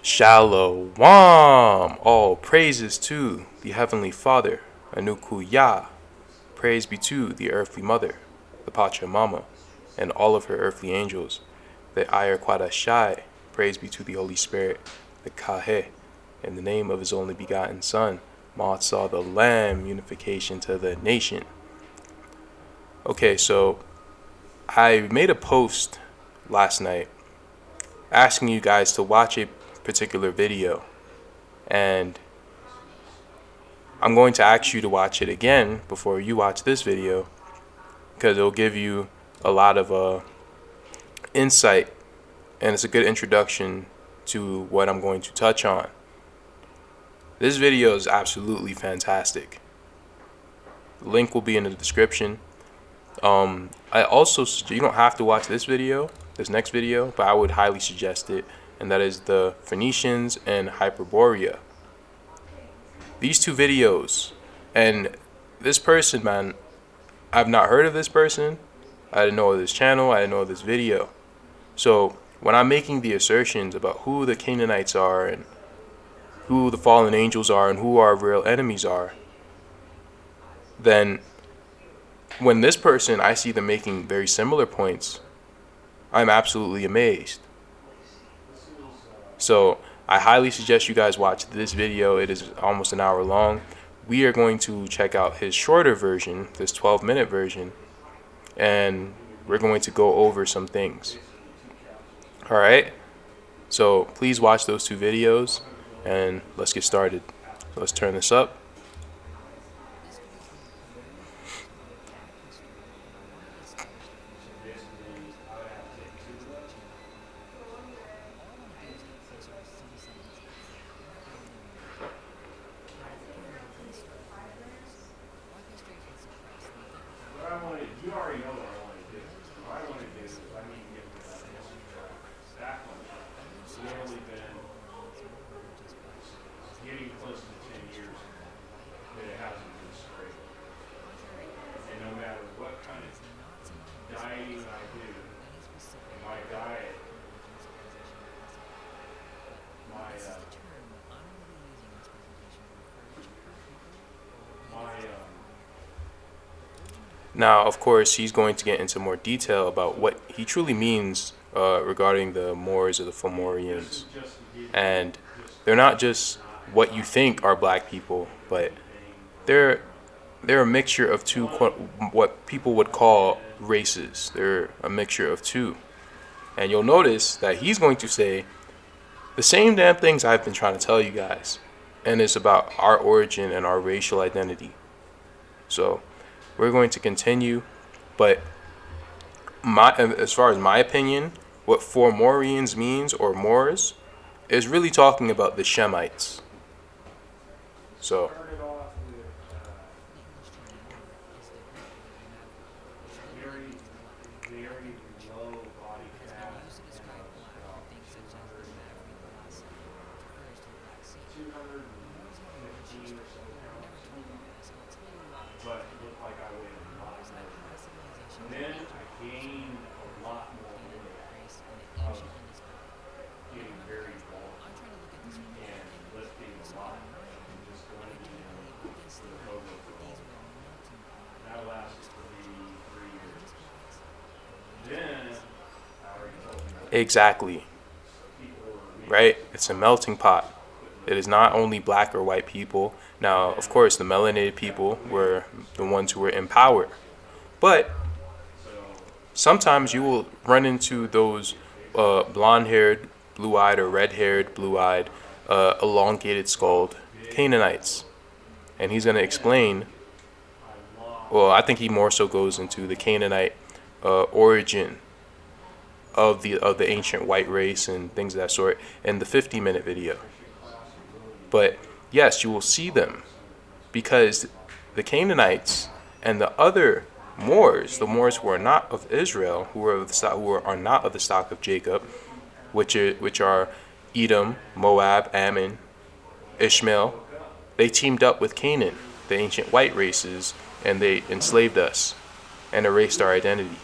Shalom. All praises to the Heavenly Father, Anuku Yah. Praise be to the earthly mother, the Pachamama, and all of her earthly angels, the Ayar Kwadashai. Praise be to the Holy Spirit, the Kahe, in the name of his only begotten Son, Matzah the Lamb, unification to the nation. Okay, so I made a post last night asking you guys to watch a particular video, and I'm going to ask you to watch it again before you watch this video, because it'll give you a lot of insight, and it's a good introduction to what I'm going to touch on. This video is absolutely fantastic. The link will be in the description. I also, you don't have to watch this next video, but I would highly suggest it, and that is the Phoenicians and Hyperborea. These two videos, and this person, man, I've not heard of this person. I didn't know of this channel. I didn't know of this video. So when I'm making the assertions about who the Canaanites are and who the fallen angels are and who our real enemies are, then when this person, I see them making very similar points, I'm absolutely amazed. So I highly suggest you guys watch this video. It is almost an hour long. We are going to check out his shorter version, this 12-minute version, and we're going to go over some things. All right? So please watch those two videos, and let's get started. Let's turn this up. Now, of course, he's going to get into more detail about what he truly means regarding the Moors or the Fomorians. And they're not just what you think are black people, but they're a mixture of two, what people would call races. They're a mixture of two. And you'll notice that he's going to say the same damn things I've been trying to tell you guys. And it's about our origin and our racial identity. So we're going to continue, but as far as my opinion, what Fomorians means, or Moors, is really talking about the Shemites. So exactly, right? It's a melting pot. It is not only black or white people. Now, of course, the melanated people were the ones who were in power. But sometimes you will run into those blonde-haired, blue-eyed, or red-haired, blue-eyed, elongated-skulled Canaanites. And he's going to explain, well, I think he more so goes into the Canaanite origin of the ancient white race and things of that sort in the 50-minute video. But yes, you will see them, because the Canaanites and the other Moors, the Moors who are not of Israel, who are not of the stock of Jacob, which are Edom, Moab, Ammon, Ishmael, they teamed up with Canaan, the ancient white races, and they enslaved us and erased our identity.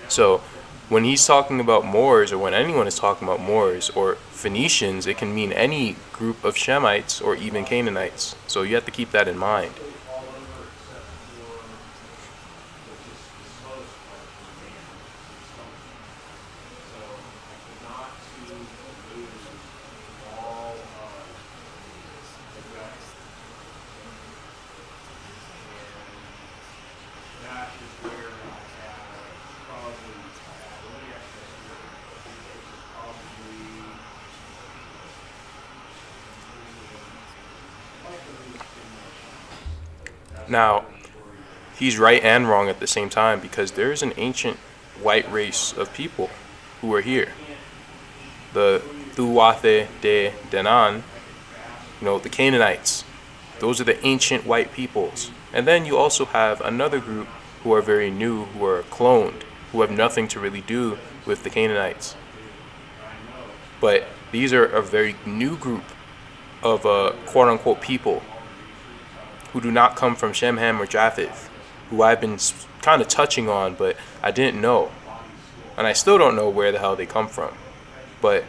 So when he's talking about Moors, or when anyone is talking about Moors or Phoenicians, it can mean any group of Shemites or even Canaanites. So you have to keep that in mind. Now, he's right and wrong at the same time, because there's an ancient white race of people who were here. The Tuatha De Danann, the Canaanites. Those are the ancient white peoples. And then you also have another group who are very new, who are cloned, who have nothing to really do with the Canaanites. But these are a very new group of quote-unquote people who do not come from Shem, Ham, or Japheth, who I've been kind of touching on, but I didn't know. And I still don't know where the hell they come from. But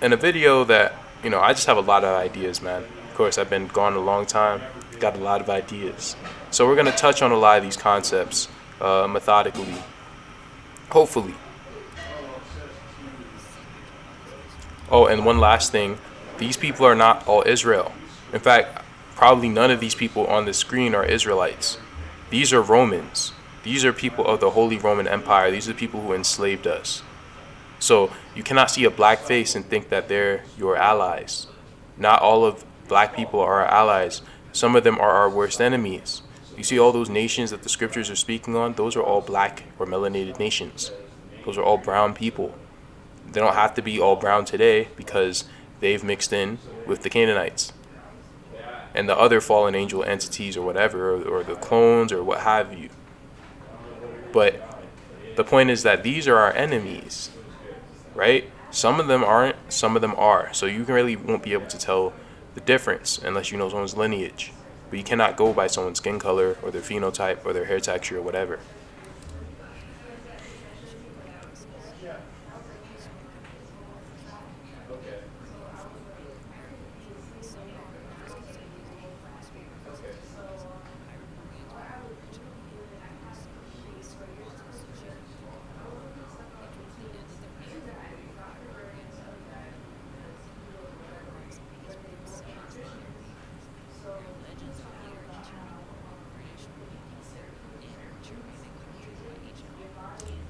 in a video that, I just have a lot of ideas, man. Of course, I've been gone a long time, got a lot of ideas. So we're going to touch on a lot of these concepts methodically, hopefully. Oh, and one last thing. These people are not all Israel. In fact, probably none of these people on the screen are Israelites. These are Romans. These are people of the Holy Roman Empire. These are the people who enslaved us. So you cannot see a black face and think that they're your allies. Not all of black people are our allies. Some of them are our worst enemies. You see all those nations that the scriptures are speaking on? Those are all black or melanated nations. Those are all brown people. They don't have to be all brown today because they've mixed in with the Canaanites and the other fallen angel entities or whatever, or the clones or what have you. But the point is that these are our enemies, right? Some of them aren't, some of them are. So you really won't be able to tell the difference unless you know someone's lineage. But you cannot go by someone's skin color or their phenotype or their hair texture or whatever.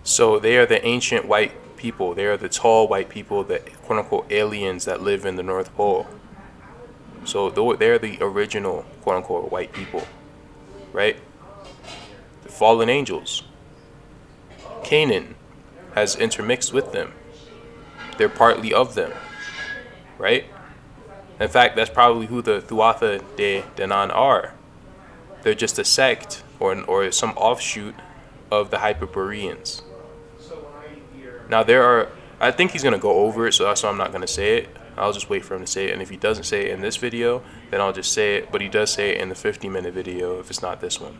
So they are the ancient white people. They are the tall white people, the quote-unquote aliens that live in the North Pole. So they're the original quote-unquote white people, right? The fallen angels. Canaan has intermixed with them. They're partly of them, right? In fact, that's probably who the Tuatha De Danann are. They're just a sect or some offshoot of the Hyperboreans. Now I think he's going to go over it, so that's why I'm not going to say it. I'll just wait for him to say it, and if he doesn't say it in this video, then I'll just say it, but he does say it in the 50-minute video if it's not this one.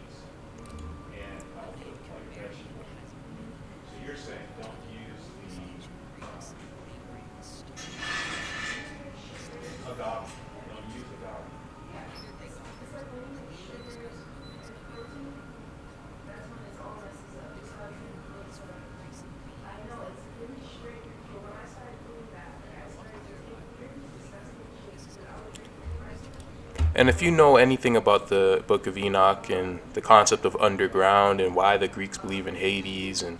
And if you know anything about the Book of Enoch and the concept of underground and why the Greeks believe in Hades, and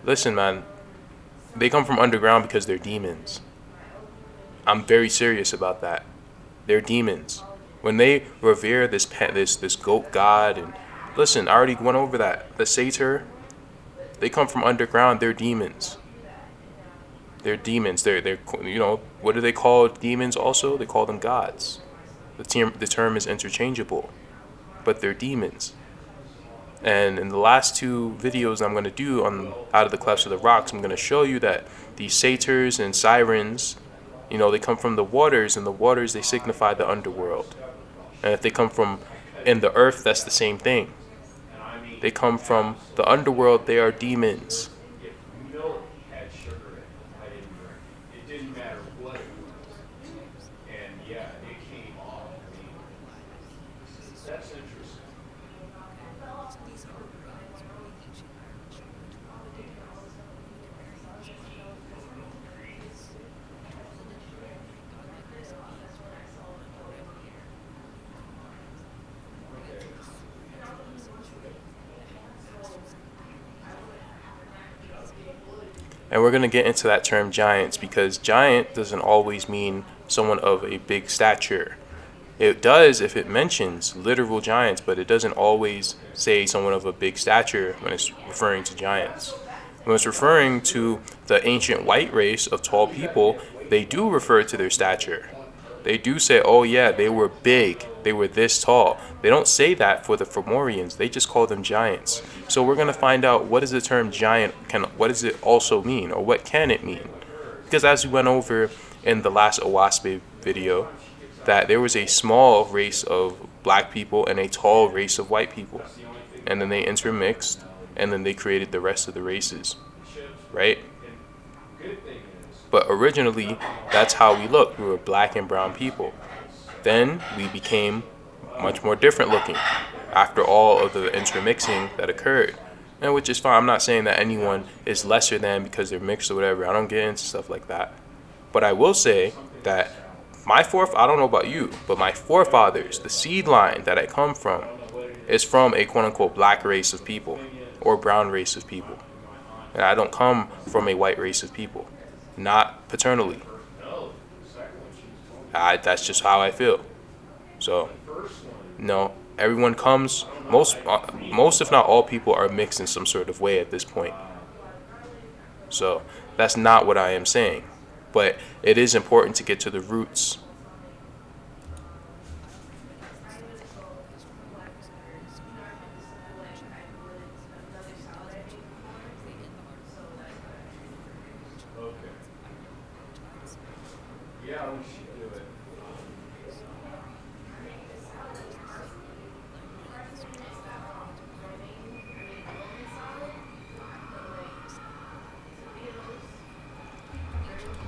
listen, man, they come from underground because they're demons. I'm very serious about that. They're demons. When they revere this goat god, and listen, I already went over that. The satyr, they come from underground. They're demons. They're demons. They're what do they call demons? Also, they call them gods. The term is interchangeable, but they're demons. And in the last two videos I'm going to do on Out of the Clefts of the Rocks, I'm going to show you that these satyrs and sirens, they come from the waters, and the waters, they signify the underworld. And if they come from in the earth, that's the same thing. They come from the underworld, they are demons. And we're going to get into that term giants, because giant doesn't always mean someone of a big stature. It does if it mentions literal giants, but it doesn't always say someone of a big stature when it's referring to giants. When it's referring to the ancient white race of tall people, they do refer to their stature. They do say, oh yeah, they were big, they were this tall. They don't say that for the Fomorians, they just call them giants. So we're going to find out, what does the term giant, what does it also mean, or what can it mean? Because as we went over in the last Owaspe video, that there was a small race of black people and a tall race of white people. And then they intermixed, and then they created the rest of the races, right? But originally, that's how we looked. We were black and brown people. Then we became much more different looking after all of the intermixing that occurred. And which is fine. I'm not saying that anyone is lesser than because they're mixed or whatever. I don't get into stuff like that. But I will say that I don't know about you, but my forefathers, the seed line that I come from, is from a quote-unquote black race of people or brown race of people. And I don't come from a white race of people. Not paternally. That's just how I feel. So, no, everyone comes, most if not all people are mixed in some sort of way at this point. So, that's not what I am saying. But it is important to get to the roots.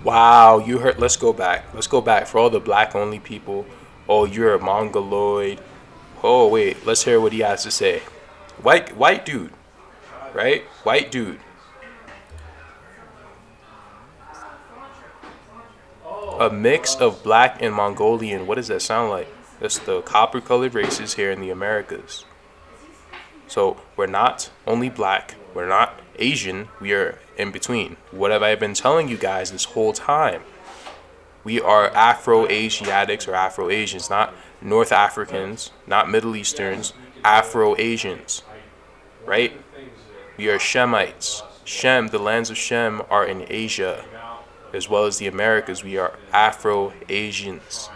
Wow, you heard. Let's go back. Let's go back for all the black only people. Oh, you're a mongoloid. Oh, wait. Let's hear what he has to say. White dude, right? White dude. A mix of black and Mongolian. What does that sound like? That's the copper-colored races here in the Americas. So we're not only black. We're not Asian. We are in between. What have I been telling you guys this whole time? We are Afro-Asiatics or Afro-Asians, not North Africans, not Middle Easterns, Afro-Asians, right? We are Shemites. Shem, the lands of Shem are in Asia, as well as the Americas. We are Afro-Asians.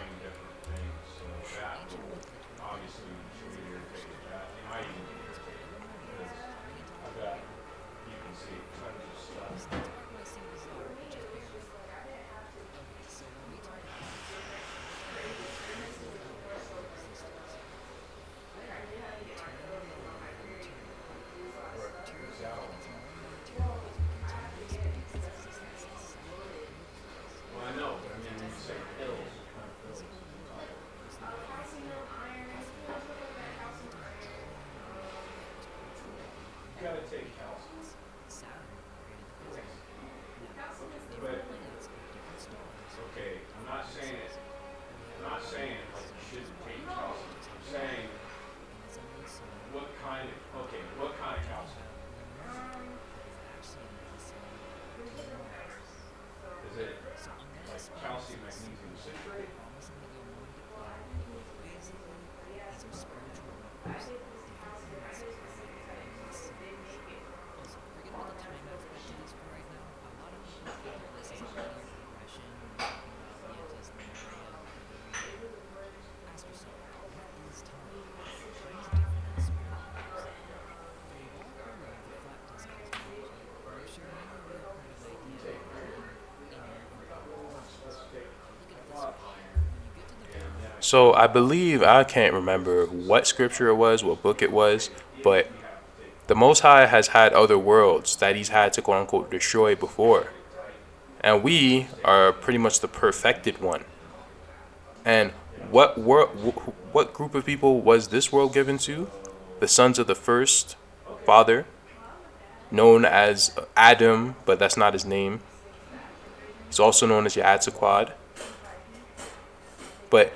So I believe, I can't remember what scripture it was, what book it was, but the Most High has had other worlds that he's had to quote unquote destroy before. And we are pretty much the perfected one. And what group of people was this world given to? The sons of the first father, known as Adam, but that's not his name. He's also known as Yahshua. But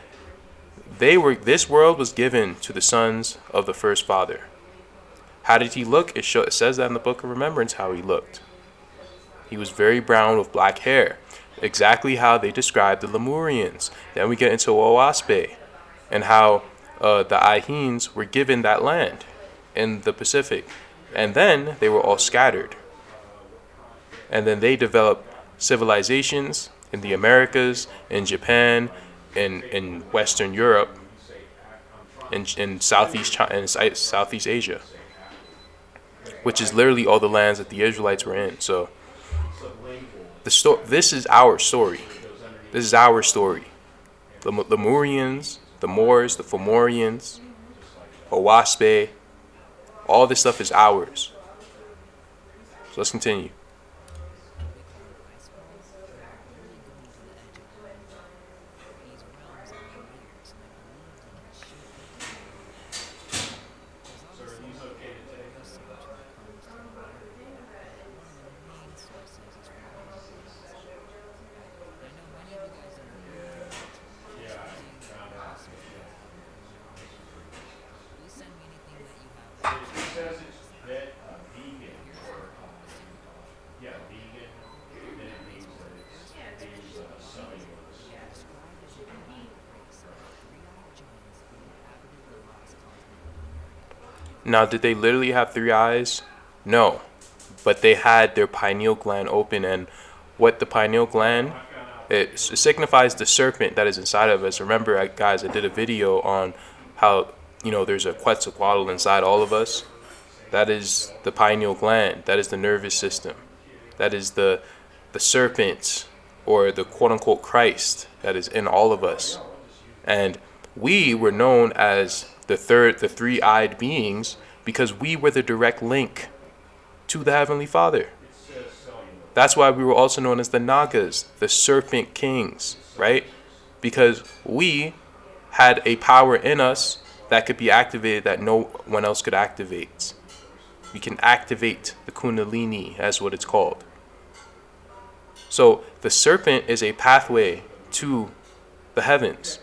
this world was given to the sons of the first father. How did he look? It says that in the Book of Remembrance how he looked. He was very brown with black hair, exactly how they described the Lemurians. Then we get into Owaspe and how the Ihines were given that land in the Pacific. And then they were all scattered. And then they developed civilizations in the Americas, in Japan, in Western Europe, in Southeast Asia, which is literally all the lands that the Israelites were in. So this is our story. This is our story. The Lemurians, the Moors, the Fomorians, Owaspe, all this stuff is ours. So let's continue. Now, did they literally have 3 eyes? No, but they had their pineal gland open, and what the pineal gland, it signifies the serpent that is inside of us. Remember, guys, I did a video on how, there's a Quetzalcoatl inside all of us. That is the pineal gland. That is the nervous system. That is the serpent, or the quote-unquote Christ that is in all of us. And we were known as the 3-eyed beings because we were the direct link to the Heavenly Father. That's why we were also known as the Nagas, the serpent kings, right? Because we had a power in us that could be activated that no one else could activate. We can activate the Kundalini, as what it's called. So the serpent is a pathway to the heavens.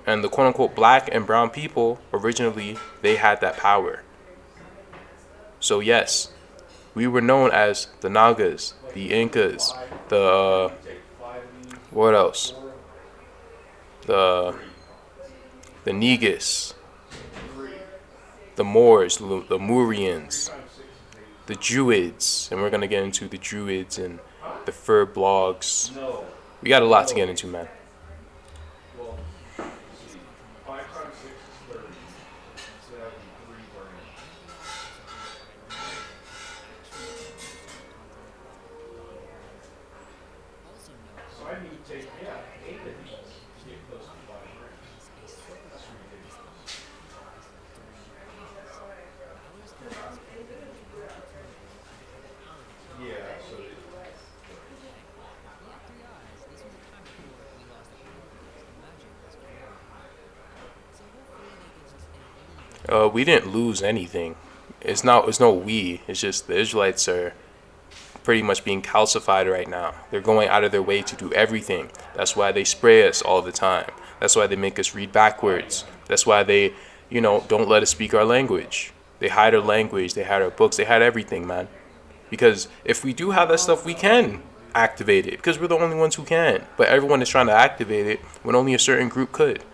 And the quote-unquote black and brown people, originally, they had that power. So yes, we were known as the Nagas, the Incas, what else? The Negas, the Moors, the Lemurians, the Druids, and we're going to get into the Druids and the fur blogs. We got a lot to get into, man. We didn't lose anything. It's no we. It's just the Israelites are pretty much being calcified right now. They're going out of their way to do everything. That's why they spray us all the time. That's why they make us read backwards. That's why they, don't let us speak our language. They hide our language. They hide our books. They hide everything, man. Because if we do have that stuff, we can activate it. Because we're the only ones who can. But everyone is trying to activate it when only a certain group could.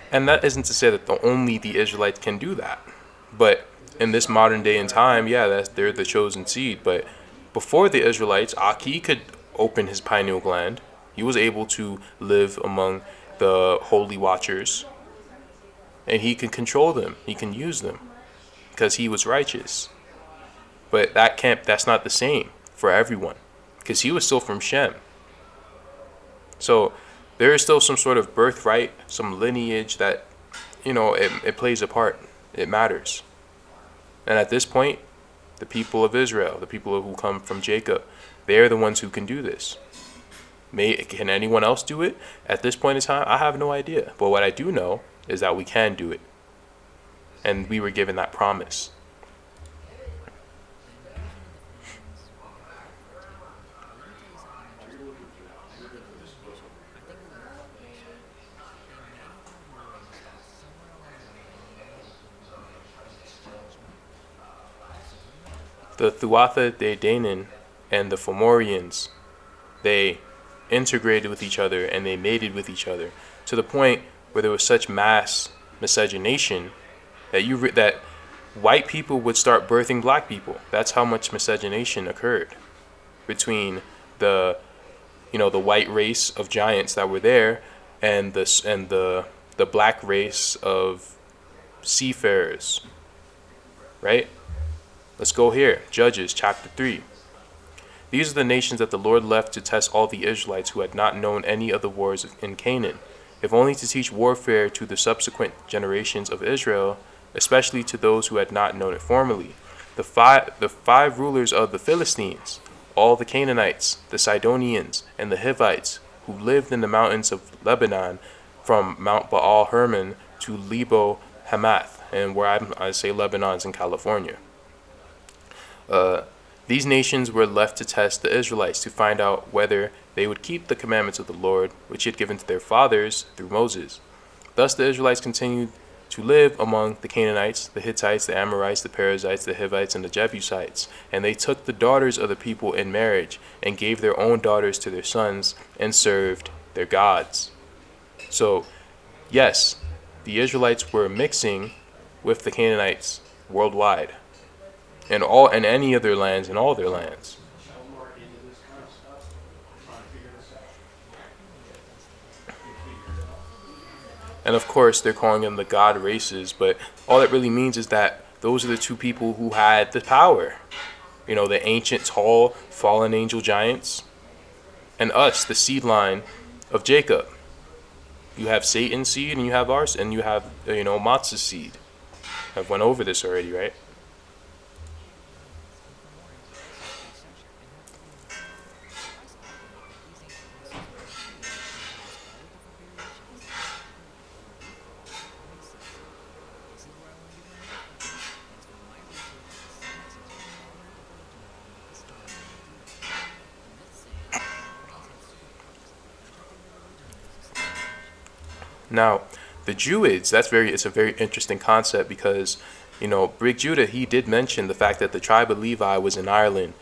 And that isn't to say that only the Israelites can do that. But in this modern day and time, yeah, they're the chosen seed. But before the Israelites, Aki could open his pineal gland. He was able to live among the holy watchers. And he can control them. He can use them. Because he was righteous. But that's not the same for everyone. Because he was still from Shem. So there is still some sort of birthright, some lineage that, it plays a part. It matters. And at this point, the people of Israel, the people who come from Jacob, they're the ones who can do this. Can anyone else do it? At this point in time, I have no idea. But what I do know is that we can do it. And we were given that promise. The Tuatha De Danann and the Fomorians, they integrated with each other and they mated with each other to the point where there was such mass miscegenation that white people would start birthing black people. That's how much miscegenation occurred between the white race of giants that were there and the black race of seafarers, right? Let's go here. Judges chapter 3. These are the nations that the Lord left to test all the Israelites who had not known any of the wars in Canaan, if only to teach warfare to the subsequent generations of Israel, especially to those who had not known it formerly. The five rulers of the Philistines, all the Canaanites, the Sidonians, and the Hivites, who lived in the mountains of Lebanon, from Mount Baal Hermon to Lebo Hamath, and where I say Lebanon's in California. These nations were left to test the Israelites to find out whether they would keep the commandments of the Lord, which he had given to their fathers through Moses. Thus the Israelites continued to live among the Canaanites, the Hittites, the Amorites, the Perizzites, the Hivites, and the Jebusites. And they took the daughters of the people in marriage and gave their own daughters to their sons and served their gods. So, yes, the Israelites were mixing with the Canaanites worldwide. And any of their lands, and all their lands. And of course, they're calling them the god races, but all that really means is that those are the two people who had the power. The ancient, tall, fallen angel giants, and us, the seed line of Jacob. You have Satan's seed, and you have ours, and you have, Matzah's seed. I've went over this already, right? Now, the Druids, it's a very interesting concept because, Brig Judah, he did mention the fact that the tribe of Levi was in Ireland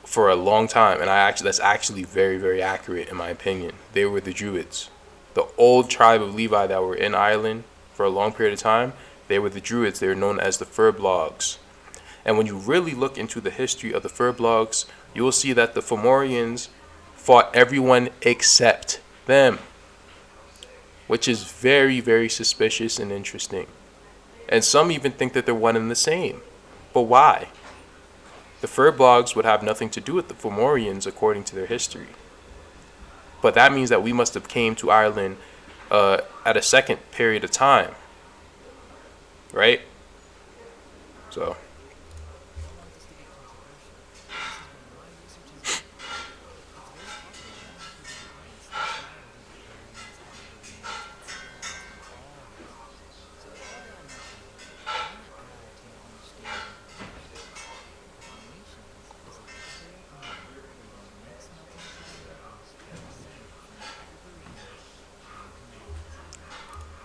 for a long time, and that's actually very, very accurate in my opinion. They were the Druids. The old tribe of Levi that were in Ireland for a long period of time, they were the Druids. They were known as the Furbolgs. And when you really look into the history of the Furbolgs, you will see that the Fomorians fought everyone except them, which is very, very suspicious and interesting. And some even think that they're one and the same. But why? The Furbolgs would have nothing to do with the Fomorians according to their history. But that means that we must have came to Ireland at a second period of time. Right? So...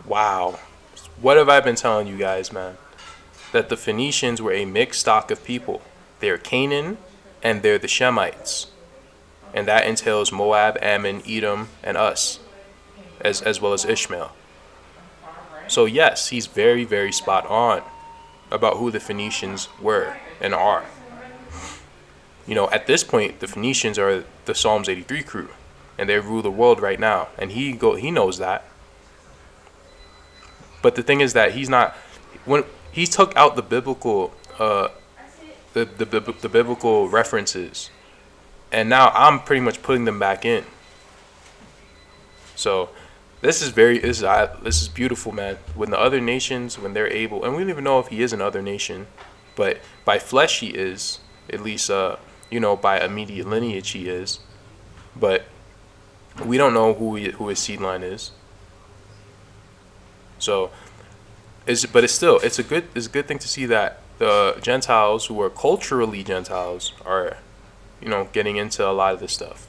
Wow. What have I been telling you guys, man? That the Phoenicians were a mixed stock of people. They're Canaan and they're the Shemites. And that entails Moab, Ammon, Edom, and us, as well as Ishmael. So yes, he's very, very spot on about who the Phoenicians were and are. At this point, the Phoenicians are the Psalms 83 crew, and they rule the world right now. And he knows that. But the thing is that when he took out the biblical the biblical references, and now I'm pretty much putting them back in. So this is beautiful, man. When the other nations, when they're able, and we don't even know if he is another nation, but by flesh he is, at least by immediate lineage he is, but we don't know who his seed line is. So it's a good thing to see that the Gentiles who are culturally Gentiles are, getting into a lot of this stuff.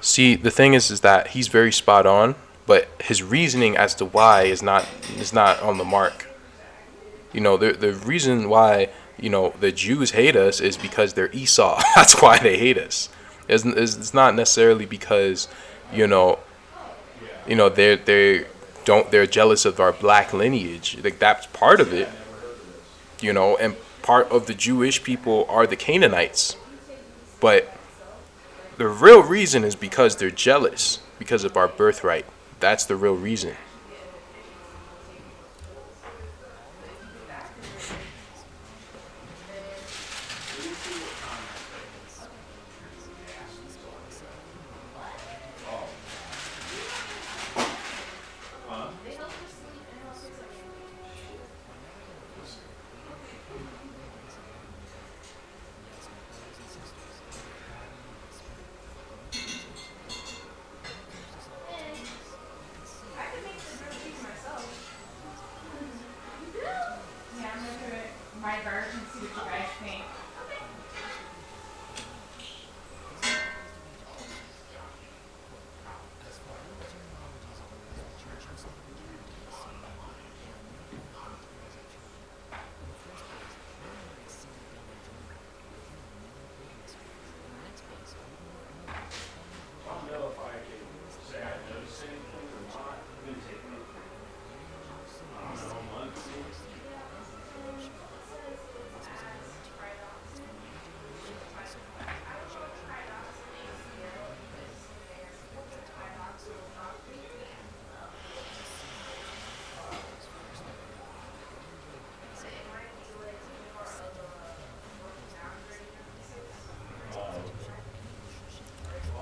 See, the thing is that he's very spot on, but his reasoning as to why is not on the mark. The reason why the Jews hate us is because they're Esau. That's why they hate us. It's not necessarily because they're jealous of our black lineage. Like, that's part of it. And part of the Jewish people are the Canaanites, but the real reason is because they're jealous because of our birthright. That's the real reason.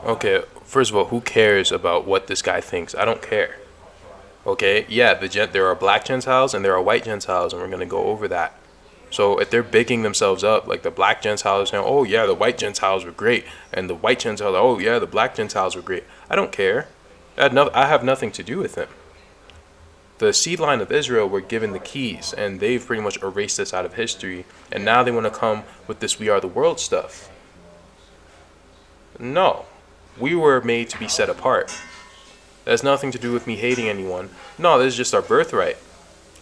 Okay, first of all, who cares about what this guy thinks? I don't care. Okay, yeah, there are black Gentiles and there are white Gentiles, and we're gonna go over that. So if they're bigging themselves up, like the black Gentiles saying, "Oh yeah, the white Gentiles were great," and the white Gentiles, "Oh yeah, the black Gentiles were great," I don't care. I have nothing to do with them. The seed line of Israel were given the keys, and they've pretty much erased us out of history. And now they want to come with this "we are the world" stuff. No, we were made to be set apart. That has nothing to do with me hating anyone. No, this is just our birthright.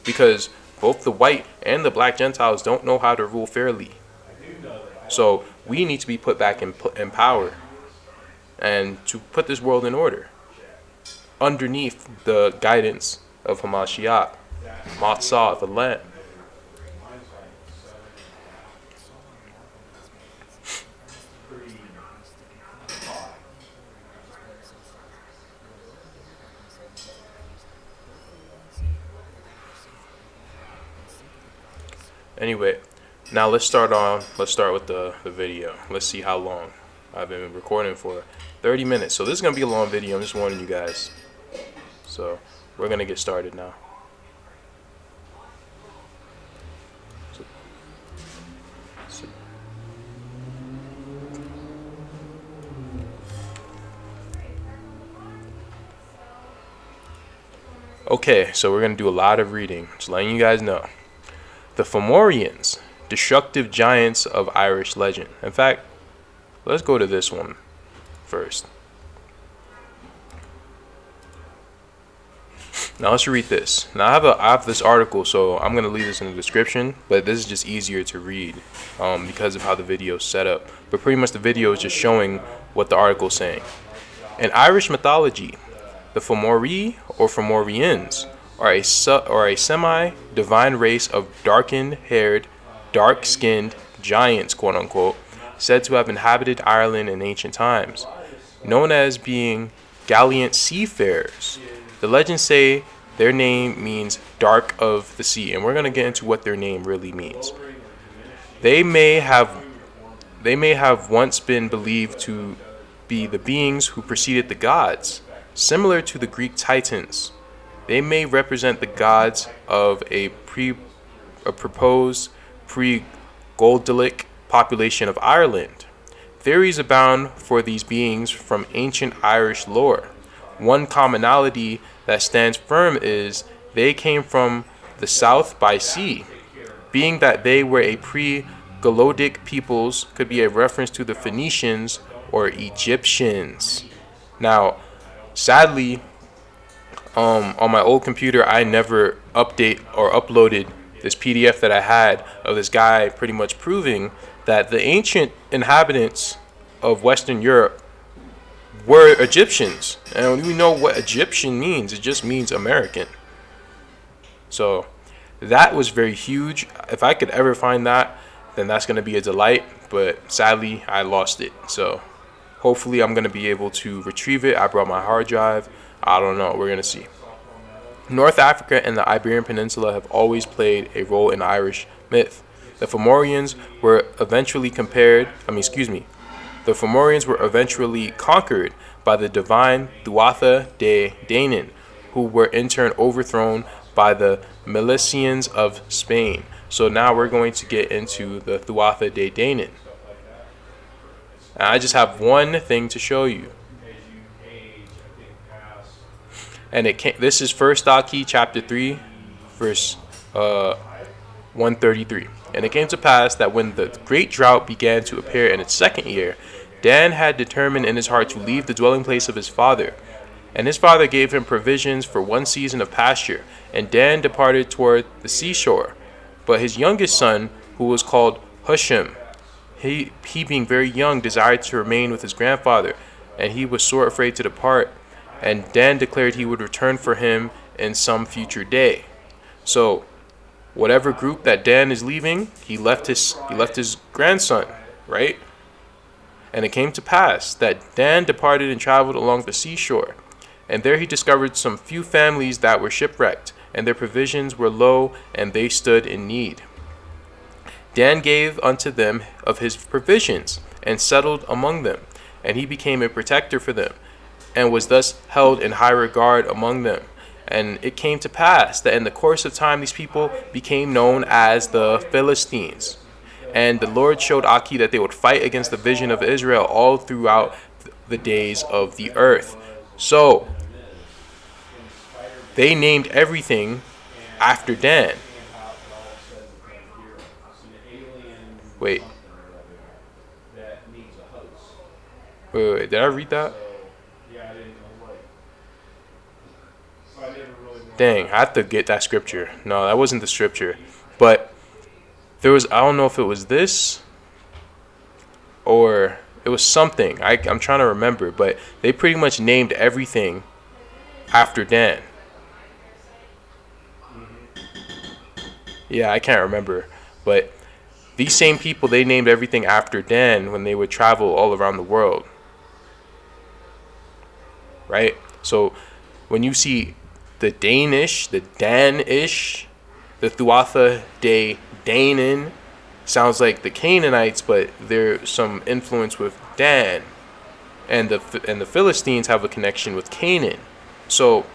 Because both the white and the black Gentiles don't know how to rule fairly. So we need to be put back in power and to put this world in order underneath the guidance of Hamashiach, Matzah, the Lamb. Anyway, now let's start with the video. Let's see how long. I've been recording for 30 minutes. So this is going to be a long video. I'm just warning you guys. So we're going to get started now. Okay, so we're going to do a lot of reading. Just letting you guys know. The Fomorians, destructive giants of Irish legend. In fact, let's go to this one first. Now let's read this. Now I have this article, so I'm going to leave this in the description, but this is just easier to read because of how the video is set up. But pretty much the video is just showing what the article is saying. In Irish mythology, the Fomori or Fomorians are a semi-divine race of dark-haired, dark-skinned giants, quote-unquote, said to have inhabited Ireland in ancient times. Known as being gallant seafarers, the legends say their name means dark of the sea, and we're going to get into what their name really means. They may have once been believed to be the beings who preceded the gods. Similar to the Greek Titans, they may represent the gods of a proposed pre-Goldelic population of Ireland. Theories abound for these beings from ancient Irish lore. One commonality that stands firm is they came from the south by sea. Being that they were a pre-Goldelic peoples could be a reference to the Phoenicians or Egyptians. Now, sadly, on my old computer, I never uploaded this PDF that I had of this guy pretty much proving that the ancient inhabitants of Western Europe were Egyptians. And we know what Egyptian means. It just means American. So that was very huge. If I could ever find that, then that's going to be a delight. But sadly, I lost it. So hopefully I'm going to be able to retrieve it. I brought my hard drive. I don't know. We're going to see. North Africa and the Iberian Peninsula have always played a role in Irish myth. The Fomorians were eventually conquered by the divine Tuatha de Danann, who were in turn overthrown by the Milesians of Spain. So now we're going to get into the Tuatha de Danann. I just have one thing to show you. And this is 1 Thakanki chapter 3, verse 133. And it came to pass that when the great drought began to appear in its second year, Dan had determined in his heart to leave the dwelling place of his father. And his father gave him provisions for 1 season of pasture. And Dan departed toward the seashore. But his youngest son, who was called Hushim, he being very young, desired to remain with his grandfather, and he was sore afraid to depart. And Dan declared he would return for him in some future day. So, whatever group that Dan is leaving, he left his grandson, right? And it came to pass that Dan departed and traveled along the seashore, and there he discovered some few families that were shipwrecked, and their provisions were low, and they stood in need. Dan gave unto them of his provisions, and settled among them, and he became a protector for them, and was thus held in high regard among them. And it came to pass that in the course of time these people became known as the Philistines. And the Lord showed Aki that they would fight against the vision of Israel all throughout the days of the earth. So, they named everything after Dan. Wait, did I read that? Dang, I have to get that scripture. No, that wasn't the scripture. But there was, I don't know if it was this or it was something. I'm trying to remember, but they pretty much named everything after Dan. Yeah, I can't remember. But these same people, they named everything after Dan when they would travel all around the world. Right? So when you see the Danish, the Dan-ish, the Tuatha de Danaan sounds like the Canaanites, but there's some influence with Dan, and the Philistines have a connection with Canaan. So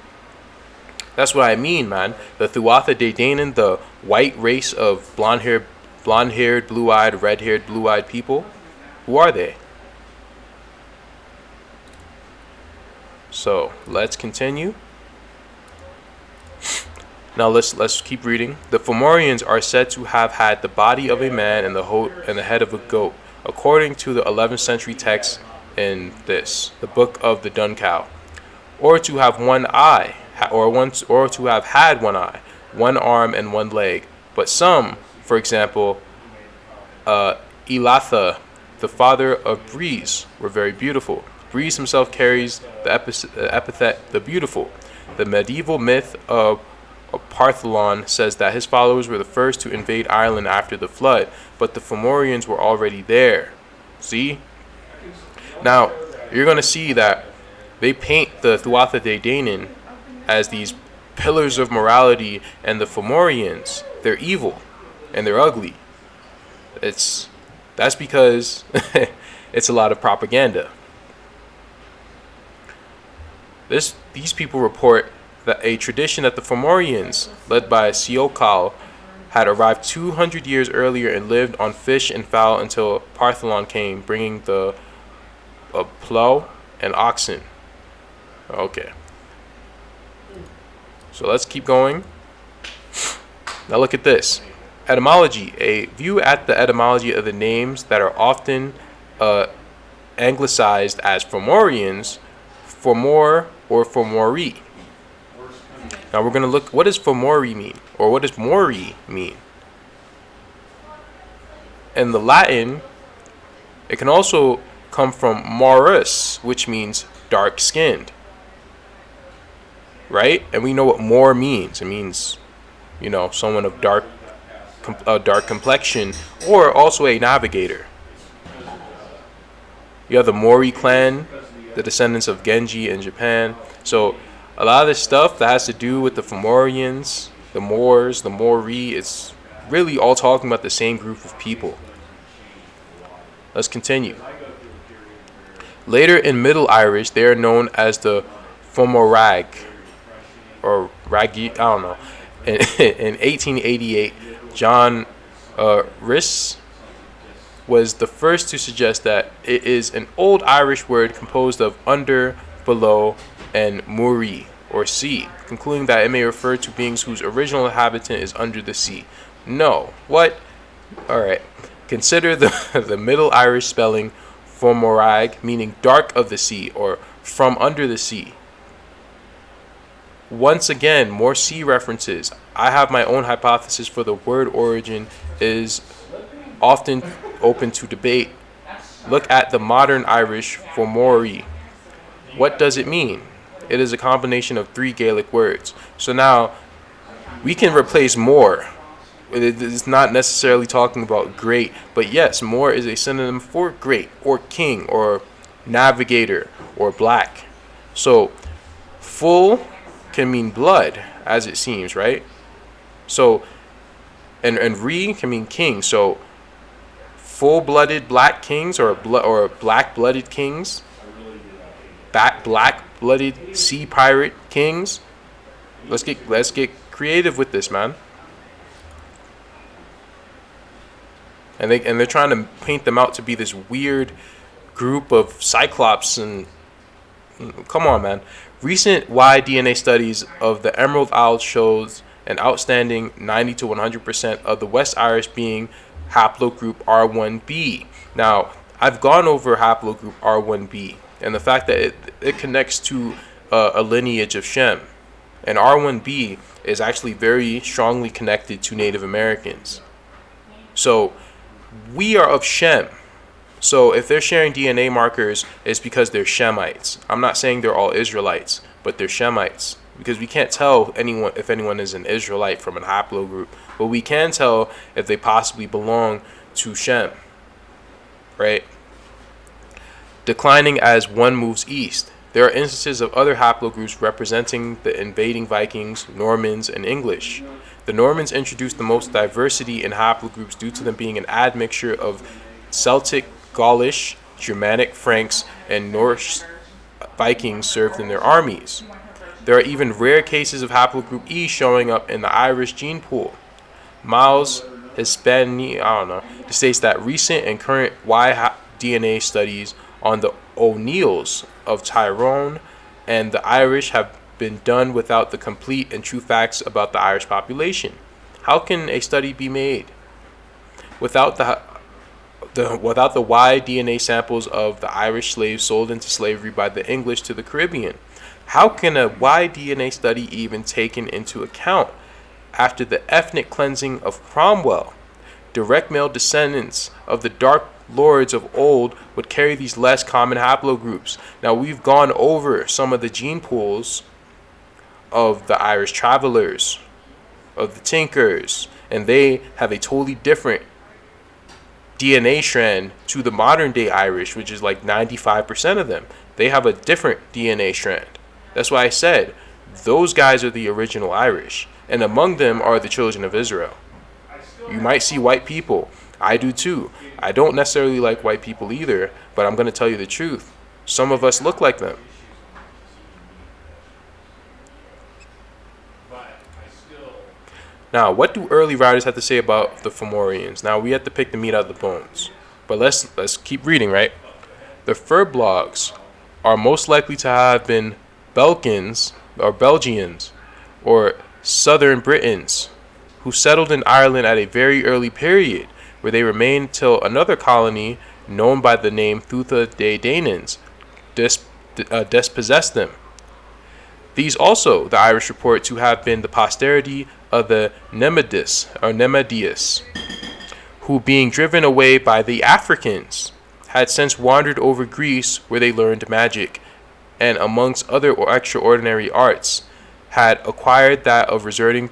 that's what I mean, man. The Tuatha De Danaan, the white race of blonde-haired, blue-eyed, red-haired, blue-eyed people, who are they? So let's continue. Now let's keep reading. The Fomorians are said to have had the body of a man and the head of a goat, according to the 11th century text in the Book of the Dun Cow, or to have one eye, or to have had one eye, one arm, and one leg. But some, for example, Elatha, the father of Breeze, were very beautiful. Breeze himself carries the epithet the beautiful. The medieval myth of Partholon says that his followers were the first to invade Ireland after the flood, but the Fomorians were already there. See? Now, you're going to see that they paint the Tuatha De Danaan as these pillars of morality, and the Fomorians, they're evil and they're ugly. That's because it's a lot of propaganda. These people report that a tradition that the Fomorians, led by Siokal, had arrived 200 years earlier and lived on fish and fowl until Partholon came, bringing the plow and oxen. Okay. So let's keep going. Now look at this. Etymology. A view at the etymology of the names that are often anglicized as Fomorians, Fomor, or Fomori. Now we're going to look, what does Fomori mean? Or what does Mori mean? In the Latin, it can also come from Maurus, which means dark-skinned. Right? And we know what Moor means. It means, someone of dark complexion, or also a navigator. You have the Mori clan, the descendants of Genji in Japan. So a lot of this stuff that has to do with the Fomorians, the Moors, the Mori, it's really all talking about the same group of people. Let's continue. Later in Middle Irish, they are known as the Fomorag, or Raggy, I don't know. In 1888, John Rhys was the first to suggest that it is an old Irish word composed of under, below, and muri, or sea, concluding that it may refer to beings whose original inhabitant is under the sea. No. What? Alright. Consider the Middle Irish spelling Fomorag, meaning dark of the sea, or from under the sea. Once again, more sea references. I have my own hypothesis for the word origin is often open to debate. Look at the modern Irish Fomori. What does it mean? It is a combination of 3 Gaelic words. So now we can replace more. It is not necessarily talking about great, but yes, more is a synonym for great, or king, or navigator, or black. So full can mean blood, as it seems, right? So and re can mean king. So full-blooded black kings, or black-blooded kings, black-blooded sea pirate kings. Let's get creative with this, man. And they're trying to paint them out to be this weird group of cyclops, and come on, man. Recent Y-DNA studies of the Emerald Isle shows an outstanding 90 to 100% of the West Irish being haplogroup R1b. Now, I've gone over haplogroup R1b and the fact that it connects to a lineage of Shem. And R1b is actually very strongly connected to Native Americans. So we are of Shem. So if they're sharing DNA markers, it's because they're Shemites. I'm not saying they're all Israelites, but they're Shemites. Because we can't tell if anyone is an Israelite from an haplogroup. But we can tell if they possibly belong to Shem. Right? Declining as one moves east. There are instances of other haplogroups representing the invading Vikings, Normans, and English. The Normans introduced the most diversity in haplogroups due to them being an admixture of Celtic, Gaulish, Germanic, Franks, and Norse Vikings served in their armies. There are even rare cases of haplogroup E showing up in the Irish gene pool. Miles states that recent and current Y DNA studies on the O'Neills of Tyrone and the Irish have been done without the complete and true facts about the Irish population. How can a study be made without the Y DNA samples of the Irish slaves sold into slavery by the English to the Caribbean? How can a Y DNA study even taken into account after the ethnic cleansing of Cromwell? Direct male descendants of the Dark Lords of old would carry these less common haplogroups. Now, we've gone over some of the gene pools of the Irish travelers, of the Tinkers, and they have a totally different DNA strand to the modern day Irish, which is like 95% of them. They have a different DNA strand. That's why I said those guys are the original Irish, and among them are the children of Israel. You might see white people. I do too. I don't necessarily like white people either, but I'm going to tell you the truth. Some of us look like them. Now, what do early writers have to say about the Fomorians? Now, we have to pick the meat out of the bones. But let's keep reading, right? The fur blogs are most likely to have been Belgians or Southern Britons who settled in Ireland at a very early period, where they remained till another colony known by the name Thutha de Danans dispossessed them. These also, the Irish report to have been the posterity of the Nemedius, who being driven away by the Africans, had since wandered over Greece, where they learned magic, and amongst other extraordinary arts, had acquired that of resorting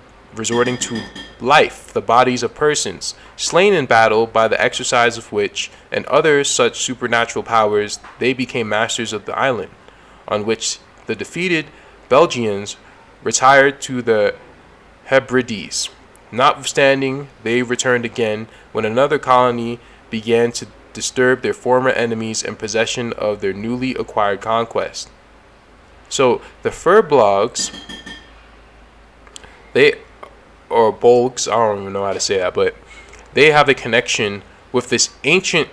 to life, the bodies of persons, slain in battle, by the exercise of which, and other such supernatural powers, they became masters of the island, on which the defeated Belgians retired to the Hebrides. Notwithstanding, they returned again when another colony began to disturb their former enemies in possession of their newly acquired conquest. So the fur blogs, or bolgs, I don't even know how to say that, but they have a connection with this ancient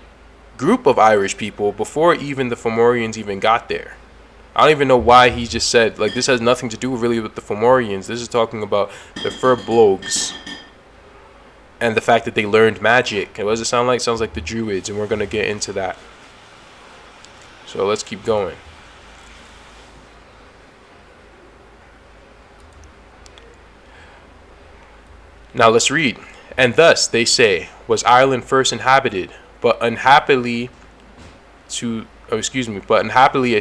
group of Irish people before even the Fomorians even got there. I don't even know why he just said, like, this has nothing to do really with the Fomorians. This is talking about the fur blogs and the fact that they learned magic. And what does it sound like? It sounds like the Druids, and we're going to get into that. So let's keep going. Now let's read. And thus, they say, was Ireland first inhabited, but unhappily a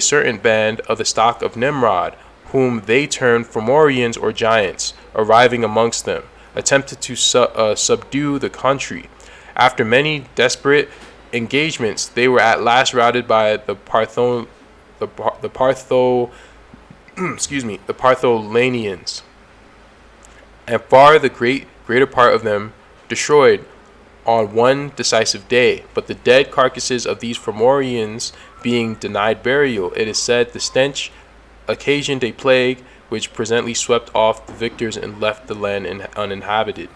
certain band of the stock of Nimrod, whom they termed Fomorians or giants, arriving amongst them, attempted to subdue the country. After many desperate engagements, they were at last routed by the Partholanians, and far the greater part of them destroyed on one decisive day. But the dead carcasses of these Fomorians being denied burial, it is said the stench occasioned a plague which presently swept off the victors and left the land uninhabited.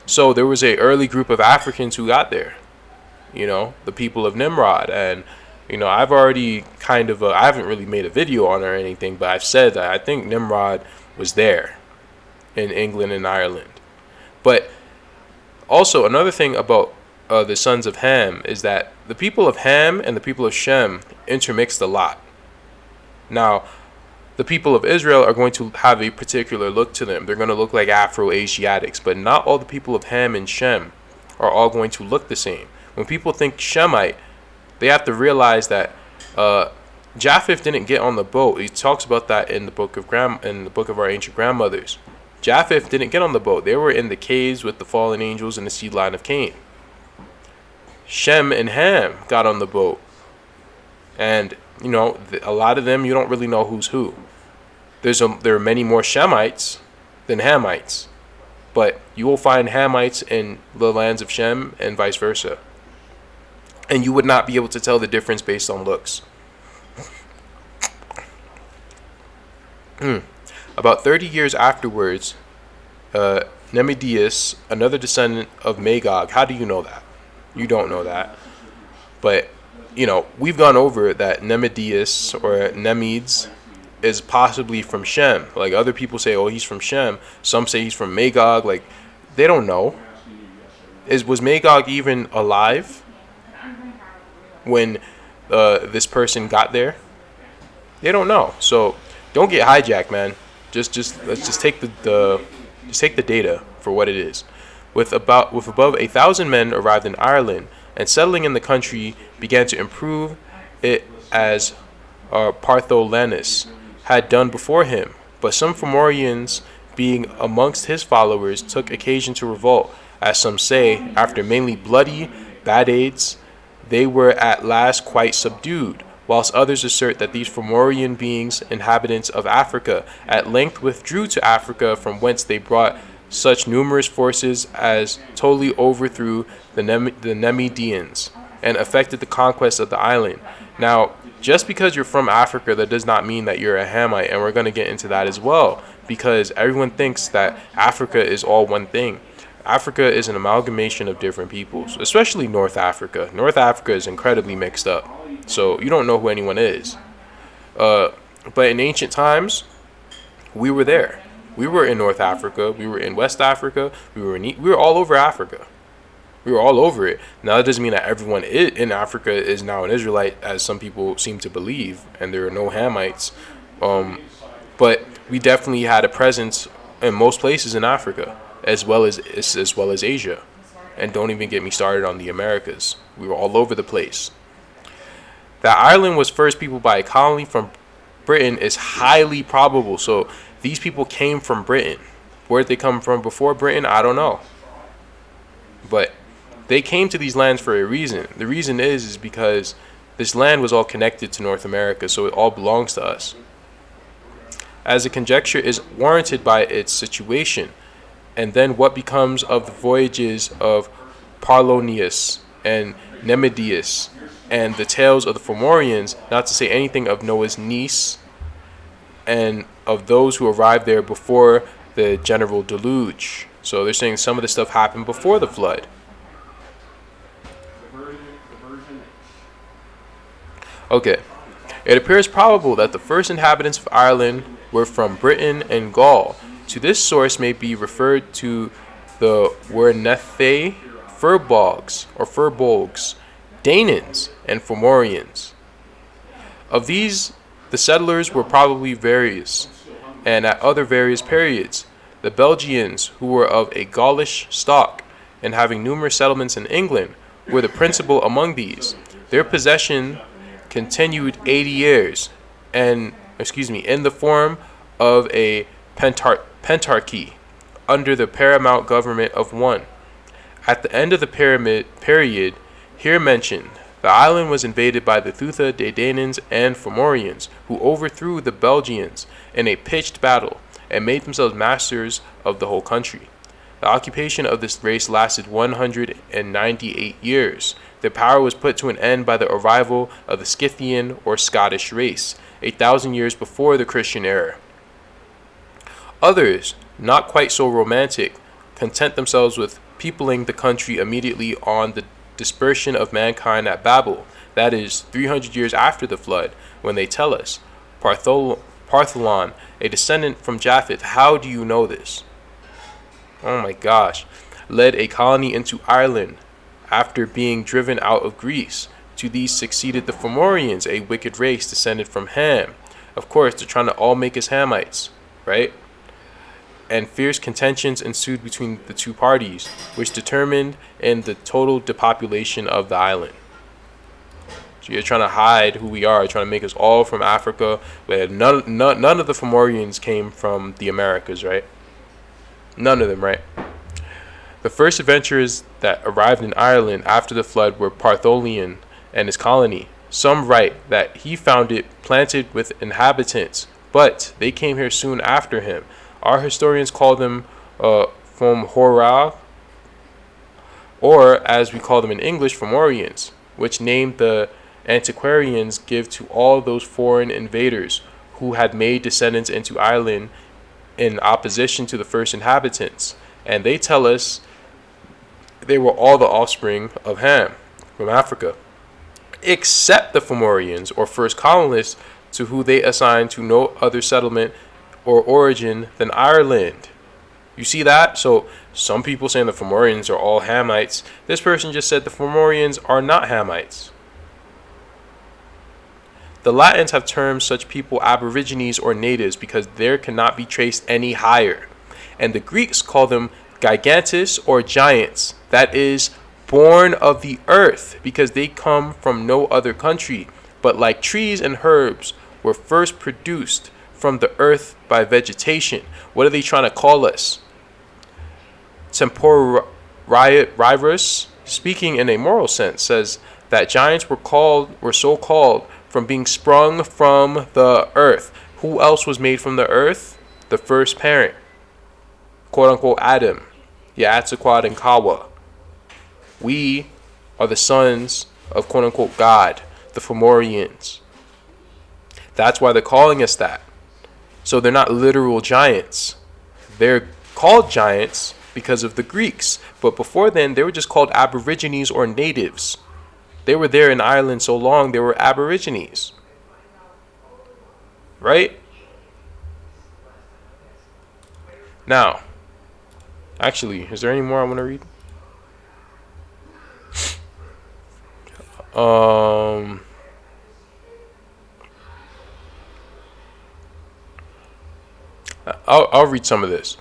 So there was a early group of Africans who got there, the people of Nimrod. And I've already I haven't really made a video on it or anything, but I've said that I think Nimrod was there in England and Ireland. But also, another thing about the sons of Ham is that the people of Ham and the people of Shem intermixed a lot. Now, the people of Israel are going to have a particular look to them. They're going to look like Afro-Asiatics, but not all the people of Ham and Shem are all going to look the same. When people think Shemite, they have to realize that Japheth didn't get on the boat. He talks about that in the book of our ancient grandmothers. Japheth didn't get on the boat. They were in the caves with the fallen angels and the seed line of Cain. Shem and Ham got on the boat, And, a lot of them, you don't really know who's who. There are many more Shemites than Hamites. But you will find Hamites in the lands of Shem and vice versa. And you would not be able to tell the difference based on looks. About 30 years afterwards, Nemidius, another descendant of Magog. How do you know that? You don't know that. But, we've gone over that Nemidius or Nemides is possibly from Shem. Like, other people say, oh, he's from Shem. Some say he's from Magog. Like, they don't know. Was Magog even alive when this person got there? They don't know. So don't get hijacked, man. Let's take the data for what it is. With above 1,000 men arrived in Ireland, and settling in the country began to improve it as Partholanus had done before him. But some Fomorians, being amongst his followers, took occasion to revolt. As some say, after mainly bloody badades, they were at last quite subdued, whilst others assert that these Fomorian beings, inhabitants of Africa, at length withdrew to Africa, from whence they brought such numerous forces as totally overthrew the Nemidians and effected the conquest of the island. Now, just because you're from Africa, that does not mean that you're a Hamite, and we're going to get into that as well, because everyone thinks that Africa is all one thing. Africa is an amalgamation of different peoples, especially North Africa. North Africa is incredibly mixed up, so you don't know who anyone is. But in ancient times, we were there. We were in North Africa. We were in West Africa. We were all over Africa. We were all over it. Now, that doesn't mean that everyone in Africa is now an Israelite, as some people seem to believe, and there are no Hamites. But we definitely had a presence in most places in Africa, as well as Asia. And don't even get me started on the Americas. We were all over the place. That Ireland was first peopled by a colony from Britain is highly probable. So these people came from Britain. Where did they come from before Britain? I don't know. But they came to these lands for a reason. The reason is because this land was all connected to North America, so it all belongs to us. As a conjecture is warranted by its situation, and then what becomes of the voyages of Polynesians and Nemidius, and the tales of the Fomorians, not to say anything of Noah's niece, and of those who arrived there before the general deluge. So they're saying some of the stuff happened before the flood. Okay. It appears probable that the first inhabitants of Ireland were from Britain and Gaul. To this source may be referred to the Wernethe, Furbolgs, Danans, and Fomorians. Of these, the settlers were probably various, and at other various periods. The Belgians, who were of a Gaulish stock, and having numerous settlements in England, were the principal among these. Their possession continued 80 years, in the form of a pentarchy, under the paramount government of one. At the end of the period here mentioned, the island was invaded by the Thutha, Danans, and Fomorians, who overthrew the Belgians in a pitched battle and made themselves masters of the whole country. The occupation of this race lasted 198 years. Their power was put to an end by the arrival of the Scythian or Scottish race, 1,000 years before the Christian era. Others, not quite so romantic, content themselves with peopling the country immediately on the dispersion of mankind at Babel, that is, 300 years after the flood, when they tell us, Partholon, a descendant from Japheth, how do you know this? Oh my gosh, led a colony into Ireland after being driven out of Greece. To these succeeded the Fomorians, a wicked race descended from Ham. Of course, they're trying to all make us Hamites, right? And fierce contentions ensued between the two parties, which determined in the total depopulation of the island. So you're trying to hide who we are, trying to make us all from Africa. But none of the Fomorians came from the Americas, right? None of them, right? The first adventurers that arrived in Ireland after the flood were Partholon and his colony. Some write that he found it planted with inhabitants, but they came here soon after him. Our historians call them Fomorians, or as we call them in English, Fomorians, which name the antiquarians give to all those foreign invaders who had made descendants into Ireland in opposition to the first inhabitants. And they tell us they were all the offspring of Ham from Africa, except the Fomorians, or first colonists, to who they assign to no other settlement or origin than Ireland. You see that? So some people saying the Fomorians are all Hamites. This person just said the Fomorians are not Hamites. The Latins have termed such people aborigines or natives because there cannot be traced any higher. And the Greeks call them gigantes or giants, that is, born of the earth, because they come from no other country, but like trees and herbs were first produced from the earth by vegetation. What are they trying to call us? Temporarius, speaking in a moral sense, says that giants were so called from being sprung from the earth. Who else was made from the earth? The first parent, quote unquote Adam, Yahshua and Kawa. We are the sons of quote unquote God, the Fomorians. That's why they're calling us that. So they're not literal giants. They're called giants because of the Greeks. But before then, they were just called aborigines or natives. They were there in Ireland so long, they were aborigines. Right? Now, actually, is there any more I want to read? I'll read some of this.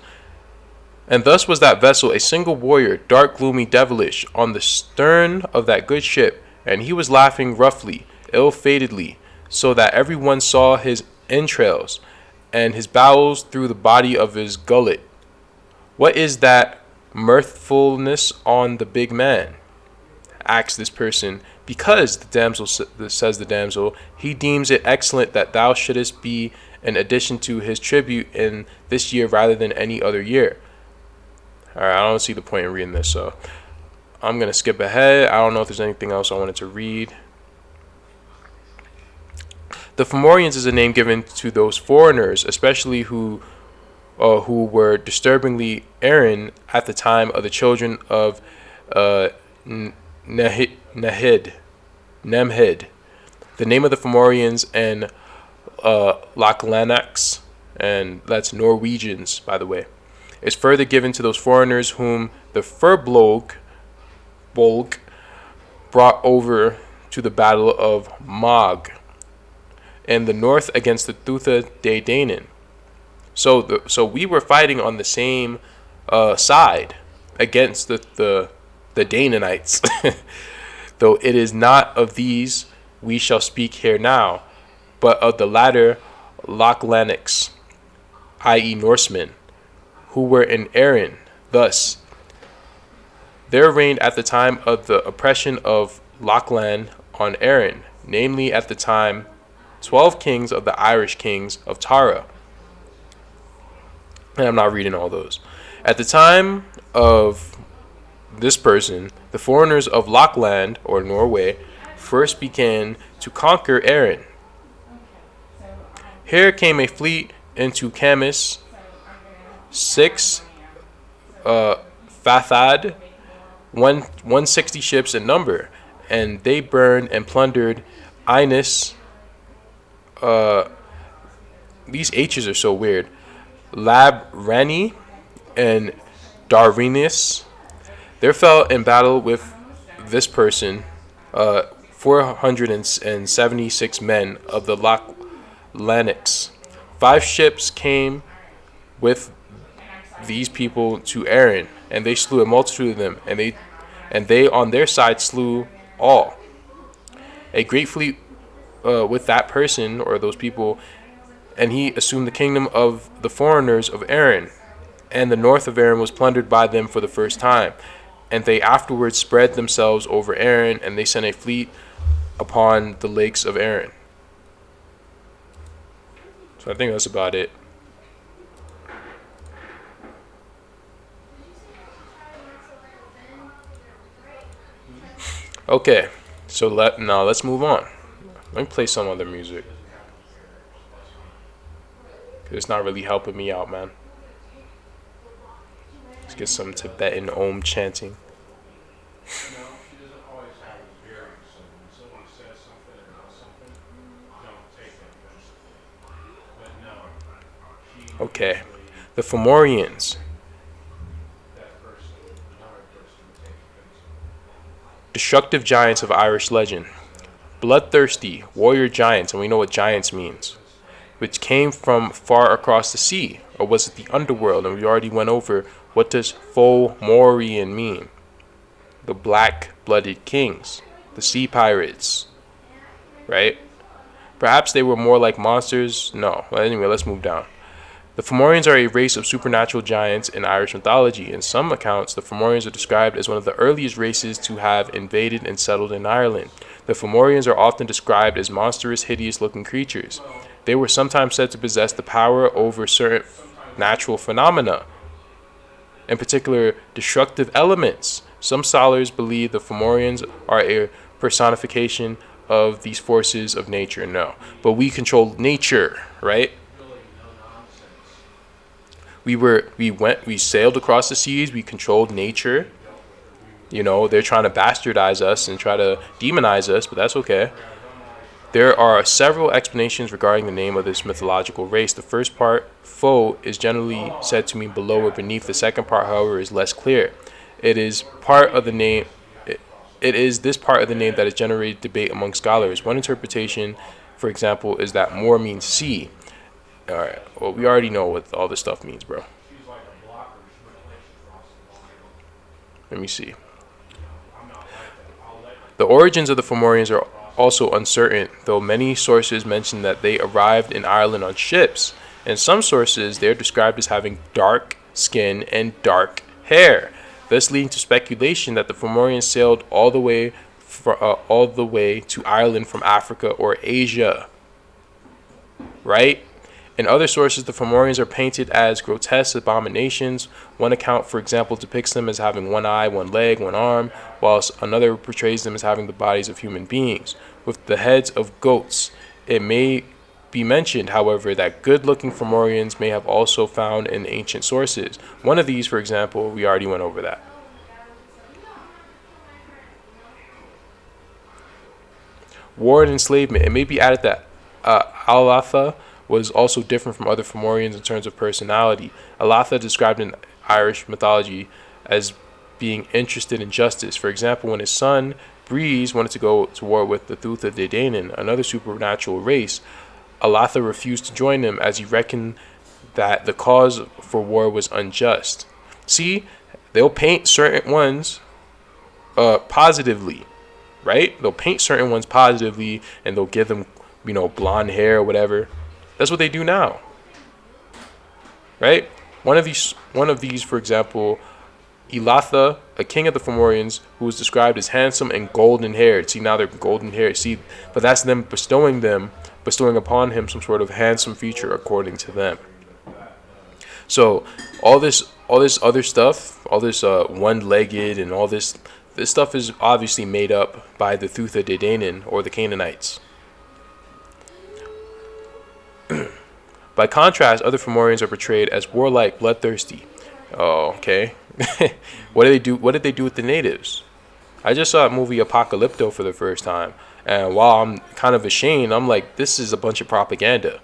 And thus was that vessel a single warrior, dark, gloomy, devilish, on the stern of that good ship, and he was laughing roughly, ill-fatedly, so that every one saw his entrails, and his bowels through the body of his gullet. What is that mirthfulness on the big man? Asks this person. Because, the damsel says the damsel, he deems it excellent that thou shouldest be an addition to his tribute in this year rather than any other year. Alright, I don't see the point in reading this, so I'm going to skip ahead. I don't know if there's anything else I wanted to read. The Fomorians is a name given to those foreigners, especially who were disturbingly Aryan at the time of the children of Nemhed. The name of the Fomorians and Lachlanaks, and that's Norwegians, by the way, is further given to those foreigners whom the Furbolg brought over to the battle of Mog in the north against the Thutha de Danann. So we were fighting on the same side against the Dananites. Though it is not of these we shall speak here now, but of the latter Lachlanaks, i.e. Norsemen, who were in Erin. Thus, there reigned at the time of the oppression of Lachlan on Erin, namely at the time 12 kings of the Irish kings of Tara. And I'm not reading all those. At the time of this person, the foreigners of Lochland, or Norway, first began to conquer Erin. Here came a fleet into Camus, 6 Fathad, 160 ships in number, and they burned and plundered Innis. These H's are so weird. Labrani and Darvinus. There fell in battle with this person 476 men of the Lachlanaks. 5 ships came with these people to Erin, and they slew a multitude of them, and they on their side slew all. A great fleet with that person or those people, and he assumed the kingdom of the foreigners of Erin, and the north of Erin was plundered by them for the first time. And they afterwards spread themselves over Erin, and they sent a fleet upon the lakes of Erin. So I think that's about it. Okay, so let's move on. Let me play some other music. It's not really helping me out, man. Let's get some Tibetan Om chanting. Okay, the Fomorians. Destructive giants of Irish legend. Bloodthirsty warrior giants, and we know what giants means, which came from far across the sea, or was it the underworld? And we already went over what does Fomorian mean. The black-blooded kings, the sea pirates, right? Perhaps they were more like monsters. No. Well, anyway, let's move down. The Fomorians are a race of supernatural giants in Irish mythology. In some accounts, the Fomorians are described as one of the earliest races to have invaded and settled in Ireland. The Fomorians are often described as monstrous, hideous-looking creatures. They were sometimes said to possess the power over certain natural phenomena, in particular destructive elements. Some scholars believe the Fomorians are a personification of these forces of nature. No, but we control nature, right? We sailed across the seas. We controlled nature. You know, they're trying to bastardize us and try to demonize us, but that's okay. There are several explanations regarding the name of this mythological race. The first part, fo, is generally said to mean below or beneath. The second part, however, is less clear. It is part of the name. It is this part of the name that has generated debate among scholars. One interpretation, for example, is that Mora means sea. All right. Well, we already know what all this stuff means, bro. Let me see. The origins of the Fomorians are also uncertain, though many sources mention that they arrived in Ireland on ships. In some sources, they are described as having dark skin and dark hair, thus leading to speculation that the Fomorians sailed all the way to Ireland from Africa or Asia. Right? In other sources, the Fomorians are painted as grotesque abominations. One account, for example, depicts them as having one eye, one leg, one arm, whilst another portrays them as having the bodies of human beings, with the heads of goats. It may be mentioned, however, that good-looking Fomorians may have also found in ancient sources. One of these, for example, we already went over that. War and enslavement. It may be added that Alatha was also different from other Fomorians in terms of personality. Alatha described in Irish mythology as being interested in justice. For example, when his son Breeze wanted to go to war with the Tuatha De Danann, another supernatural race, Alatha refused to join them as he reckoned that the cause for war was unjust. See, they'll paint certain ones positively, right? They'll paint certain ones positively and they'll give them, blonde hair or whatever. That's what they do now, right? One of these, for example, Elatha, a king of the Fomorians, who was described as handsome and golden haired. See, now they're golden haired. See, but that's them bestowing upon him some sort of handsome feature according to them. So all this other stuff, all this one-legged and all this stuff is obviously made up by the Tuatha De Danann or the Canaanites. By contrast, other Fomorians are portrayed as warlike, bloodthirsty. Oh, okay. What did they do? What did they do with the natives? I just saw a movie Apocalypto for the first time, and while I'm kind of ashamed, I'm like, this is a bunch of propaganda.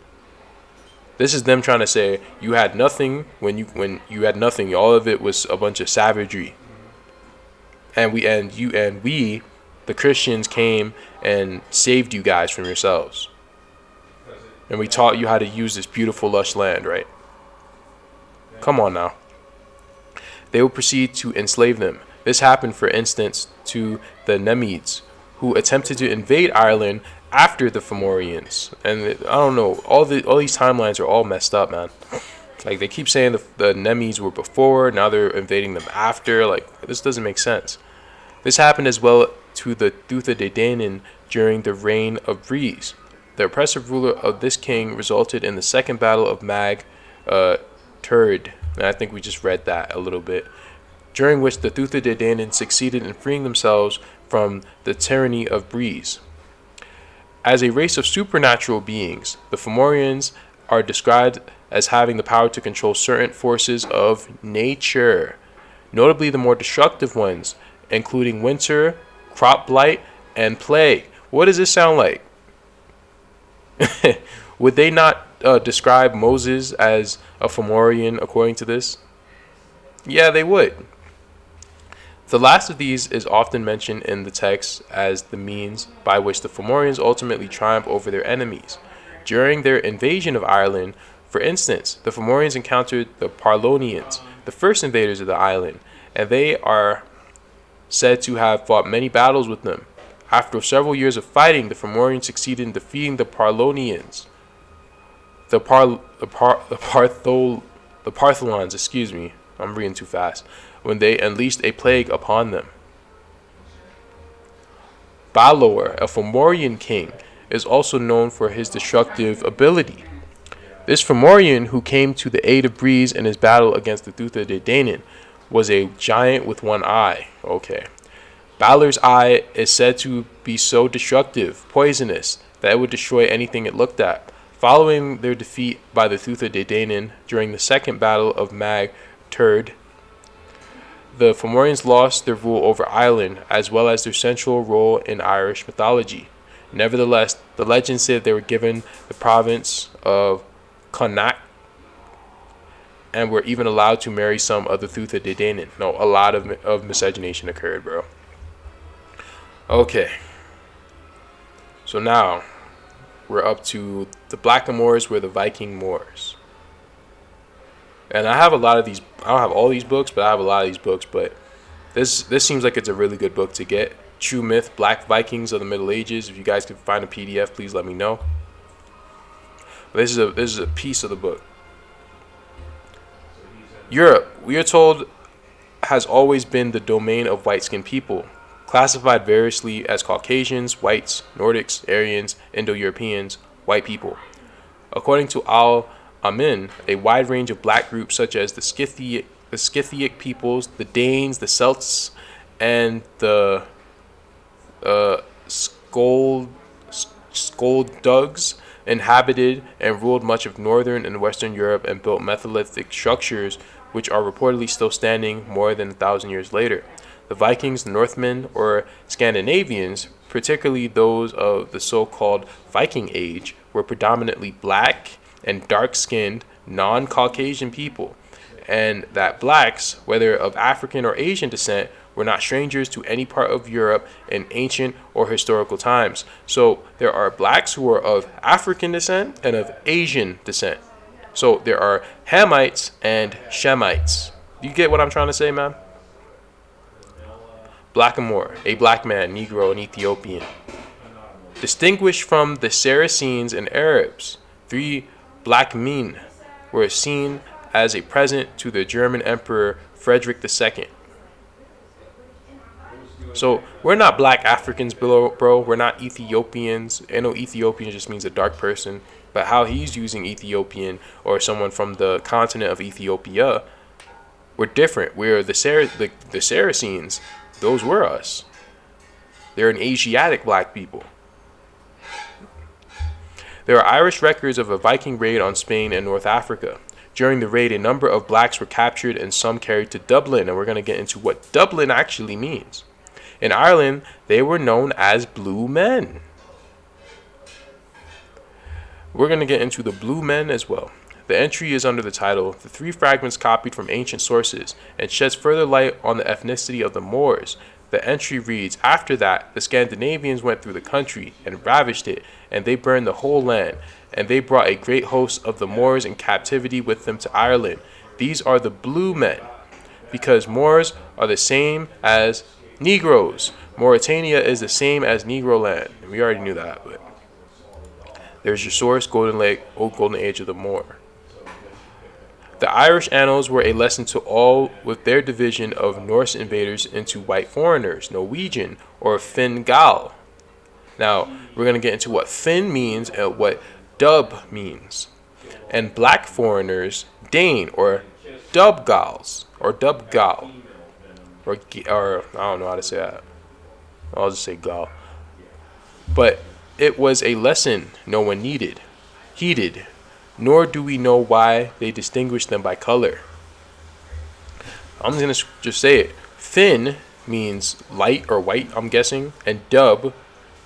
This is them trying to say you had nothing when you had nothing. All of it was a bunch of savagery. And we, the Christians, came and saved you guys from yourselves. And we taught you how to use this beautiful, lush land, right? Come on now. They would proceed to enslave them. This happened, for instance, to the Nemedes, who attempted to invade Ireland after the Fomorians. And I don't know, all these timelines are all messed up, man. Like, they keep saying the Nemedes were before, now they're invading them after. Like, this doesn't make sense. This happened as well to the Thuthadidaenan during the reign of Breeze. The oppressive ruler of this king resulted in the Second Battle of Mag Turd, and I think we just read that a little bit, during which the Thuthadidaenan succeeded in freeing themselves from the tyranny of Breeze. As a race of supernatural beings, the Fomorians are described as having the power to control certain forces of nature, notably the more destructive ones, including winter, crop blight, and plague. What does this sound like? Would they not describe Moses as a Fomorian according to this? Yeah, they would. The last of these is often mentioned in the text as the means by which the Fomorians ultimately triumph over their enemies. During their invasion of Ireland, for instance, the Fomorians encountered the Polynesians, the first invaders of the island, and they are said to have fought many battles with them. After several years of fighting, the Fomorians succeeded in defeating the Polynesians. The Partholons, excuse me, I'm reading too fast, when they unleashed a plague upon them. Balor, a Fomorian king, is also known for his destructive ability. This Fomorian, who came to the aid of Breeze in his battle against the Thuthadidaenan, was a giant with one eye. Okay. Balor's eye is said to be so destructive, poisonous, that it would destroy anything it looked at. Following their defeat by the Thuthadidaenan during the Second Battle of Mag Turd, the Fomorians lost their rule over Ireland, as well as their central role in Irish mythology. Nevertheless, the legend said they were given the province of Connacht and were even allowed to marry some of the Thuthadidaenan. No, a lot of miscegenation occurred, bro. Okay. So now, we're up to the Black Moors were the Viking Moors. And I have a lot of these. I don't have all these books, but I have a lot of these books. But this seems like it's a really good book to get. True Myth, Black Vikings of the Middle Ages. If you guys can find a PDF, please let me know. But this is a piece of the book. Europe, we are told, has always been the domain of white-skinned people, classified variously as Caucasians, whites, Nordics, Aryans, Indo-Europeans, white people. According to Al-Amin, a wide range of black groups such as the Scythic peoples, the Danes, the Celts, and the Skoldugs inhabited and ruled much of northern and western Europe and built metholithic structures which are reportedly still standing more than 1,000 years later. The Vikings, the Northmen, or Scandinavians, particularly those of the so-called Viking Age, were predominantly black and dark-skinned, non-Caucasian people, and that blacks, whether of African or Asian descent, were not strangers to any part of Europe in ancient or historical times. So there are blacks who are of African descent and of Asian descent. So there are Hamites and Shemites. You get what I'm trying to say, man? Blackamoor, a black man, Negro, and Ethiopian. Distinguished from the Saracens and Arabs, 3 black men were seen as a present to the German Emperor Frederick II. So we're not black Africans, bro. We're not Ethiopians. I know Ethiopian just means a dark person, but how he's using Ethiopian or someone from the continent of Ethiopia, we're different. We're the Saracens. Those were us. They're an Asiatic black people. There are Irish records of a Viking raid on Spain and North Africa. During the raid, a number of blacks were captured and some carried to Dublin, and we're going to get into what Dublin actually means. In Ireland, they were known as blue men. We're going to get into the blue men as well. The entry is under the title, The 3 Fragments Copied from Ancient Sources, and sheds further light on the ethnicity of the Moors. The entry reads, after that, the Scandinavians went through the country and ravished it, and they burned the whole land, and they brought a great host of the Moors in captivity with them to Ireland. These are the blue men, because Moors are the same as Negroes. Mauritania is the same as Negro land. We already knew that, but there's your source, Golden Age of the Moor. The The Irish annals were a lesson to all with their division of Norse invaders into white foreigners, Norwegian, or Finn Gal. Now, we're going to get into what Finn means and what Dub means. And black foreigners, Dane, or Dubgals, or Dubgal, or I don't know how to say that. I'll just say Gal. But it was a lesson no one heeded, nor do we know why they distinguished them by color. I'm going to just say it. Finn means light or white, I'm guessing, and Dub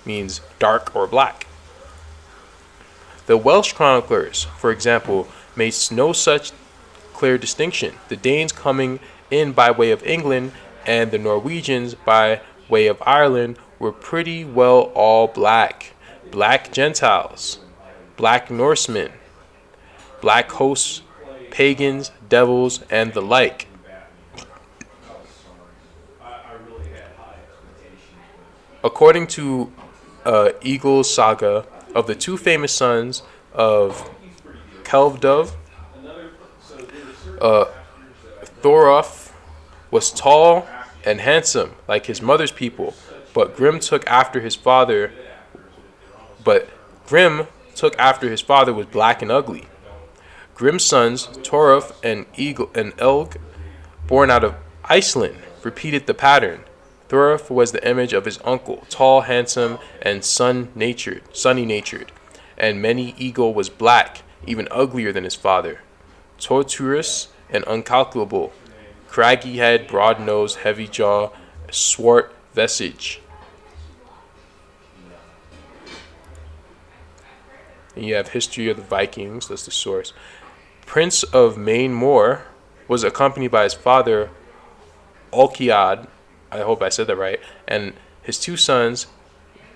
means dark or black. The Welsh chroniclers, for example, made no such clear distinction. The Danes coming in by way of England and the Norwegians by way of Ireland were pretty well all black. Black Gentiles, black Norsemen, black hosts, pagans, devils, and the like. According to Eagle's saga, of the two famous sons of Kelvdov, Thorolf was tall and handsome like his mother's people, but Grim took after his father was black and ugly. Grim's sons, Torolf and Elg, born out of Iceland, repeated the pattern. Thorolf was the image of his uncle, tall, handsome, and sunny-natured, and many Eagle was black, even uglier than his father. Torturous and uncalculable, craggy head, broad nose, heavy jaw, swart visage. And you have History of the Vikings, that's the source. Prince of Maine Moor was accompanied by his father, Olkiad, I hope I said that right, and his two sons,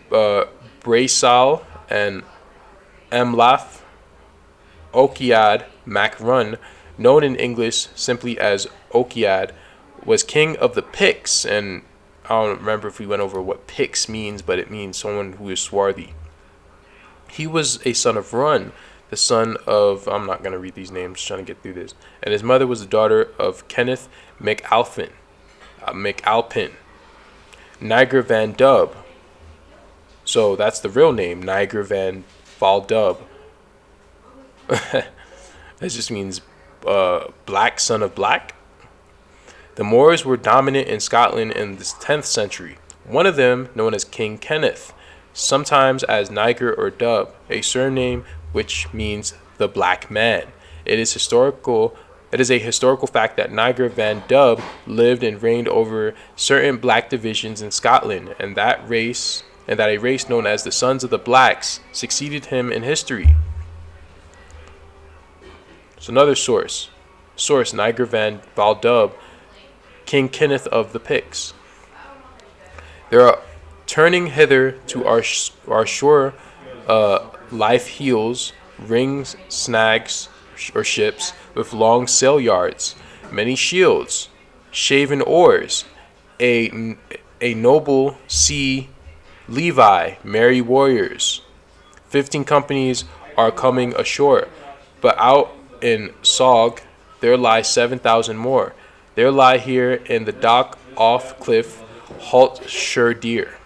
Braesal and Emlaf. Olkiad Macrun, known in English simply as Olkiad, was king of the Picts, and I don't remember if we went over what Picts means, but it means someone who is swarthy. He was a son of Run, the son of, I'm not going to read these names, just trying to get through this, and his mother was the daughter of Kenneth MacAlpin, Niger van Dub. So that's the real name, Niger van Valdub. That just means black son of black. The Moors were dominant in Scotland in the 10th century. One of them, known as King Kenneth, sometimes as Niger or Dub, a surname which means the black man. It is a historical fact that Niger van Dub lived and reigned over certain black divisions in Scotland, and that a race known as the Sons of the Blacks succeeded him in history. So another source, Niger van Valdub, King Kenneth of the Picts. There are turning hither to our shore life heels, rings, snags, or ships with long sail yards, many shields, shaven oars, a noble sea Levi, merry warriors. 15 companies are coming ashore, but out in Sog there lie 7,000 more. There lie here in the dock off cliff halt sure deer.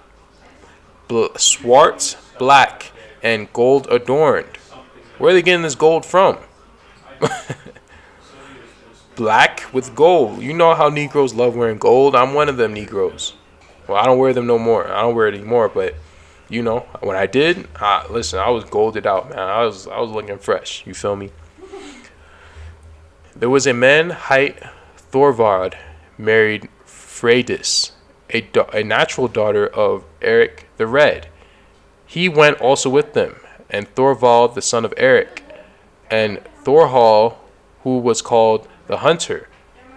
Swart, black, and gold adorned. Where are they getting this gold from? Black with gold. You know how Negroes love wearing gold. I'm one of them Negroes. Well, I don't wear them no more. I don't wear it anymore, but you know, when I did, listen, I was golded out, man. I was looking fresh. You feel me? There was a man hight Thorvard, married Freydis, a natural daughter of Eric the Red. He went also with them, and Thorvald the son of Eric, and Thorhall, who was called the Hunter.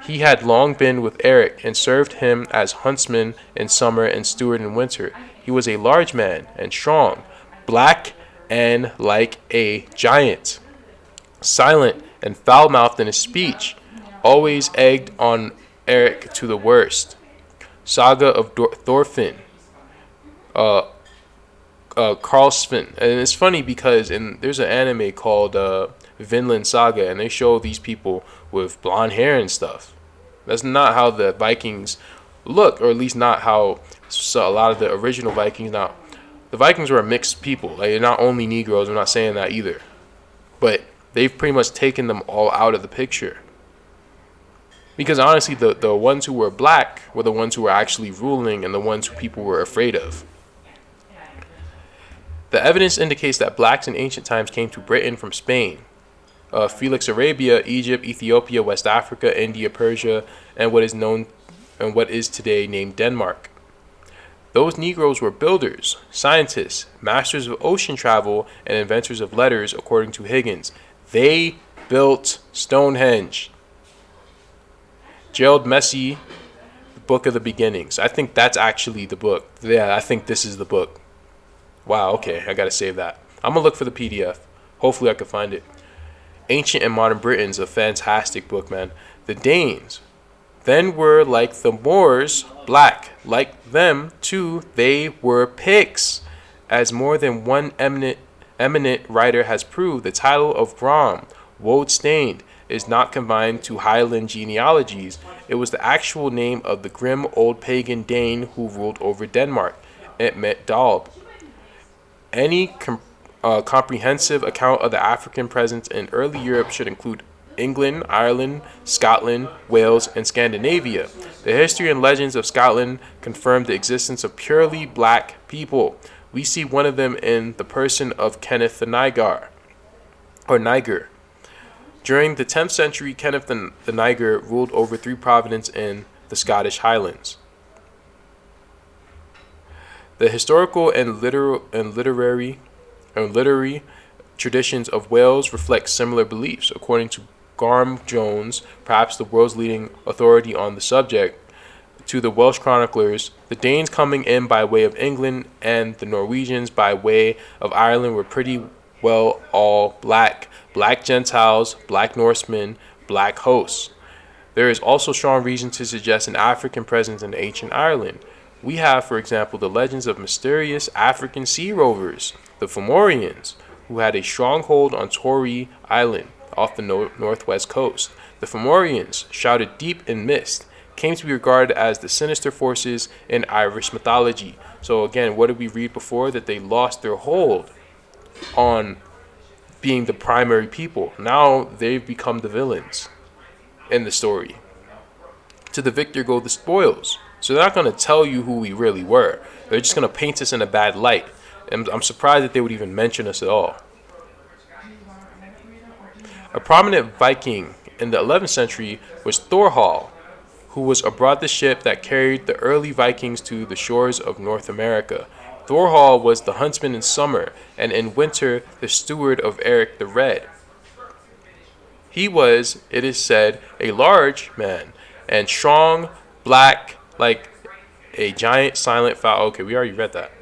He had long been with Eric and served him as huntsman in summer and steward in winter. He was a large man and strong, black and like a giant, silent and foul-mouthed in his speech, always egged on Eric to the worst. Saga of Thorfinn, Karlsvin. And it's funny because there's an anime called Vinland Saga, and they show these people with blonde hair and stuff. That's not how the Vikings look, or at least not how a lot of the original Vikings. Now, the Vikings were a mixed people. Like, they're not only Negroes. I'm not saying that either. But they've pretty much taken them all out of the picture. Because honestly, the ones who were black were the ones who were actually ruling and the ones who people were afraid of. The evidence indicates that blacks in ancient times came to Britain from Spain, Felix Arabia, Egypt, Ethiopia, West Africa, India, Persia, and what is today named Denmark. Those Negroes were builders, scientists, masters of ocean travel, and inventors of letters, according to Higgins. They built Stonehenge. Gerald Massey, The Book of the Beginnings. I think that's actually the book. Yeah, I think this is the book. Wow, okay, I gotta save that. I'm gonna look for the PDF. Hopefully I can find it. Ancient and Modern Britons, a fantastic book, man. The Danes then were like the Moors, black. Like them, too, they were Picts. As more than one eminent writer has proved, the title of Grom, woad-stained, is not confined to Highland genealogies. It was the actual name of the grim old pagan Dane who ruled over Denmark. It meant Dalb. Any comprehensive account of the African presence in early Europe should include England, Ireland, Scotland, Wales, and Scandinavia. The history and legends of Scotland confirm the existence of purely black people. We see one of them in the person of Kenneth the Niger. During the 10th century, Kenneth the Niger ruled over 3 provinces in the Scottish Highlands. The historical and literary traditions of Wales reflect similar beliefs. According to Garm Jones, perhaps the world's leading authority on the subject, to the Welsh chroniclers, the Danes coming in by way of England and the Norwegians by way of Ireland were pretty well all black Gentiles, black Norsemen, black hosts. There is also strong reason to suggest an African presence in ancient Ireland. We have, for example, the legends of mysterious African sea rovers, the Fomorians, who had a stronghold on Tory Island off the northwest coast. The Fomorians, shrouded deep in mist, came to be regarded as the sinister forces in Irish mythology. So again, what did we read before? That they lost their hold on being the primary people. Now they've become the villains in the story. To the victor go the spoils. So they're not going to tell you who we really were. They're just going to paint us in a bad light. And I'm surprised that they would even mention us at all. A prominent Viking in the 11th century was Thorhall, who was aboard the ship that carried the early Vikings to the shores of North America. Thorhall was the huntsman in summer, and in winter the steward of Eric the Red. He was, it is said, a large man, and strong, black, like a giant silent fowl. Okay, we already read that.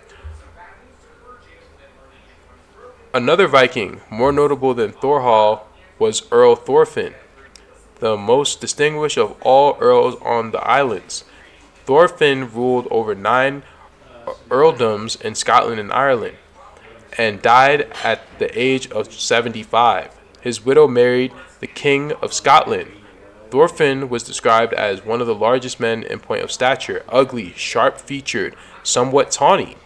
Another Viking, more notable than Thorhall, was Earl Thorpen, the most distinguished of all earls on the islands. Thorfinn ruled over 9 earldoms in Scotland and Ireland, and died at the age of 75. His widow married the King of Scotland. Thorfinn was described as one of the largest men in point of stature, ugly, sharp-featured, somewhat tawny,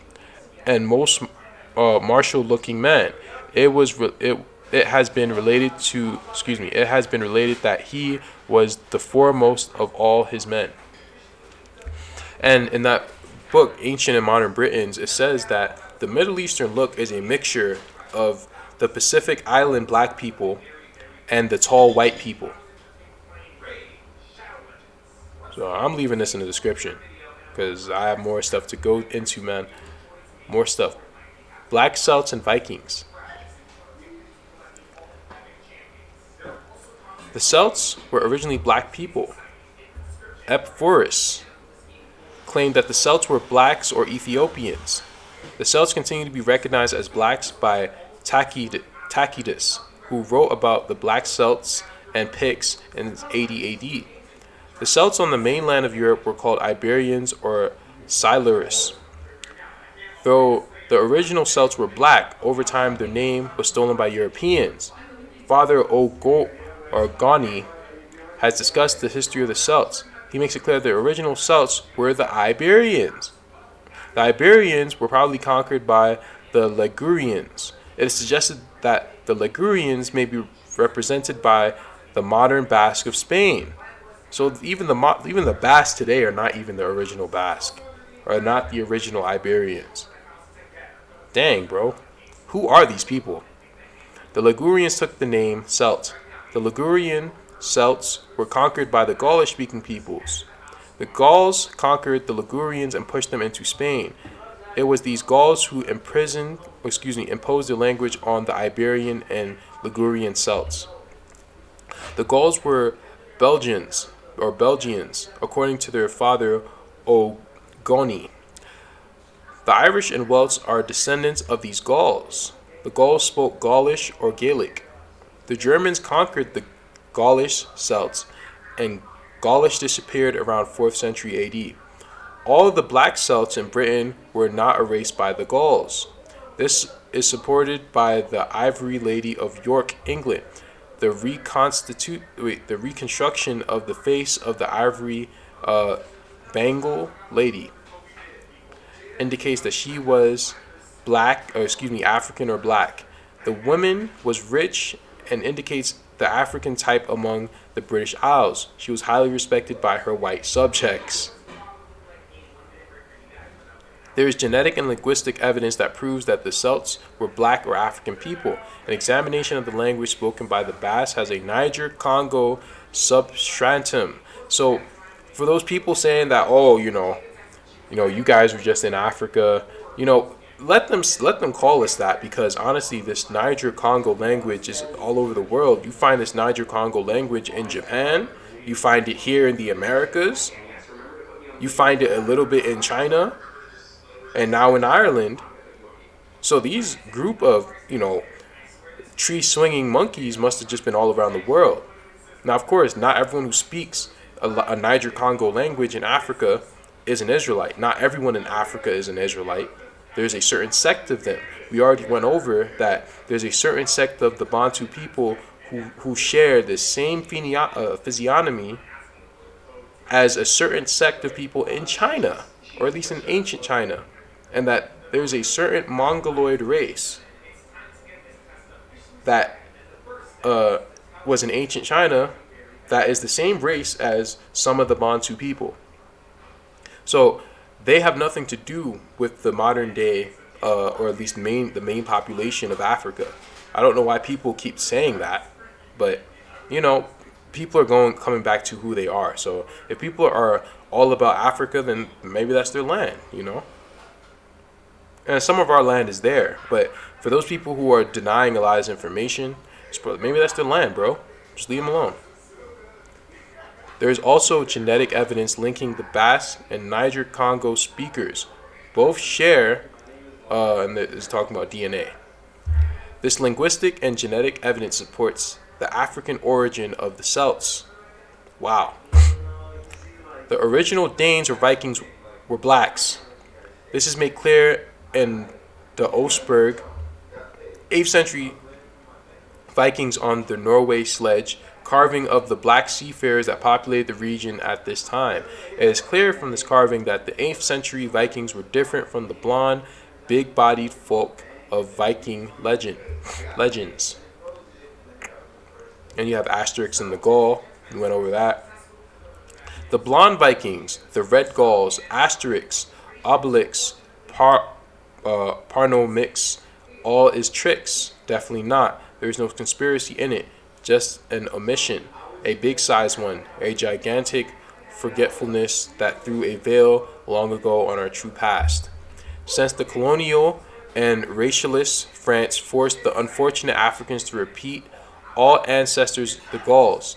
and most martial-looking man. It has been related that he was the foremost of all his men. And in that book, Ancient and Modern Britons, it says that the Middle Eastern look is a mixture of the Pacific Island black people and the tall white people. So I'm leaving this in the description because I have more stuff to go into, man. More stuff. Black Celts and Vikings. The Celts were originally black people. Epphorus claimed that the Celts were blacks or Ethiopians. The Celts continue to be recognized as blacks by Tacitus, who wrote about the black Celts and Picts in 80 AD. The Celts on the mainland of Europe were called Iberians or Silures. Though the original Celts were black, over time their name was stolen by Europeans. Father Gani has discussed the history of the Celts. He makes it clear the original Celts were the Iberians. The Iberians were probably conquered by the Lemurians. It is suggested that the Lemurians may be represented by the modern Basque of Spain. So even the Basque today are not even the original Basque, or not the original Iberians. Dang, bro. Who are these people? The Ligurians took the name Celt. The Ligurian Celts were conquered by the Gaulish-speaking peoples. The Gauls conquered the Ligurians and pushed them into Spain. It was these Gauls who imposed their language on the Iberian and Ligurian Celts. The Gauls were Belgians, according to their father Ogoni. The Irish and Welsh are descendants of these Gauls. The Gauls spoke Gaulish or Gaelic. The Germans conquered the Gaulish Celts, and Gaulish disappeared around 4th century AD. All of the black Celts in Britain were not erased by the Gauls. This is supported by the Ivory Lady of York, England. The reconstruction of the face of the Ivory Bengal Lady indicates that she was African or black. The woman was rich and indicates the African type among the British Isles. She was highly respected by her white subjects. There is genetic and linguistic evidence that proves that the Celts were black or African people. An examination of the language spoken by the Basque has a Niger-Congo substratum. So, for those people saying that, you guys were just in Africa, let them call us that, because honestly, this Niger-Congo language is all over the world. You find this Niger-Congo language in Japan. You find it here in the Americas. You find it a little bit in China. And now in Ireland. So these group of, tree-swinging monkeys must have just been all around the world. Now, of course, not everyone who speaks a Niger-Congo language in Africa is an Israelite. Not everyone in Africa is an Israelite. There's a certain sect of them. We already went over that there's a certain sect of the Bantu people who share the same physiognomy as a certain sect of people in China, or at least in ancient China. And that there's a certain Mongoloid race that was in ancient China that is the same race as some of the Bantu people. So they have nothing to do with the modern day, or at least the main population of Africa. I don't know why people keep saying that, but people are coming back to who they are. So if people are all about Africa, then maybe that's their land, And some of our land is there, but for those people who are denying a lot of information, maybe that's their land, bro. Just leave them alone. There is also genetic evidence linking the Basque and Niger-Congo speakers. Both share, and it's talking about DNA. This linguistic and genetic evidence supports the African origin of the Celts. Wow. The original Danes or Vikings were blacks. This is made clear in the Osberg, 8th century Vikings on the Norway sledge, carving of the black seafarers that populated the region at this time. It is clear from this carving that the 8th century Vikings were different from the blonde, big-bodied folk of Viking legends. And you have Asterix and the Gaul. We went over that. The blonde Vikings, the red Gauls, Asterix, Obelix, Parnomix, all is tricks. Definitely not. There is no conspiracy in it. Just an omission. A big-sized one. A gigantic forgetfulness that threw a veil long ago on our true past. Since the colonial and racialist France forced the unfortunate Africans to repeat all ancestors, the Gauls,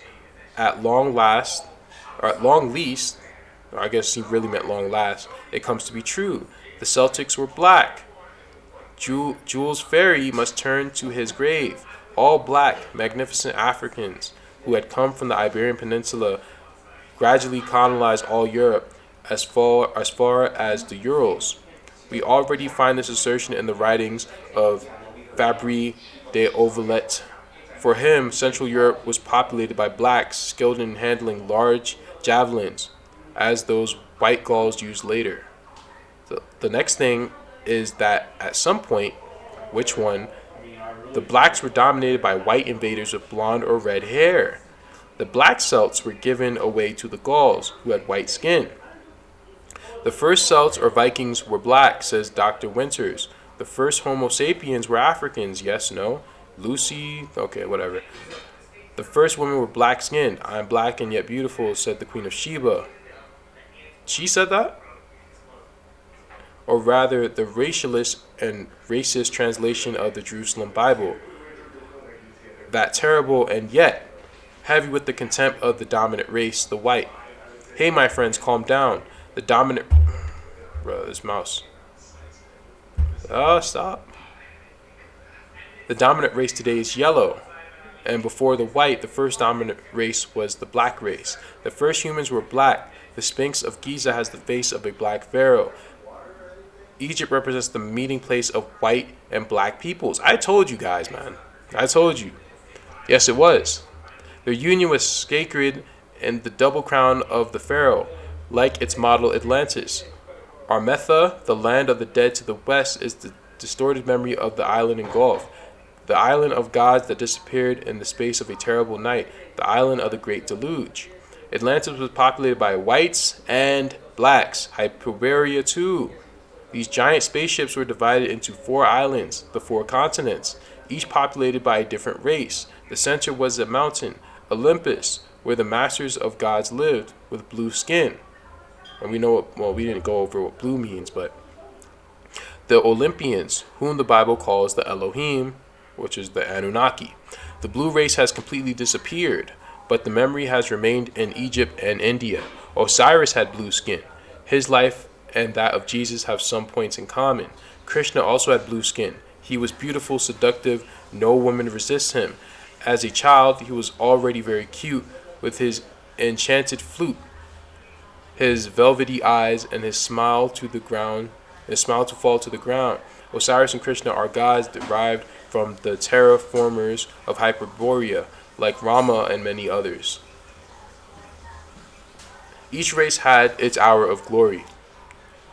at long least, or I guess he really meant long last, it comes to be true. The Celtics were black. Jules Ferry must turn to his grave. All black, magnificent Africans who had come from the Iberian Peninsula gradually colonized all Europe as far as the Urals. We already find this assertion in the writings of Fabry de Aurelet, For him, Central Europe was populated by blacks skilled in handling large javelins, as those white Gauls used later. The next thing is that at some point, which one, the blacks were dominated by white invaders with blonde or red hair. The black Celts were given away to the Gauls, who had white skin. The first Celts or Vikings were black, says Dr. Winters. The first Homo sapiens were Africans, yes, no? Lucy, okay, whatever. The first women were black-skinned. I am black and yet beautiful, said the Queen of Sheba. She said that? Or rather, the racialist and racist translation of the Jerusalem Bible. That terrible and yet heavy with the contempt of the dominant race, the white. Hey, my friends, calm down. The dominant... Bro, this mouse. Oh, stop. The dominant race today is yellow. And before the white, the first dominant race was the black race. The first humans were black. The Sphinx of Giza has the face of a black pharaoh. Egypt represents the meeting place of white and black peoples. I told you guys, man. I told you. Yes, it was. Their union was sacred in the double crown of the pharaoh, like its model Atlantis. Armetha, the land of the dead to the west, is the distorted memory of the island engulfed. The island of gods that disappeared in the space of a terrible night. The island of the great deluge. Atlantis was populated by whites and blacks. Hyperborea too. These giant spaceships were divided into 4 islands, the 4 continents, each populated by a different race. The center was a mountain, Olympus, where the masters of gods lived, with blue skin. And we know, well, we didn't go over what blue means, but the Olympians, whom the Bible calls the Elohim, which is the Anunnaki. The blue race has completely disappeared, but the memory has remained in Egypt and India. Osiris had blue skin. His life and that of Jesus have some points in common. Krishna also had blue skin. He was beautiful, seductive, no woman resists him. As a child, he was already very cute with his enchanted flute, his velvety eyes, and his smile to fall to the ground. Osiris and Krishna are gods derived from the terraformers of Hyperborea, like Rama and many others. Each race had its hour of glory,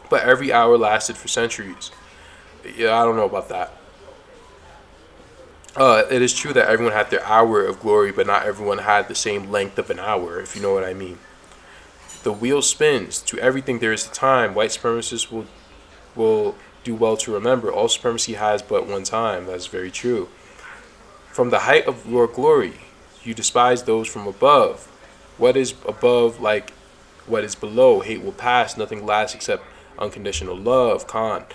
but every hour lasted for centuries. Yeah, I don't know about that. It is true that everyone had their hour of glory, but not everyone had the same length of an hour, if you know what I mean. The wheel spins. To everything there is a time. White supremacists will do well to remember. All supremacy has but one time. That's very true. From the height of your glory, you despise those from above. What is above like what is below? Hate will pass. Nothing lasts except unconditional love. Khan.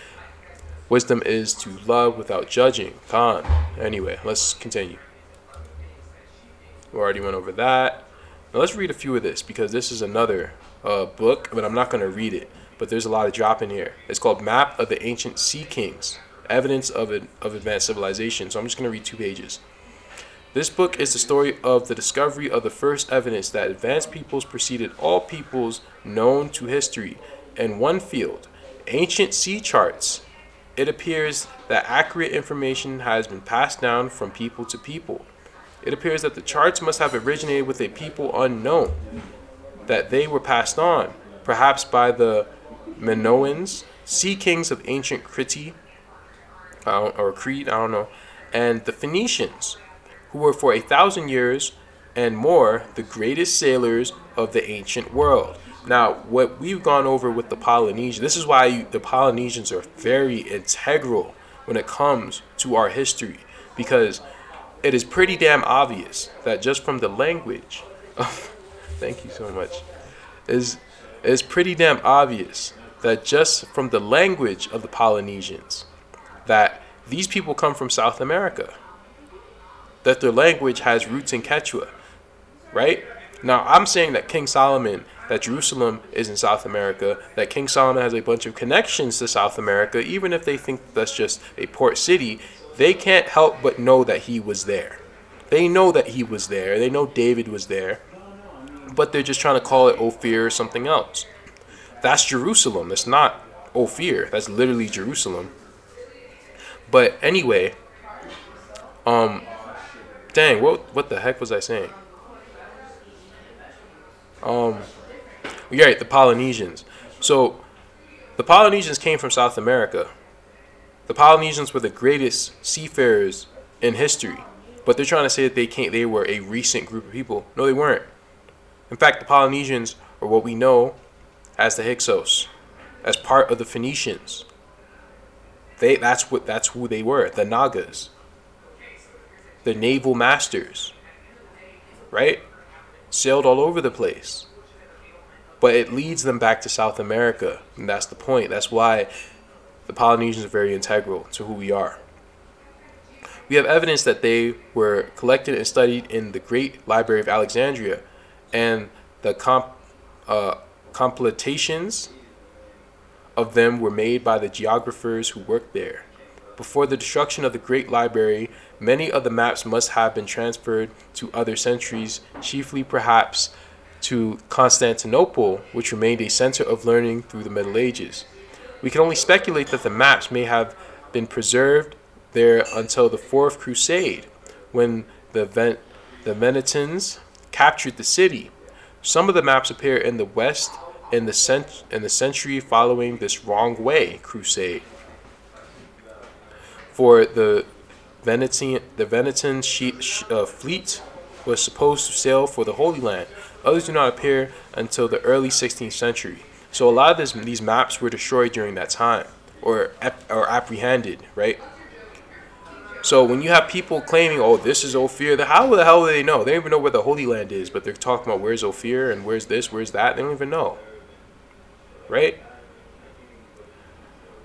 Wisdom is to love without judging. Khan. Anyway, let's continue. We already went over that. Now let's read a few of this, because this is another book, but I'm not going to read it. But there's a lot of drop in here. It's called Map of the Ancient Sea Kings, Evidence of Advanced Civilization. So I'm just going to read 2 pages. This book is the story of the discovery of the first evidence that advanced peoples preceded all peoples known to history in one field, ancient sea charts. It appears that accurate information has been passed down from people to people. It appears that the charts must have originated with a people unknown, that they were passed on, perhaps by the Minoans, sea kings of ancient Crete, or Crete, I don't know, and the Phoenicians, who were for 1,000 years and more the greatest sailors of the ancient world. Now, what we've gone over with the Polynesians, this is why the Polynesians are very integral when it comes to our history, because it is pretty damn obvious that just from the language, thank you so much, is pretty damn obvious that just from the language of the Polynesians, that these people come from South America, that their language has roots in Quechua, right? Now, I'm saying that King Solomon, that Jerusalem is in South America, that King Solomon has a bunch of connections to South America, even if they think that's just a port city, they can't help but know that he was there. They know that he was there. They know David was there, but they're just trying to call it Ophir or something else. That's Jerusalem. That's not Ophir. That's literally Jerusalem. But anyway, Dang, what the heck was I saying? You're right, the Polynesians. So the Polynesians came from South America. The Polynesians were the greatest seafarers in history, but they're trying to say that they were a recent group of people. No, they weren't. In fact, the Polynesians are what we know as the Hyksos, as part of the Phoenicians. That's who they were, the Nagas, the naval masters, right? Sailed all over the place. But it leads them back to South America, and that's the point. That's why the Polynesians are very integral to who we are. We have evidence that they were collected and studied in the Great Library of Alexandria, and the completions of them were made by the geographers who worked there. Before the destruction of the Great Library, many of the maps must have been transferred to other centuries, chiefly perhaps to Constantinople, which remained a center of learning through the Middle Ages. We can only speculate that the maps may have been preserved there until the Fourth Crusade, when the Venetians captured the city. Some of the maps appear in the West in the century following this Wrong Way crusade. For the Venetian fleet was supposed to sail for the Holy Land. Others do not appear until the early 16th century. So a lot of these maps were destroyed during that time, or apprehended, right? So when you have people claiming, oh, this is Ophir, how the hell do they know? They don't even know where the Holy Land is, but they're talking about where's Ophir and where's this, where's that. They don't even know, right?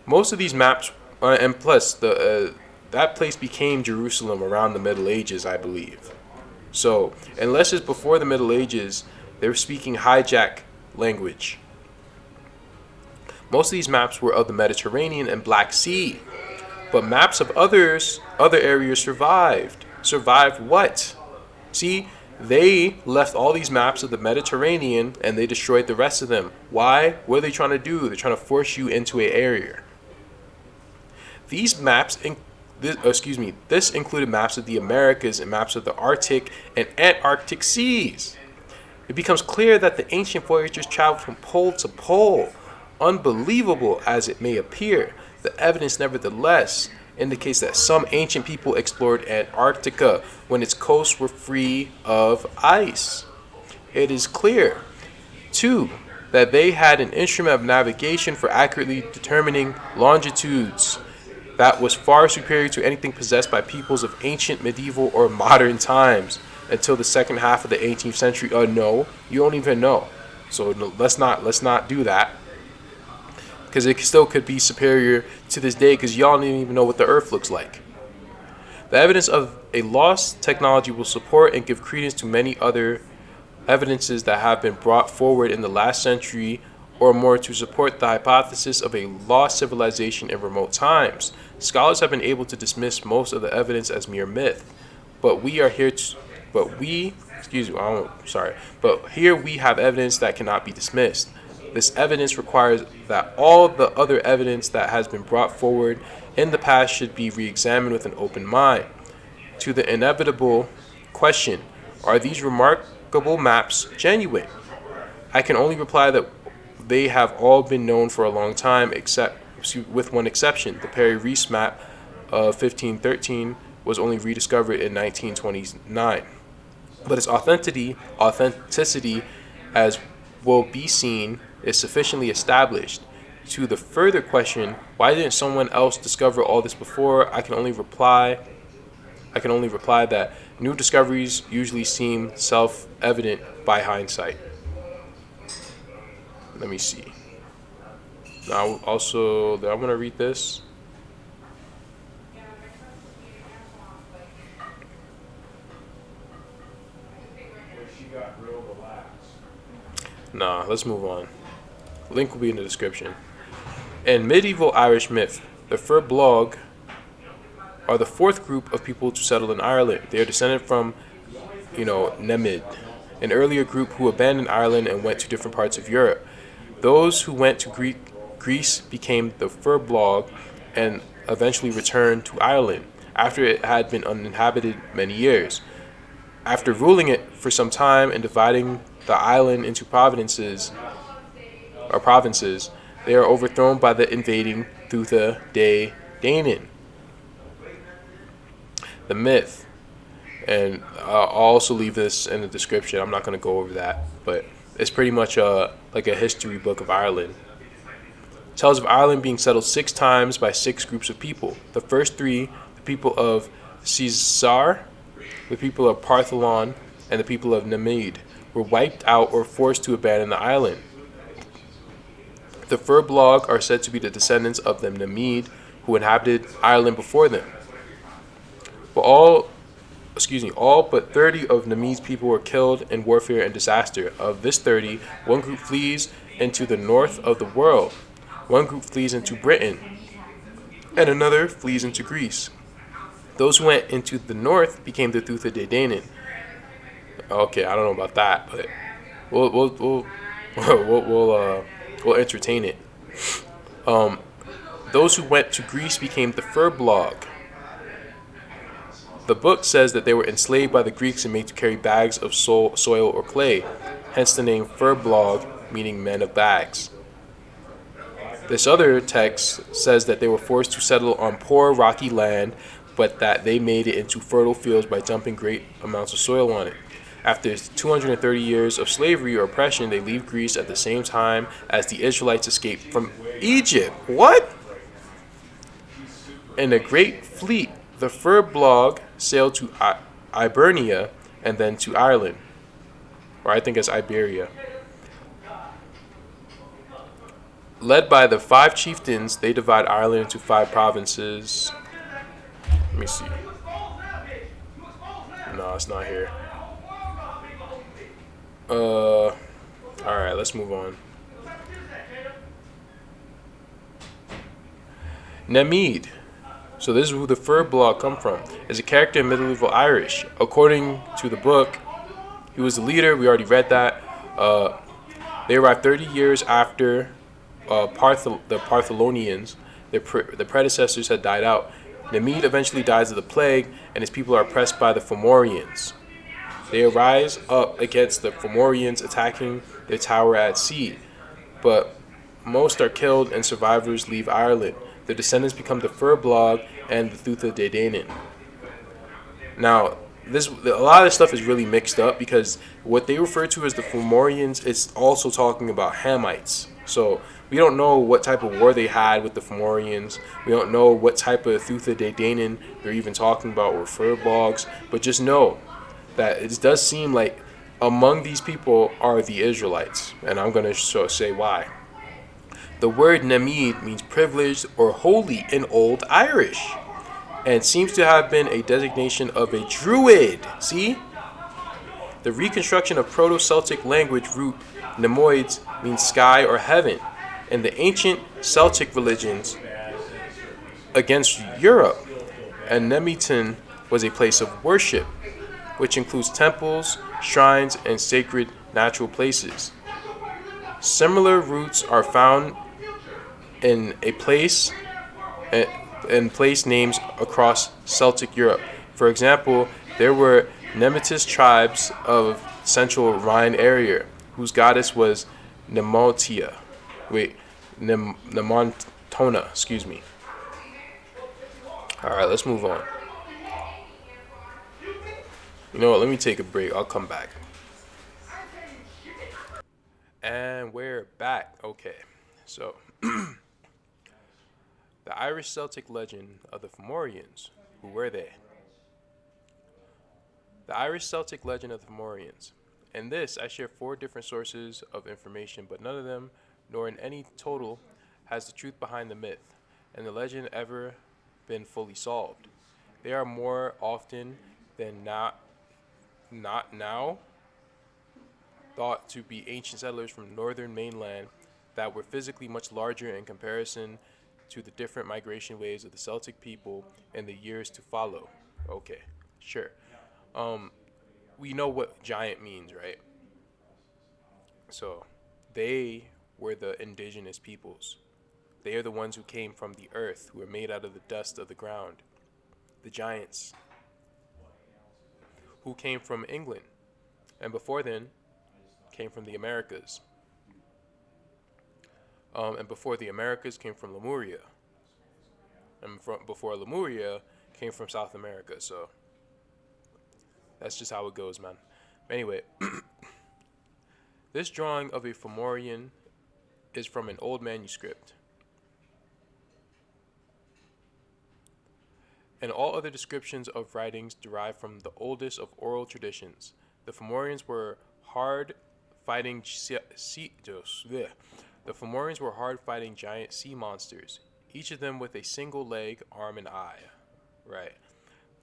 Most of these maps, and plus, that place became Jerusalem around the Middle Ages, I believe. So, unless it's before the Middle Ages, they were speaking hijack language. Most of these maps were of the Mediterranean and Black Sea, but maps of other areas survived. Survived what? See, they left all these maps of the Mediterranean and they destroyed the rest of them. Why? What are they trying to do? They're trying to force you into an area. These maps this included maps of the Americas and maps of the Arctic and Antarctic seas. It becomes clear that the ancient voyagers traveled from pole to pole. Unbelievable as it may appear, the evidence nevertheless indicates that some ancient people explored Antarctica when its coasts were free of ice. It is clear, too, that they had an instrument of navigation for accurately determining longitudes that was far superior to anything possessed by peoples of ancient, medieval, or modern times until the second half of the 18th century. No, you don't even know. So let's not do that, because it still could be superior to this day, because y'all don't even know what the Earth looks like. The evidence of a lost technology will support and give credence to many other evidences that have been brought forward in the last century or more to support the hypothesis of a lost civilization in remote times. Scholars have been able to dismiss most of the evidence as mere myth, but here we have evidence that cannot be dismissed. This evidence requires that all the other evidence that has been brought forward in the past should be re-examined with an open mind. To the inevitable question, are these remarkable maps genuine? I can only reply that they have all been known for a long time, with one exception. The Perry Reese map of 1513 was only rediscovered in 1929. But its authenticity, as will be seen, is sufficiently established. To the further question, why didn't someone else discover all this before? I can only reply that new discoveries usually seem self-evident by hindsight. Let me see. Now, also, I want to read this. Nah, let's move on. Link will be in the description. In medieval Irish myth, the Firbolg are the fourth group of people to settle in Ireland. They are descended from, Nemid, an earlier group who abandoned Ireland and went to different parts of Europe. Those who went to Greece became the Firbolg and eventually returned to Ireland after it had been uninhabited many years. After ruling it for some time and dividing the island into provinces, they are overthrown by the invading Thutha De Danann. The myth, and I'll also leave this in the description. I'm not going to go over that, but it's pretty much like a history book of Ireland. It tells of Ireland being settled 6 times by 6 groups of people. The first 3, the people of Caesar, the people of Partholon, and the people of Nemid, were wiped out or forced to abandon the island. The Furbolg are said to be the descendants of the Nemid who inhabited Ireland before them. But all but 30 of Nemid's people were killed in warfare and disaster. Of this 30, one group flees into the north of the world, one group flees into Britain, and another flees into Greece. Those who went into the north became the Thutha De Danann. Okay, I don't know about that, but we'll entertain it. Those who went to Greece became the Furbolg. The book says that they were enslaved by the Greeks and made to carry bags of soil or clay, hence the name Furbolg, meaning men of bags. This other text says that they were forced to settle on poor rocky land, but that they made it into fertile fields by dumping great amounts of soil on it. After 230 years of slavery or oppression, they leave Greece at the same time as the Israelites escaped from Egypt. What? In a great fleet, the Furbolg sailed to Ibernia and then to Ireland, or I think it's Iberia. Led by the 5 chieftains, they divide Ireland into 5 provinces. Let me see. No, it's not here. Alright, let's move on. Nemid. So this is who the Furbolg come from. Is a character in medieval Irish. According to the book, he was the leader. We already read that. They arrived 30 years after the Partholonians. The predecessors had died out. Nemid eventually dies of the plague, and his people are oppressed by the Fomorians. They rise up against the Fomorians, attacking their tower at sea. But most are killed, and survivors leave Ireland. Their descendants become the Furbolg and the Thutha De Danann. Now, a lot of this stuff is really mixed up because what they refer to as the Fomorians is also talking about Hamites. So we don't know what type of war they had with the Fomorians. We don't know what type of Thutha De Danann they're even talking about, or Furbolgs. But just know that it does seem like among these people are the Israelites. And I'm going to say why. The word Nemid means privileged or holy in Old Irish, and seems to have been a designation of a druid. See? The reconstruction of Proto-Celtic language root Nemoids means sky or heaven. In the ancient Celtic religions against Europe, and Nemiton was a place of worship, which includes temples, shrines, and sacred natural places. Similar roots are found in place names across Celtic Europe. For example, there were Nemetist tribes of central Rhine area, whose goddess was Nemontona, excuse me. Alright, let's move on. You know what, let me take a break. I'll come back. And we're back. Okay, so the Irish Celtic legend of the Fomorians. Who were they? The Irish Celtic legend of the Fomorians. In this, I share 4 different sources of information, but none of them, nor in any total, has the truth behind the myth, and the legend ever been fully solved. They are more often than not now thought to be ancient settlers from northern mainland that were physically much larger in comparison to the different migration waves of the Celtic people in the years to follow. Okay, sure. We know what giant means, right? So, they were the indigenous peoples. They are the ones who came from the earth, who were made out of the dust of the ground. The giants, who came from England, and before then came from the Americas. And before the Americas came from Lemuria, and before Lemuria came from South America. So that's just how it goes, man. Anyway, this drawing of a Fomorian is from an old manuscript. And all other descriptions of writings derive from the oldest of oral traditions. The Fomorians were hard-fighting giant sea monsters, each of them with a single leg, arm, and eye. Right.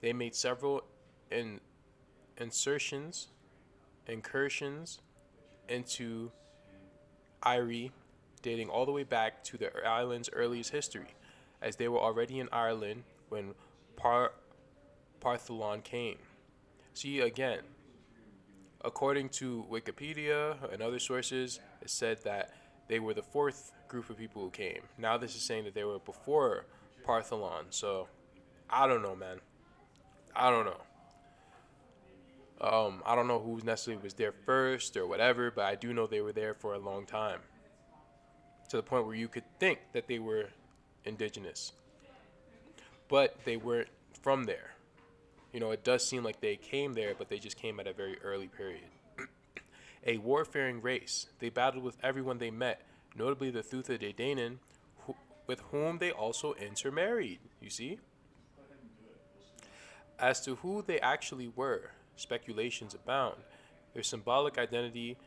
They made several incursions into Erie, dating all the way back to the island's earliest history, as they were already in Ireland when Partholon came. See, again, according to Wikipedia and other sources, it said that they were the fourth group of people who came. Now this is saying that they were before Partholon. So, I don't know, man. I don't know. I don't know who necessarily was there first or whatever, but I do know they were there for a long time. To the point where you could think that they were indigenous. But they weren't from there. You know, it does seem like they came there, but they just came at a very early period. A warfaring race, they battled with everyone they met, notably the Thutha de Danann, with whom they also intermarried, you see? As to who they actually were, speculations abound. Their symbolic identity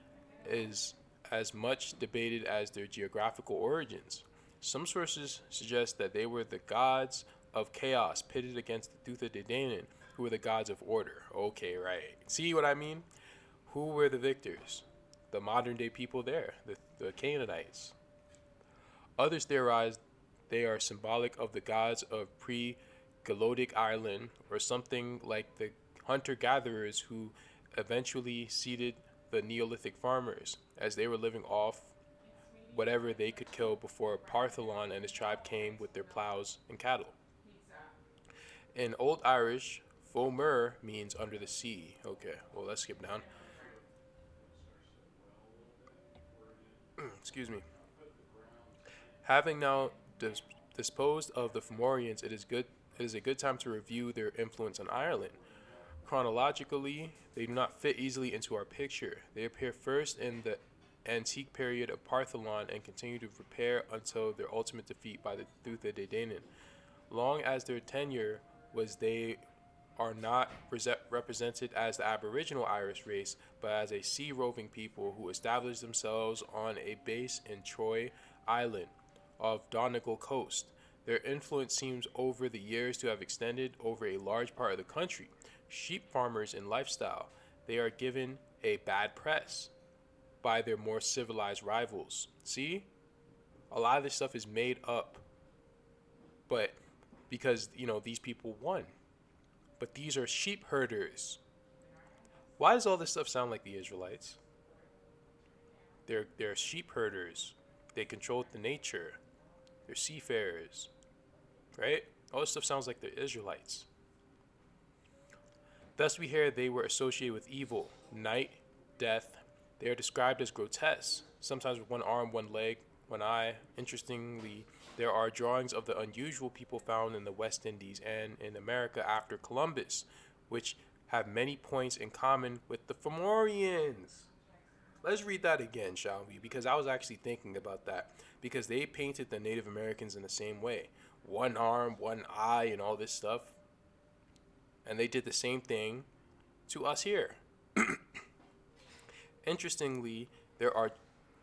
is as much debated as their geographical origins. Some sources suggest that they were the gods of chaos pitted against the Thutha de Danann, who were the gods of order. Okay, right. See what I mean? Who were the victors? The modern day people there, the Canaanites. Others theorize they are symbolic of the gods of pre-Gelodic Ireland, or something like the hunter-gatherers who eventually seeded the Neolithic farmers, as they were living off whatever they could kill before Partholon and his tribe came with their plows and cattle. In Old Irish, Fomor means under the sea. Okay, well, let's skip down. Excuse me. Having now disposed of the Fomorians, it is a good time to review their influence on Ireland. Chronologically, they do not fit easily into our picture. They appear first in the antique period of Partholon and continue to prepare until their ultimate defeat by the Thutha de Danann. Long as their tenure was, they are not represented as the Aboriginal Irish race, but as a sea-roving people who established themselves on a base in Troy Island of Donegal coast. Their influence seems over the years to have extended over a large part of the country. Sheep farmers in lifestyle, they are given a bad press by their more civilized rivals. See? A lot of this stuff is made up, but because, these people won. But these are sheep herders. Why does all this stuff sound like the Israelites? They're sheep herders. They controlled the nature. They're seafarers. Right? All this stuff sounds like the Israelites. Thus we hear they were associated with evil, night, death. They are described as grotesque, sometimes with one arm, one leg, one eye. Interestingly, there are drawings of the unusual people found in the West Indies and in America after Columbus, which have many points in common with the Fomorians. Let's read that again, shall we? Because I was actually thinking about that. Because they painted the Native Americans in the same way. One arm, one eye, and all this stuff. And they did the same thing to us here. Interestingly, there are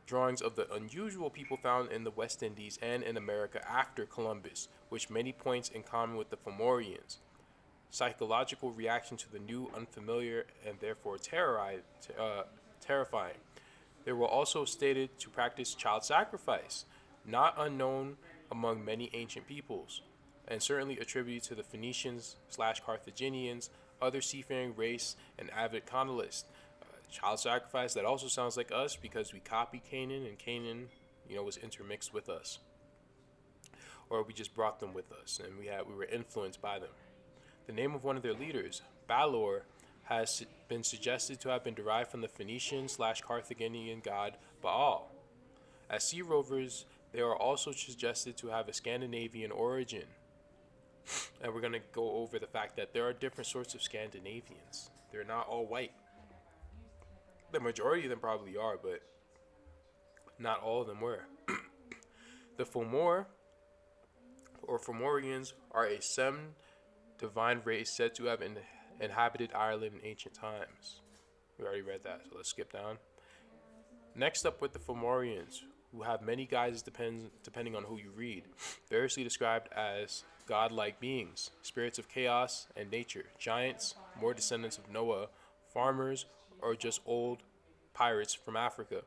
drawings of the unusual people found in the West Indies and in America after Columbus, which many points in common with the Fomorians. Psychological reaction to the new, unfamiliar, and therefore terrifying. They were also stated to practice child sacrifice, not unknown among many ancient peoples, and certainly attributed to the Phoenicians/Carthaginians, other seafaring race, and avid colonists. Child sacrifice, that also sounds like us because we copied Canaan, and Canaan, was intermixed with us. Or we just brought them with us, and we were influenced by them. The name of one of their leaders, Balor, has been suggested to have been derived from the Phoenician/Carthaginian god Baal. As sea rovers, they are also suggested to have a Scandinavian origin. And we're going to go over the fact that there are different sorts of Scandinavians. They're not all white. The majority of them probably are, but not all of them were. The Fomor, or Fomorians, are a semi-divine race said to have inhabited Ireland in ancient times. We already read that, so let's skip down. Next up with the Fomorians, who have many guises depending on who you read, variously described as godlike beings, spirits of chaos and nature, giants, more descendants of Noah, farmers, or just old pirates from Africa.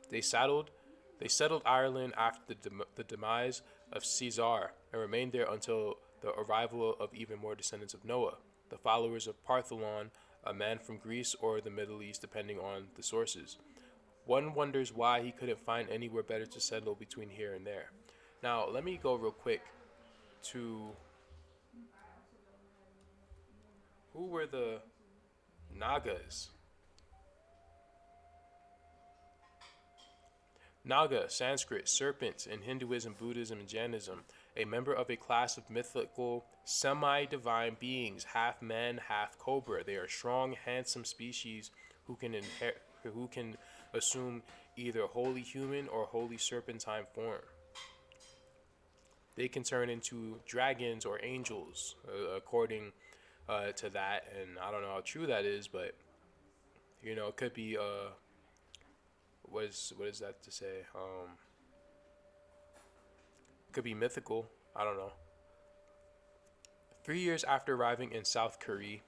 They settled Ireland after the demise of Caesar and remained there until the arrival of even more descendants of Noah, the followers of Partholon, a man from Greece or the Middle East, depending on the sources. One wonders why he couldn't find anywhere better to settle between here and there. Now, let me go real quick to who were the Nagas? Naga, Sanskrit, serpents in Hinduism, Buddhism, and Jainism, a member of a class of mythical, semi-divine beings, half man, half cobra. They are strong, handsome species who can assume either wholly human or wholly serpentine form. They can turn into dragons or angels, according to that, and I don't know how true that is, but it could be what is that to say? Could be mythical. I don't know. 3 years after arriving in South Korea,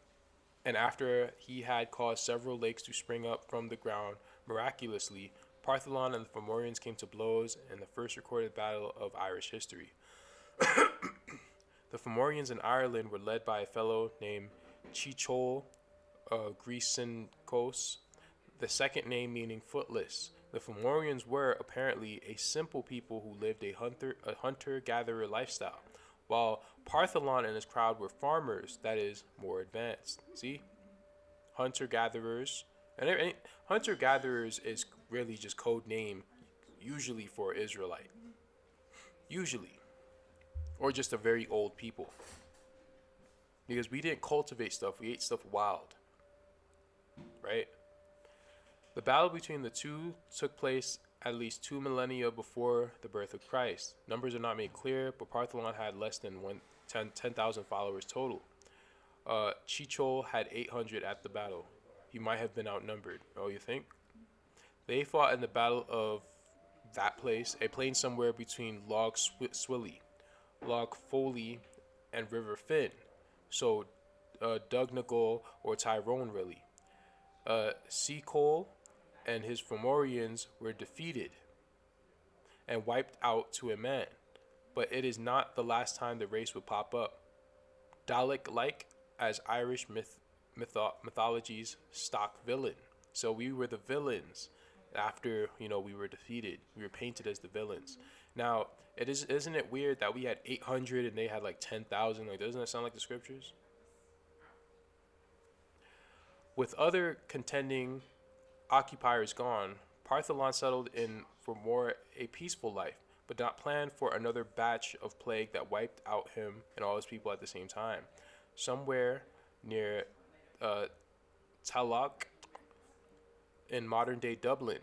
and after he had caused several lakes to spring up from the ground miraculously, Partholon and the Fomorians came to blows in the first recorded battle of Irish history. The Fomorians in Ireland were led by a fellow named Chichol Grisenkos, the second name meaning footless. The Fomorians were apparently a simple people who lived a hunter-gatherer lifestyle, while Partholon and his crowd were farmers, that is, more advanced. See? Hunter-gatherers. And hunter-gatherers is really just code name, usually for Israelite. Usually. Or just a very old people. Because we didn't cultivate stuff, we ate stuff wild. Right? The battle between the two took place at least 2 millennia before the birth of Christ. Numbers are not made clear, but Partholon had less than 10,000 followers total. Chichol had 800 at the battle. He might have been outnumbered. Oh, you think? They fought in the battle of that place, a plain somewhere between Lough Swilly, Lough Foyle, and River Finn. So, Donegal or Tyrone, really. Seacole and his Fomorians were defeated and wiped out to a man. But it is not the last time the race would pop up. Dalek-like as Irish mythology's stock villain. So we were the villains after, we were defeated. We were painted as the villains. Now, isn't it weird that we had 800 and they had like 10,000? Like, doesn't that sound like the scriptures? With other contending occupiers gone, Partholon settled in for more a peaceful life, but not planned for another batch of plague that wiped out him and all his people at the same time. Somewhere near Tallaght in modern-day Dublin.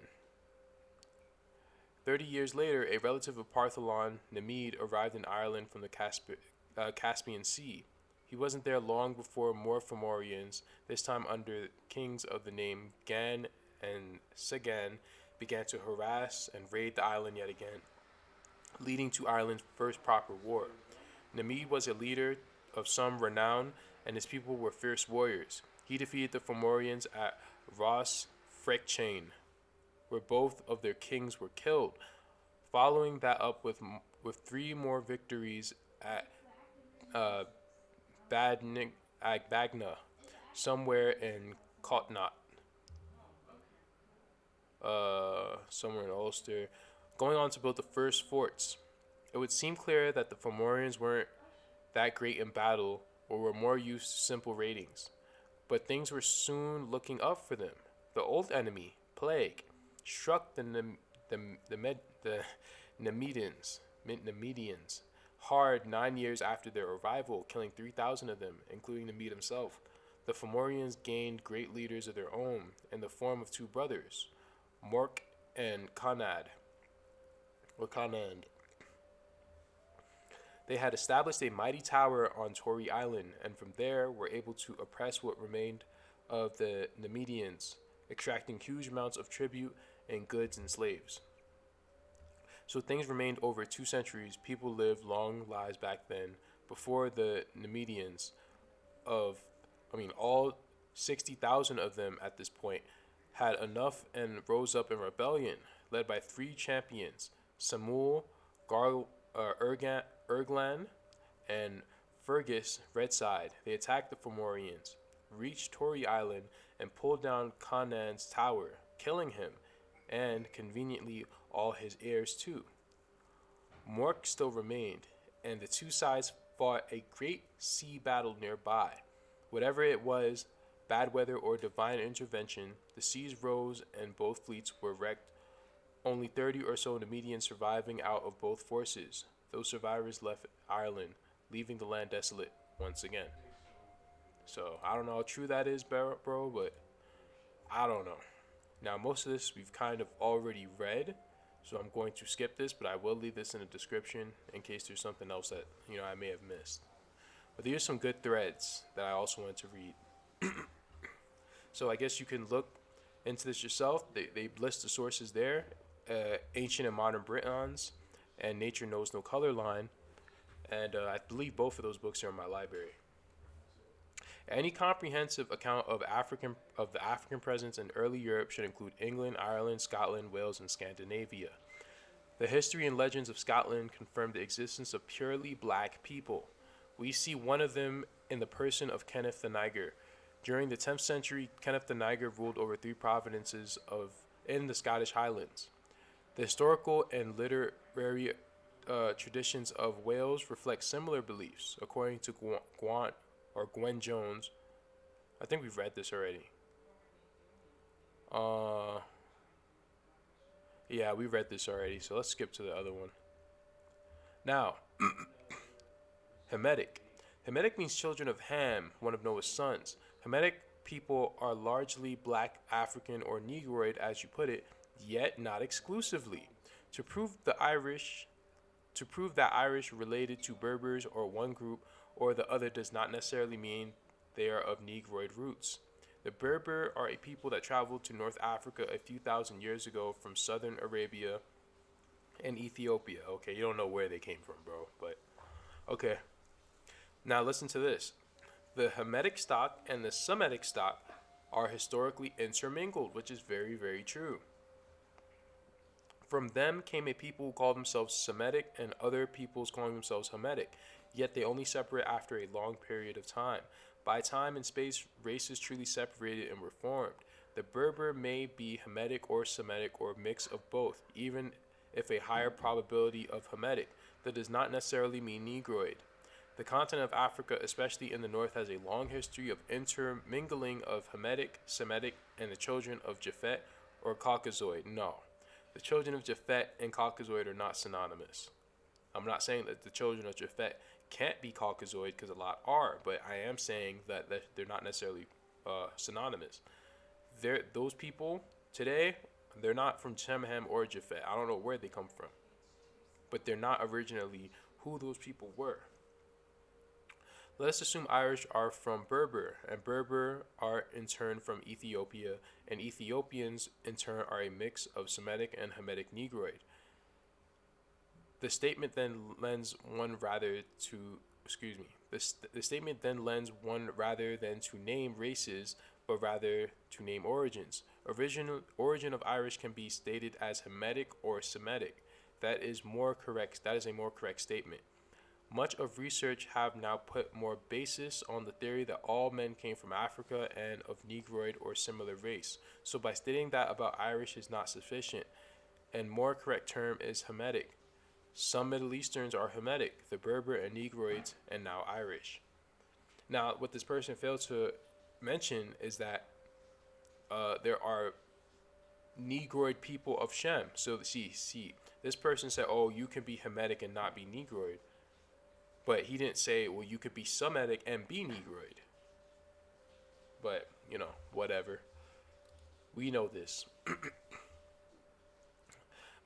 30 years later, a relative of Partholon, Nemid, arrived in Ireland from the Caspian Sea. He wasn't there long before more Fomorians, this time under kings of the name Gan and Sagan, began to harass and raid the island yet again, leading to Ireland's first proper war. Nemid was a leader of some renown, and his people were fierce warriors. He defeated the Fomorians at Ross Frechane, where both of their kings were killed, following that up with 3 more victories at Bagna, somewhere in Cotnot, somewhere in Ulster, going on to build the first forts. It would seem clear that the Fomorians weren't that great in battle or were more used to simple raidings. But things were soon looking up for them. The old enemy, plague, struck the Nemedians hard 9 years after their arrival, killing 3,000 of them, including the Mede himself. The Fomorians gained great leaders of their own in the form of two brothers, Mork and Conad. They had established a mighty tower on Tory Island, and from there were able to oppress what remained of the Nemedians, extracting huge amounts of tribute and goods and slaves. So things remained over 2 centuries. People lived long lives back then, before the Nemedians all 60,000 of them at this point had enough and rose up in rebellion, led by 3 champions, Samuel, Erglan, and Fergus Redside. They attacked the Fomorians, reached Tory Island, and pulled down Conan's tower, killing him, and conveniently all his heirs too. Mork still remained, and the two sides fought a great sea battle nearby. Whatever it was, bad weather or divine intervention, the seas rose and both fleets were wrecked, only 30 or so Nemedians surviving out of both forces. Those survivors left Ireland, leaving the land desolate once again. So, I don't know how true that is, bro, but I don't know. Now, most of this we've kind of already read, so I'm going to skip this, but I will leave this in the description in case there's something else that, I may have missed. But there's some good threads that I also wanted to read. So I guess you can look into this yourself. They list the sources there. Ancient and Modern Britons and Nature Knows No Color Line. And I believe both of those books are in my library. Any comprehensive account of the African presence in early Europe should include England, Ireland, Scotland, Wales, and Scandinavia. The history and legends of Scotland confirm the existence of purely black people. We see one of them in the person of Kenneth the Niger. During the 10th century, Kenneth the Niger ruled over 3 provinces in the Scottish Highlands. The historical and literary traditions of Wales reflect similar beliefs, according to Gwen Jones. I think we've read this already. Yeah, we read this already, so let's skip to the other one. Now, Hamitic. Hamitic means children of Ham, one of Noah's sons. Hamitic people are largely black, African, or Negroid, as you put it, yet not exclusively. To prove that Irish related to Berbers or one group or the other does not necessarily mean they are of Negroid roots. The Berber are a people that traveled to North Africa a few thousand years ago from southern Arabia and Ethiopia. Okay, you don't know where they came from, bro, but okay. Now listen to this. The Hamitic stock and the Semitic stock are historically intermingled, which is very, very true. From them came a people who called themselves Semitic and other peoples calling themselves Hamitic, yet they only separate after a long period of time. By time and space, races truly separated and were formed. The Berber may be Hamitic or Semitic or a mix of both, even if a higher probability of Hamitic. That does not necessarily mean Negroid. The continent of Africa, especially in the north, has a long history of intermingling of Hamitic, Semitic, and the children of Japhet or Caucasoid. No, the children of Japhet and Caucasoid are not synonymous. I'm not saying that the children of Japhet can't be Caucasoid, because a lot are, but I am saying that they're not necessarily synonymous. Those people today, they're not from Shemham or Japhet. I don't know where they come from, but they're not originally who those people were. Let us assume Irish are from Berber, and Berber are in turn from Ethiopia, and Ethiopians in turn are a mix of Semitic and Hamitic Negroid. The statement then lends one rather than to name races, but rather to name origins. Origin of Irish can be stated as Hamitic or Semitic. That is a more correct statement. Much of research have now put more basis on the theory that all men came from Africa and of Negroid or similar race. So by stating that about Irish is not sufficient, and more correct term is Hamitic. Some Middle Easterns are Hamitic, the Berber and Negroids, and now Irish. Now, what this person failed to mention is that there are Negroid people of Shem. So see, this person said, "Oh, you can be Hamitic and not be Negroid," but he didn't say, "Well, you could be Semitic and be Negroid." But whatever. We know this.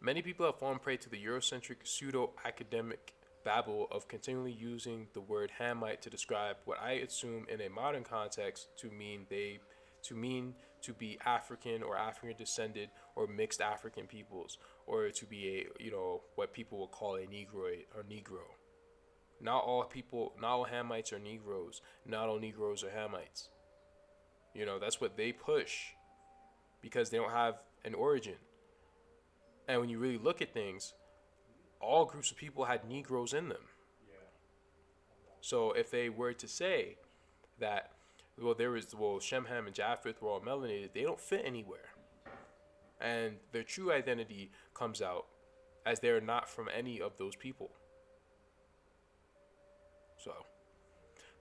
Many people have fallen prey to the Eurocentric pseudo-academic babble of continually using the word Hamite to describe what I assume in a modern context to mean to be African or African descended or mixed African peoples, or to be what people would call a Negroid or Negro. Not all Hamites are Negroes. Not all Negroes are Hamites. That's what they push because they don't have an origin. And when you really look at things, all groups of people had Negroes in them. So if they were to say that, Shem, Ham, and Japheth were all melanated, they don't fit anywhere. And their true identity comes out as they are not from any of those people. So,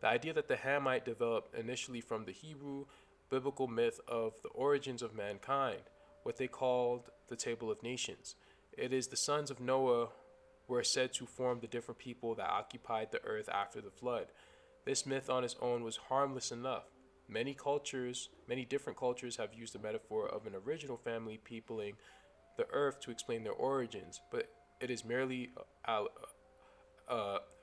the idea that the Hamite developed initially from the Hebrew biblical myth of the origins of mankind, what they called the Table of Nations. It is the sons of Noah were said to form the different people that occupied the earth after the flood. This myth on its own was harmless enough. Many different cultures have used the metaphor of an original family peopling the earth to explain their origins, but it is merely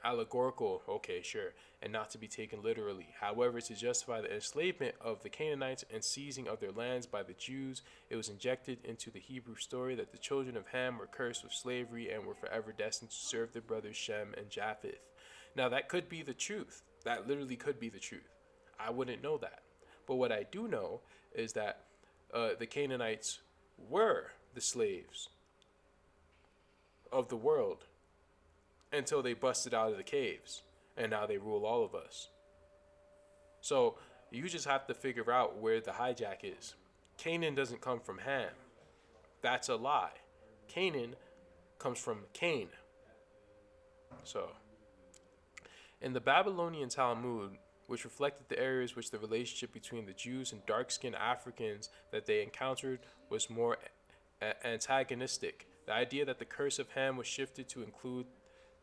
allegorical, okay, sure, and not to be taken literally. However, to justify the enslavement of the Canaanites and seizing of their lands by the Jews, it was injected into the Hebrew story that the children of Ham were cursed with slavery and were forever destined to serve their brothers Shem and Japheth. Now, that could be the truth. That literally could be the truth. I wouldn't know that. But what I do know is that the Canaanites were the slaves of the world until they busted out of the caves, and now they rule all of us. So you just have to figure out where the hijack is. Canaan doesn't come from Ham. That's a lie. Canaan comes from Cain. So, in the Babylonian Talmud, which reflected the areas which the relationship between the Jews and dark-skinned Africans that they encountered was more antagonistic, the idea that the curse of Ham was shifted to include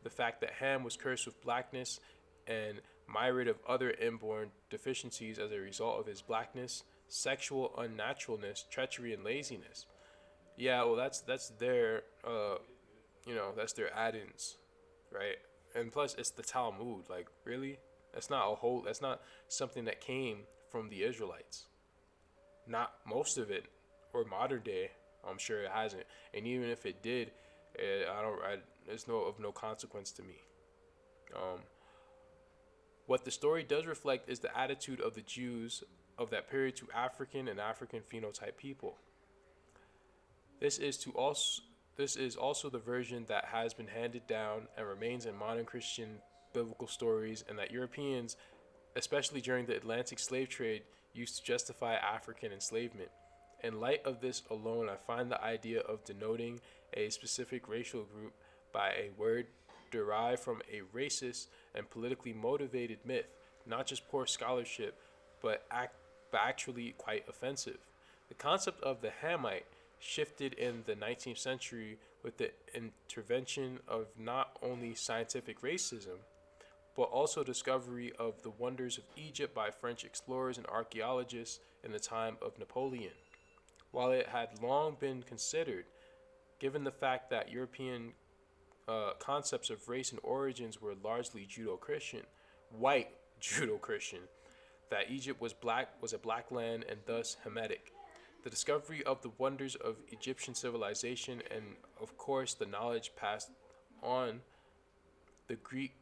the fact that Ham was cursed with blackness and myriad of other inborn deficiencies as a result of his blackness, sexual unnaturalness, treachery, and laziness. Yeah, well, that's their that's their add-ins, right? And plus, it's the Talmud. Like, really? That's not something that came from the Israelites. Not most of it, or modern day. I'm sure it hasn't. And even if it did, it's of no consequence to me. What the story does reflect is the attitude of the Jews of that period to African and African phenotype people. This is also the version that has been handed down and remains in modern Christian biblical stories, and that Europeans, especially during the Atlantic slave trade, used to justify African enslavement. In light of this alone, I find the idea of denoting a specific racial group by a word derived from a racist and politically motivated myth, not just poor scholarship, but actually quite offensive. The concept of the Hamite shifted in the 19th century with the intervention of not only scientific racism, but also discovery of the wonders of Egypt by French explorers and archaeologists in the time of Napoleon. While it had long been considered, given the fact that European concepts of race and origins were largely Judeo-Christian, white Judeo-Christian, that Egypt was a black land and thus Hamitic. The discovery of the wonders of Egyptian civilization and, of course, the knowledge passed on the Greek,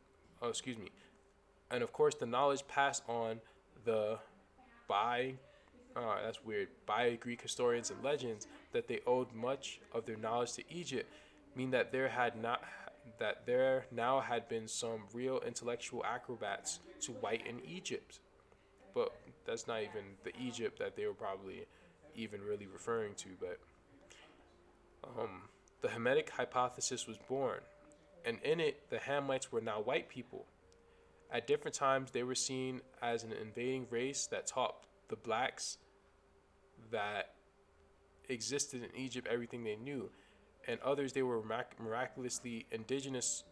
by Greek historians and legends that they owed much of their knowledge to Egypt, mean that there now had been some real intellectual acrobats to whiten Egypt. But that's not even the Egypt that they were probably even really referring to. But the Hamitic hypothesis was born, and in it, the Hamites were now white people. At different times, they were seen as an invading race that taught the blacks that existed in Egypt everything they knew, and others they were miraculously indigenous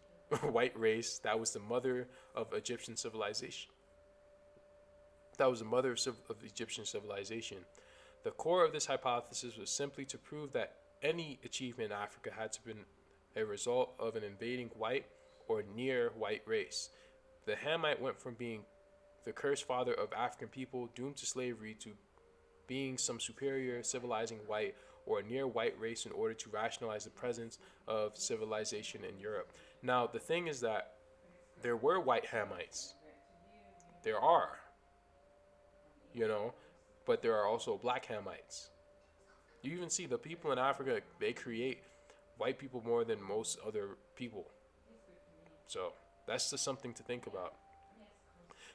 white race that was the mother of Egyptian civilization. That was the mother of Egyptian civilization. The core of this hypothesis was simply to prove that any achievement in Africa had to be a result of an invading white or near white race. The Hamite went from being the cursed father of African people doomed to slavery to being some superior civilizing white or near white race in order to rationalize the presence of civilization in Europe. Now, the thing is that there were white Hamites. There are, but there are also black Hamites. You even see the people in Africa, they create white people more than most other people. So that's just something to think about.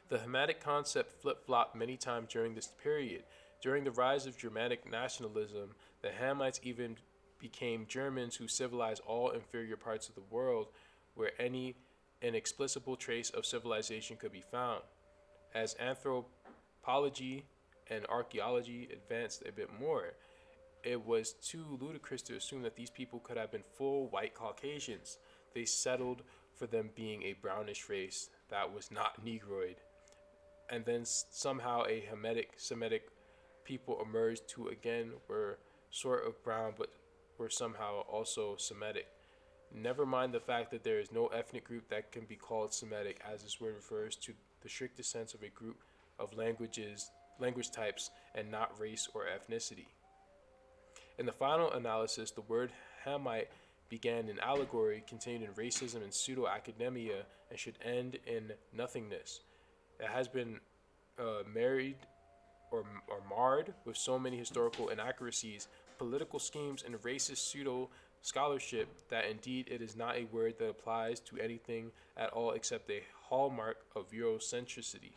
The Hamitic concept flip-flopped many times during this period. During the rise of Germanic nationalism, the Hamites even became Germans who civilized all inferior parts of the world where any inexplicable trace of civilization could be found. As anthropology and archaeology advanced a bit more, it was too ludicrous to assume that these people could have been full white Caucasians. They settled for them being a brownish race that was not Negroid. And then somehow a Hamitic Semitic people emerged who again were sort of brown but were somehow also Semitic. Never mind the fact that there is no ethnic group that can be called Semitic, as this word refers to the strictest sense of a group of language types and not race or ethnicity. In the final analysis, the word Hamite began in allegory, continued in racism and pseudo-academia, and should end in nothingness. It has been married or marred with so many historical inaccuracies, political schemes, and racist pseudo-scholarship that indeed it is not a word that applies to anything at all except a hallmark of Eurocentricity.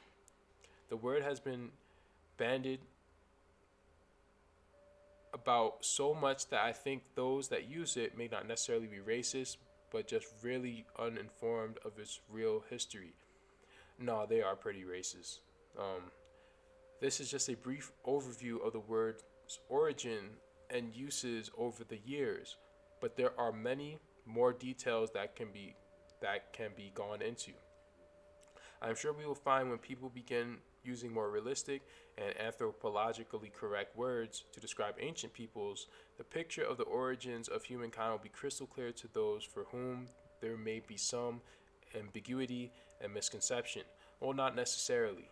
The word has been bandied about so much that I think those that use it may not necessarily be racist, but just really uninformed of its real history. No, they are pretty racist. This is just a brief overview of the word's origin and uses over the years, but there are many more details that can be gone into. I'm sure we will find when people begin using more realistic and anthropologically correct words to describe ancient peoples, the picture of the origins of humankind will be crystal clear to those for whom there may be some ambiguity and misconception. Well, not necessarily.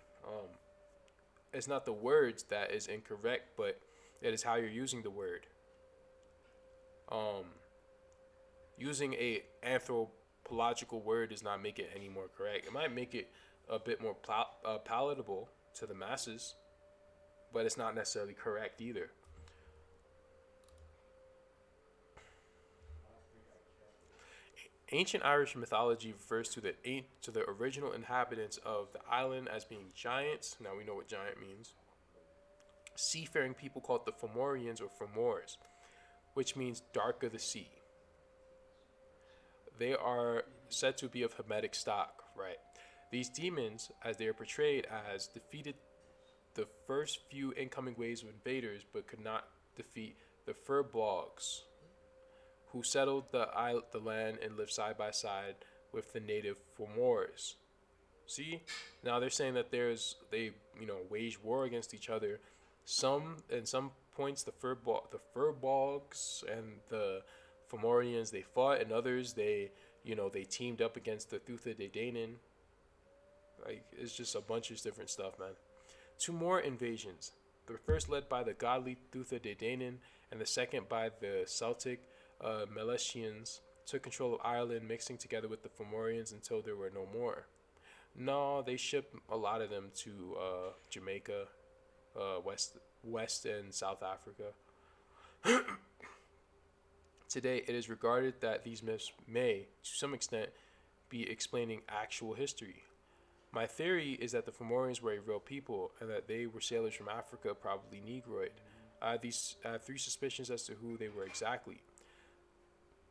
It's not the words that is incorrect, but it is how you're using the word. Using a anthropological word does not make it any more correct. It might make it a bit more palatable to the masses, but it's not necessarily correct either. Ancient Irish mythology refers to the original inhabitants of the island as being giants. Now we know what giant means. Seafaring people called the Fomorians or Moors, which means dark of the sea. They are said to be of Hamitic stock, right? These demons, as they are portrayed as, defeated the first few incoming waves of invaders, but could not defeat the Furbolgs, who settled the land and lived side by side with the native Moors. See, now they're saying that they waged war against each other. In some points the Furbolgs and the Fomorians they fought, and others they teamed up against the Thutha De Danann. Like, it's just a bunch of different stuff, man. Two more invasions. The first led by the godly Thutha De Danann, and the second by the Celtic Milesians, took control of Ireland, mixing together with the Fomorians until there were no more. No, they shipped a lot of them to Jamaica, West and South Africa. Today, it is regarded that these myths may, to some extent, be explaining actual history. My theory is that the Fomorians were a real people and that they were sailors from Africa, probably Negroid. I have three suspicions as to who they were exactly.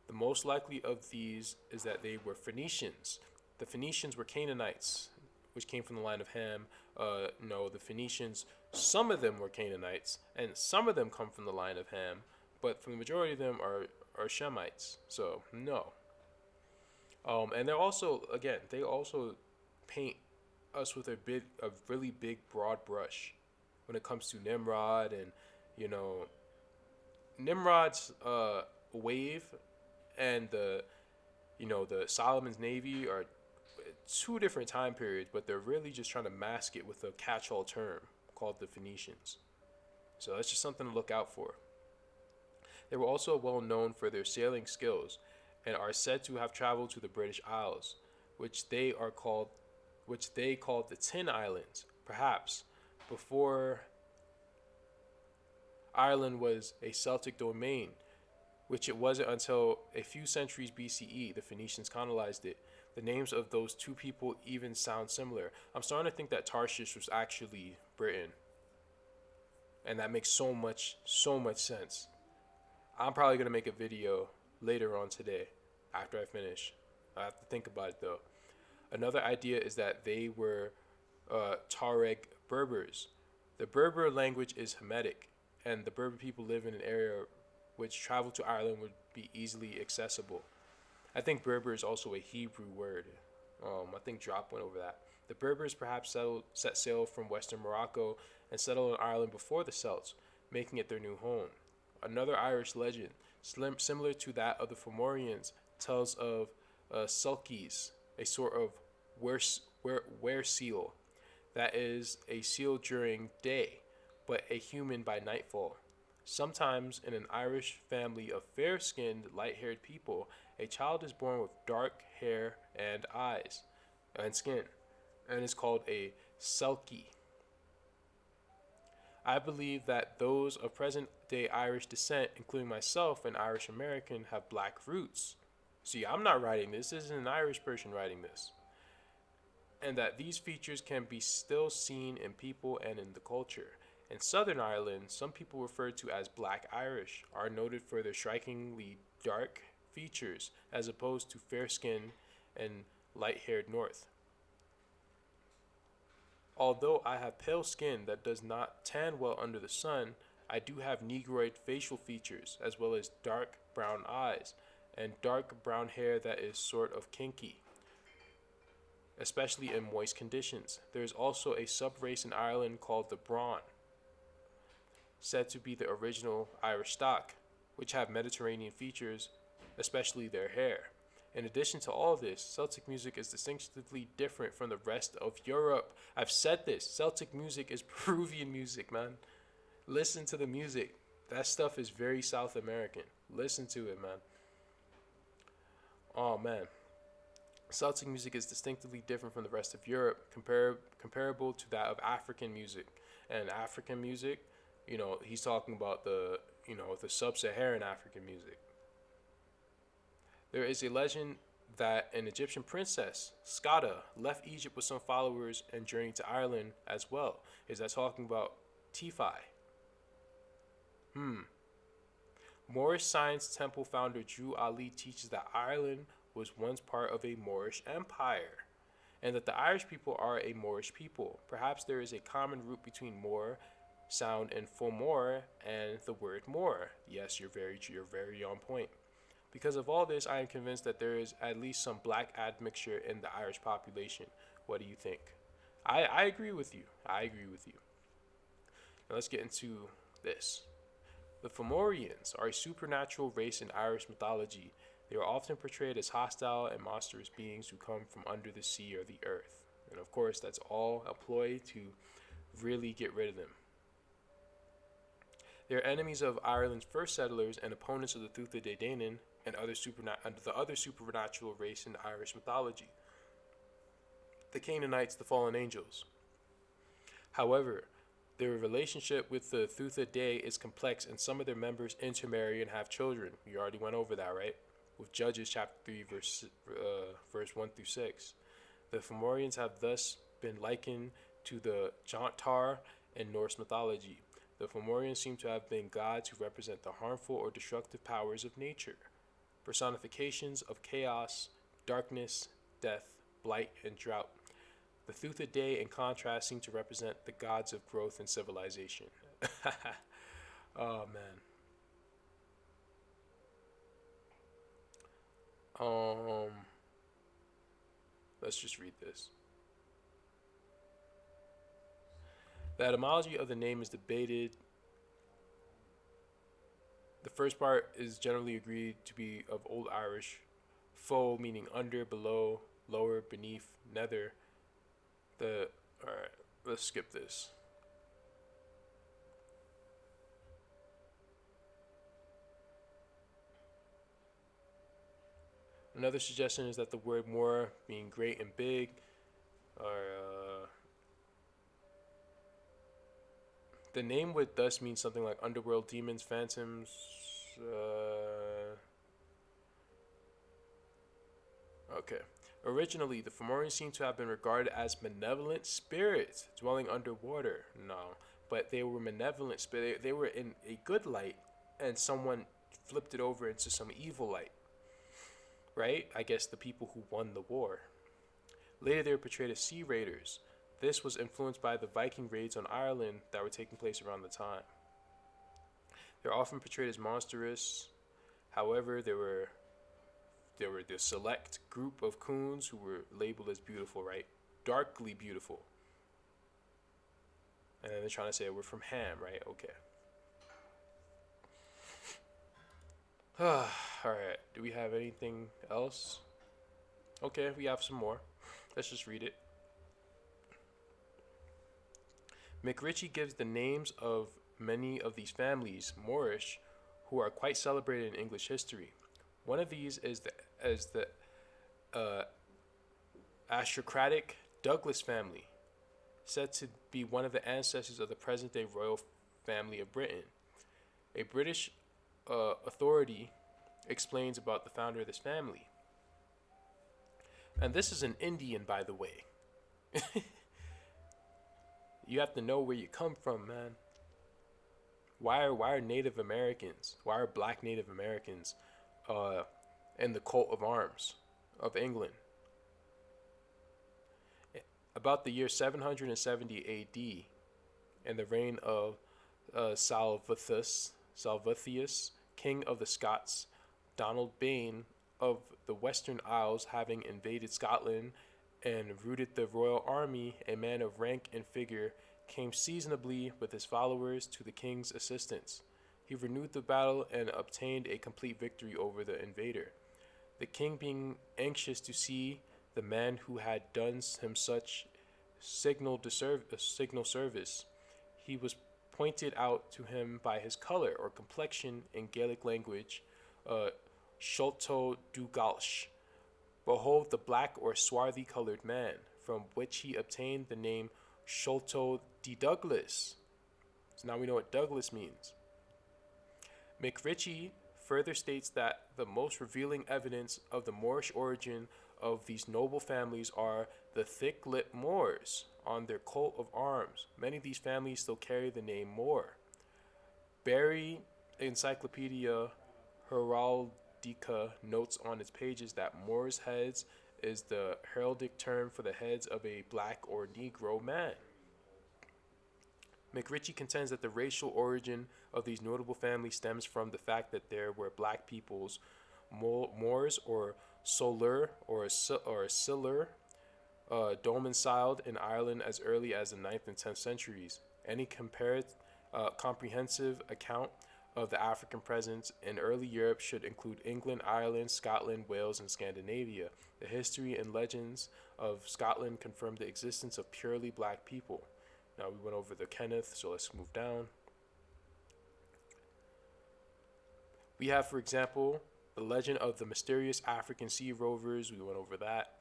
The most likely of these is that they were Phoenicians. The Phoenicians were Canaanites, which came from the line of Ham. The Phoenicians Some of them were Canaanites, and some of them come from the line of Ham, but for the majority of them are Shemites. So no. And they're also, again, they also paint us with a really big broad brush when it comes to Nimrod and, you know, Nimrod's wave and the Solomon's Navy are two different time periods, but they're really just trying to mask it with a catch-all term called the Phoenicians. So that's just something to look out for. They were also well known for their sailing skills and are said to have traveled to the British Isles, which they called the Tin Islands, perhaps before Ireland was a Celtic domain, which it wasn't until a few centuries BCE the Phoenicians colonized it. The names of those two people even sound similar. I'm starting to think that Tarshish was actually Britain. And that makes so much sense. I'm probably going to make a video later on today after I finish. I have to think about it though. Another idea is that they were Tuareg Berbers. The Berber language is Hamitic, and the Berber people live in an area which travel to Ireland would be easily accessible. I think Berber is also a Hebrew word. I think Drop went over that. The Berbers perhaps set sail from western Morocco and settled in Ireland before the Celts, making it their new home. Another Irish legend, similar to that of the Fomorians, tells of Selkies, a sort of were seal, that is a seal during day, but a human by nightfall. Sometimes in an Irish family of fair-skinned, light-haired people, a child is born with dark hair and eyes and skin, and is called a Selkie. I believe that those of present-day Irish descent, including myself, an Irish American, have black roots. See, I'm not writing this. This isn't an Irish person writing this. And that these features can be still seen in people and in the culture. In Southern Ireland, some people referred to as Black Irish are noted for their strikingly dark features as opposed to fair-skinned and light-haired North. Although I have pale skin that does not tan well under the sun, I do have negroid facial features as well as dark brown eyes and dark brown hair that is sort of kinky, especially in moist conditions. There is also a sub-race in Ireland called the Brawn, said to be the original Irish stock, which have Mediterranean features, especially their hair. In addition to all this, Celtic music is distinctively different from the rest of Europe. I've said this. Celtic music is Peruvian music, man. Listen to the music. That stuff is very South American. Listen to it, man. Oh, man. Celtic music is distinctively different from the rest of Europe, comparable to that of African music. And African music, he's talking about the sub-Saharan African music. There is a legend that an Egyptian princess, Skada, left Egypt with some followers and journeyed to Ireland as well. Is that talking about Tifi? Moorish Science Temple founder Drew Ali teaches that Ireland was once part of a Moorish empire, and that the Irish people are a Moorish people. Perhaps there is a common root between Moor sound and Fomor and the word Moor. Yes, you're very on point. Because of all this, I am convinced that there is at least some black admixture in the Irish population. What do you think? I agree with you. Now let's get into this. The Fomorians are a supernatural race in Irish mythology. They are often portrayed as hostile and monstrous beings who come from under the sea or the earth. And of course, that's all a ploy to really get rid of them. They are enemies of Ireland's first settlers and opponents of the Tuatha De Danann and the other supernatural race in Irish mythology, the Canaanites, the fallen angels. However, their relationship with the Tuatha De is complex, and some of their members intermarry and have children. We already went over that, right? With Judges chapter 3, verse 1 through 6. The Fomorians have thus been likened to the Jontar in Norse mythology. The Fomorians seem to have been gods who represent the harmful or destructive powers of nature, personifications of chaos, darkness, death, blight, and drought. The Thutha Day, in contrast, seem to represent the gods of growth and civilization. Oh man. Um, let's just read this. The etymology of the name is debated. The first part is generally agreed to be of Old Irish, fo meaning under, below, lower, beneath, nether. Alright, let's skip this. Another suggestion is that the word Mora, being great and big, or the name would thus mean something like underworld demons, phantoms. Okay. Originally, the Fomorians seem to have been regarded as benevolent spirits dwelling underwater. No, but they were benevolent spirits. They were in a good light, and someone flipped it over into some evil light. Right? I guess the people who won the war. Later, they were portrayed as sea raiders. This was influenced by the Viking raids on Ireland that were taking place around the time. They're often portrayed as monstrous. However, there were the select group of coons who were labeled as beautiful, right? Darkly beautiful. And then they're trying to say we're from Ham, right? Okay. Alright, do we have anything else? Okay, we have some more. Let's just read it. McRitchie gives the names of many of these families, Moorish, who are quite celebrated in English history. One of these is the aristocratic Douglas family, said to be one of the ancestors of the present-day royal family of Britain. A British authority explains about the founder of this family. And this is an Indian, by the way. You have to know where you come from, man. Why are Native Americans, why are black Native Americans in the coat of arms of England? About the year 770 AD, in the reign of Salvathius, king of the Scots, Donald Bane of the Western Isles, having invaded Scotland and routed the royal army, a man of rank and figure, came seasonably with his followers to the king's assistance. He renewed the battle and obtained a complete victory over the invader. The king, being anxious to see the man who had done him such signal service, he was pointed out to him by his color or complexion, in Gaelic language, Sholto Dugalsh. Behold the black or swarthy colored man, from which he obtained the name Sholto de Douglas. So now we know what Douglas means. McRitchie further states that the most revealing evidence of the Moorish origin of these noble families are the thick-lipped Moors on their coat of arms. Many of these families still carry the name Moor. Barry Encyclopedia Heraldica notes on its pages that Moors' heads is the heraldic term for the heads of a black or Negro man. McRitchie contends that the racial origin of these notable families stems from the fact that there were black peoples, Moors or Solur or Silur, domiciled in Ireland as early as the 9th and 10th centuries. Any comprehensive account of the African presence in early Europe should include England, Ireland, Scotland, Wales, and Scandinavia. The history and legends of Scotland confirm the existence of purely black people. Now we went over the Kenneth, so let's move down. We have, for example, the legend of the mysterious African sea rovers. We went over that.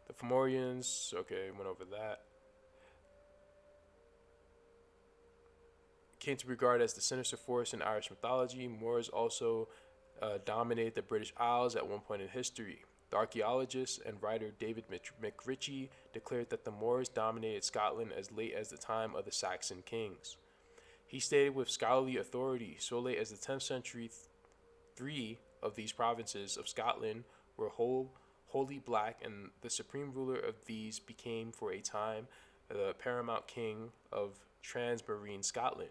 The Fomorians, okay, went over that. Came to be regarded as the sinister force in Irish mythology. Moors also dominated the British Isles at one point in history. The archaeologist and writer David McRitchie declared that the Moors dominated Scotland as late as the time of the Saxon kings. He stated with scholarly authority, so late as the 10th century, 3 of these provinces of Scotland were wholly wholly black, and the supreme ruler of these became for a time the paramount king of transmarine Scotland.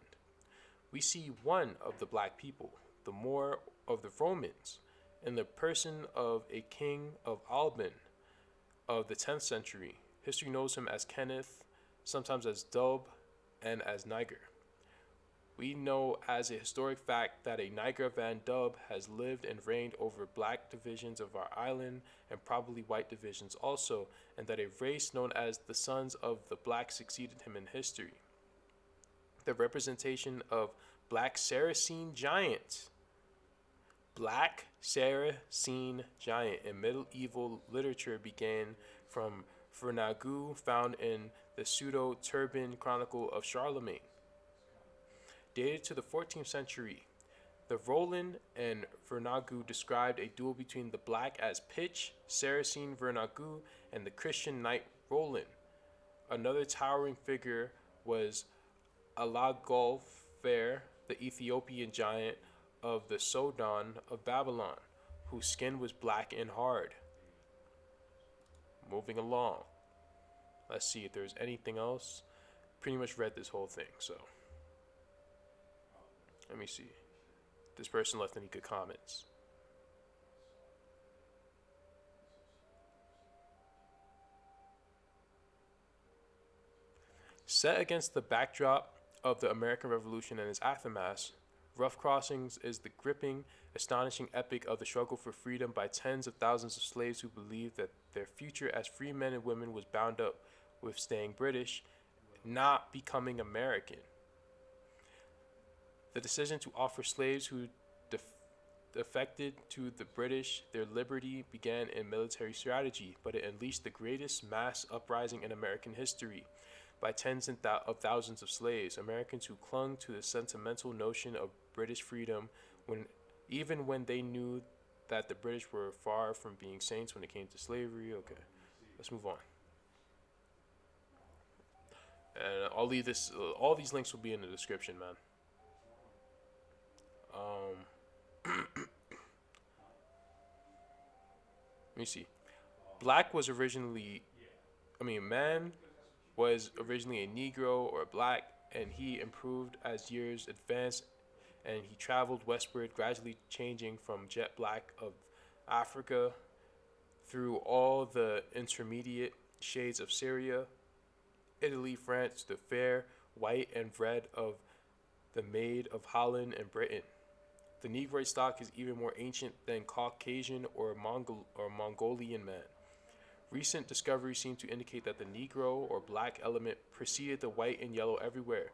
We see one of the black people, the Moor of the Romans, in the person of a king of Alban of the 10th century. History knows him as Kenneth, sometimes as Dub, and as Niger. We know as a historic fact that a Niger Van Dub has lived and reigned over black divisions of our island and probably white divisions also, and that a race known as the Sons of the Black succeeded him in history. The representation of Black Saracen giant. Black Saracen giant in medieval literature began from Vernagu, found in the Pseudo-Turban Chronicle of Charlemagne. Dated to the 14th century, the Roland and Vernagu described a duel between the black as Pitch, Saracen Vernagu, and the Christian knight Roland. Another towering figure was Alagolfer, the Ethiopian giant of the Sodon of Babylon, whose skin was black and hard. Moving along. Let's see if there's anything else. Pretty much read this whole thing, so. Let me see. This person left any good comments. Set against the backdrop of the American Revolution and its aftermath, Rough Crossings is the gripping, astonishing epic of the struggle for freedom by tens of thousands of slaves who believed that their future as free men and women was bound up with staying British, not becoming American. The decision to offer slaves who defected to the British their liberty began in military strategy, but it unleashed the greatest mass uprising in American history. By tens of thousands of slaves, Americans who clung to the sentimental notion of British freedom, even when they knew that the British were far from being saints when it came to slavery. Okay, let's move on. And I'll leave this. All these links will be in the description, man. Let me see. Man was originally a Negro or a black, and he improved as years advanced, and he traveled westward, gradually changing from jet black of Africa through all the intermediate shades of Syria, Italy, France, the fair, white, and red of the maid of Holland and Britain. The Negroid stock is even more ancient than Caucasian or Mongolian man. Recent discoveries seem to indicate that the Negro or black element preceded the white and yellow everywhere.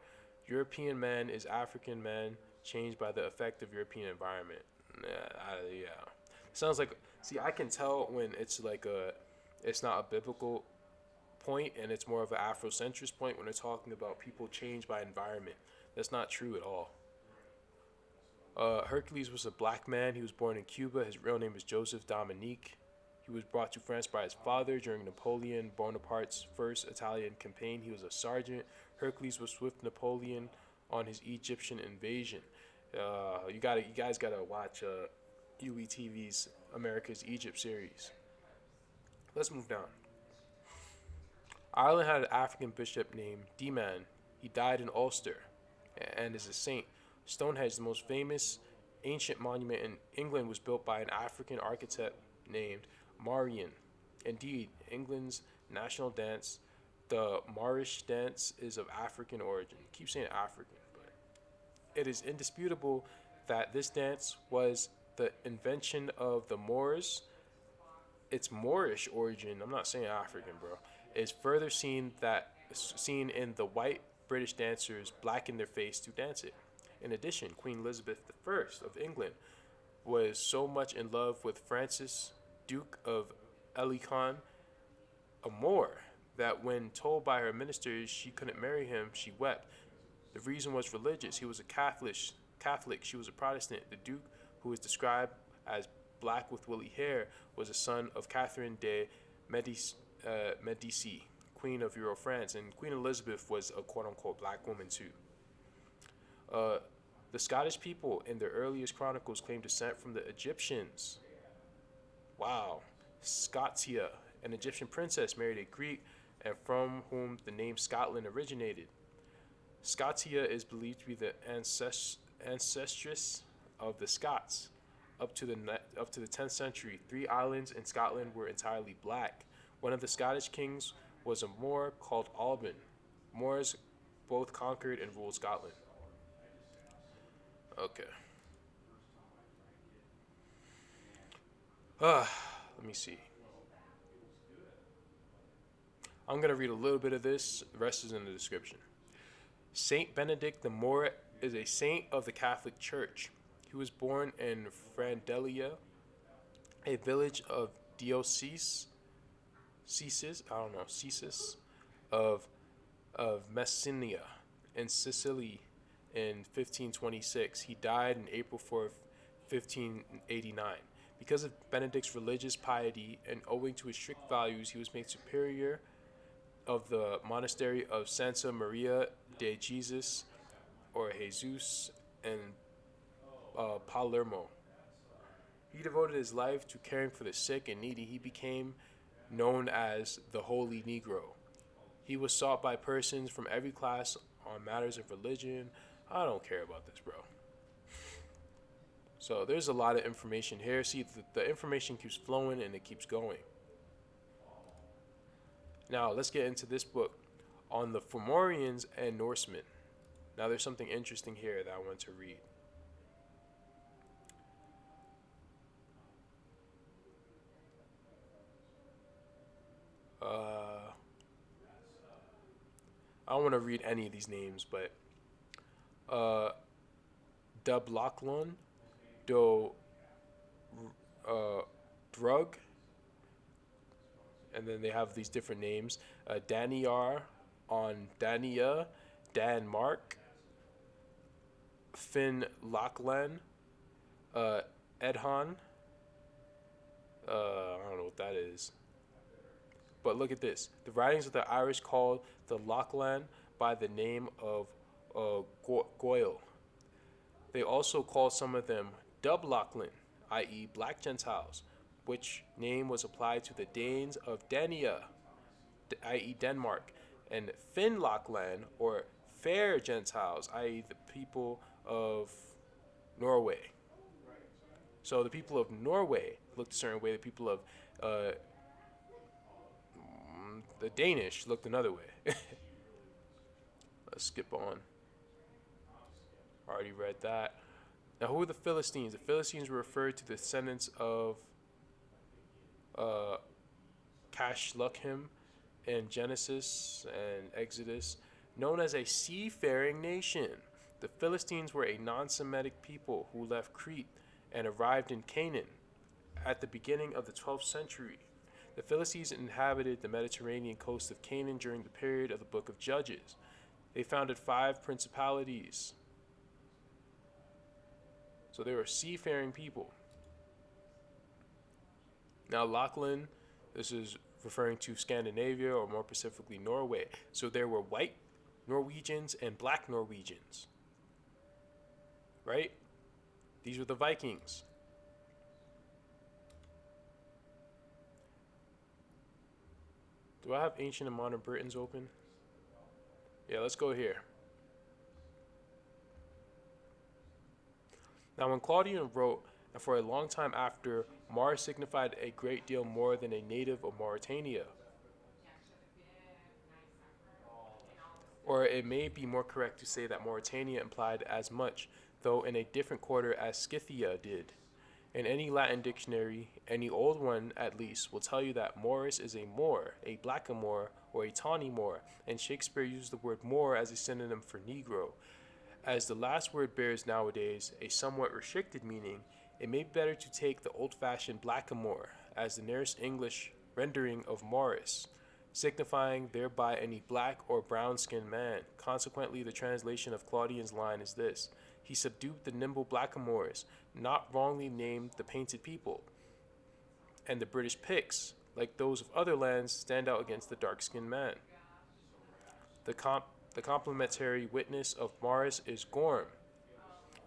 European man is African man, changed by the effect of European environment. Yeah. Sounds like, see, I can tell when it's it's not a biblical point and it's more of an Afrocentrist point when they're talking about people changed by environment. That's not true at all. Hercules was a black man. He was born in Cuba. His real name is Joseph Dominique. He was brought to France by his father during Napoleon Bonaparte's first Italian campaign. He was a sergeant. Hercules was with Napoleon on his Egyptian invasion. You guys gotta watch UETV's America's Egypt series. Let's move down. Ireland had an African bishop named Deman. He died in Ulster and is a saint. Stonehenge, the most famous ancient monument in England, was built by an African architect named Marian. Indeed, England's national dance, the Moorish dance, is of African origin. I keep saying African, but it is indisputable that this dance was the invention of the Moors. Its Moorish origin, I'm not saying African, bro, is further seen in the white British dancers blacken their face to dance it. In addition, Queen Elizabeth I of England was so much in love with Francis, Duke of Alicante, a Moor, that when told by her ministers she couldn't marry him, she wept. The reason was religious. He was a Catholic. She was a Protestant. The Duke, who is described as black with woolly hair, was a son of Catherine de Medici, Queen of Euro France, and Queen Elizabeth was a quote-unquote black woman too. The Scottish people in their earliest chronicles claim descent from the Egyptians. Wow. Scotia, an Egyptian princess, married a Greek, and from whom the name Scotland originated. Scotia is believed to be the ancestress of the Scots. Up to the 10th century, 3 islands in Scotland were entirely black. One of the Scottish kings was a Moor called Alban. Moors both conquered and ruled Scotland. Okay. Let me see. I'm going to read a little bit of this. The rest is in the description. Saint Benedict the Mora is a saint of the Catholic Church. He was born in Frandelia, a village of Cesis of Messenia in Sicily in 1526. He died on April 4th, 1589. Because of Benedict's religious piety and owing to his strict values, he was made superior of the monastery of Santa Maria de Jesus or Jesus in Palermo. He devoted his life to caring for the sick and needy. He became known as the Holy Negro. He was sought by persons from every class on matters of religion. I don't care about this, bro. So there's a lot of information here. See, the information keeps flowing and it keeps going. Now, let's get into this book on the Fomorians and Norsemen. Now, there's something interesting here that I want to read. I don't want to read any of these names, but Dublachlon, Drug, and then they have these different names. Daniar on Dania, Denmark, Finn Lachlan, Edhan. I don't know what that is. But look at this. The writings of the Irish called the Lachlan by the name of Goyle. They also called some of them Dublachlin, i.e. black Gentiles, which name was applied to the Danes of Dania, i.e. Denmark, and Finnlachlan, or fair Gentiles, i.e. the people of Norway. So the people of Norway looked a certain way. The people of the Danish looked another way. Let's skip on. Already read that. Now, who are the Philistines? The Philistines were referred to the descendants of Casluhim in Genesis and Exodus, known as a seafaring nation. The Philistines were a non-Semitic people who left Crete and arrived in Canaan at the beginning of the 12th century. The Philistines inhabited the Mediterranean coast of Canaan during the period of the Book of Judges. They founded 5 principalities. So they were seafaring people. Now, Lachlan, this is referring to Scandinavia, or more specifically Norway. So there were white Norwegians and black Norwegians. Right? These were the Vikings. Do I have Ancient and Modern Britons open? Yeah, let's go here. Now, when Claudian wrote, and for a long time after, Mars signified a great deal more than a native of Mauritania. Or it may be more correct to say that Mauritania implied as much, though in a different quarter as Scythia did. In any Latin dictionary, any old one at least, will tell you that Moris is a Moor, a blackamoor, or a tawny Moor, and Shakespeare used the word Moor as a synonym for Negro. As the last word bears nowadays a somewhat restricted meaning, it may be better to take the old-fashioned blackamoor as the nearest English rendering of Morris, signifying thereby any black or brown-skinned man. Consequently, the translation of Claudian's line is this: he subdued the nimble blackamoors, not wrongly named the painted people, and the British Picts, like those of other lands, stand out against the dark-skinned man. The complementary witness of Morris is Gorm,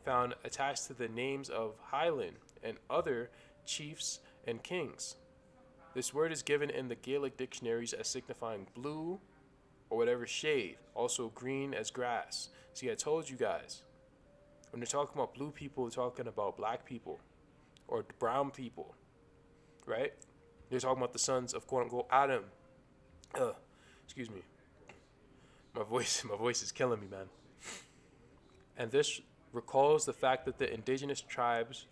found attached to the names of Highland and other chiefs and kings. This word is given in the Gaelic dictionaries as signifying blue or whatever shade, also green as grass. See, I told you guys, when they're talking about blue people, they're talking about black people or brown people, right? They're talking about the sons of quote unquote Adam. Excuse me. My voice is killing me, man. And this recalls the fact that the indigenous tribes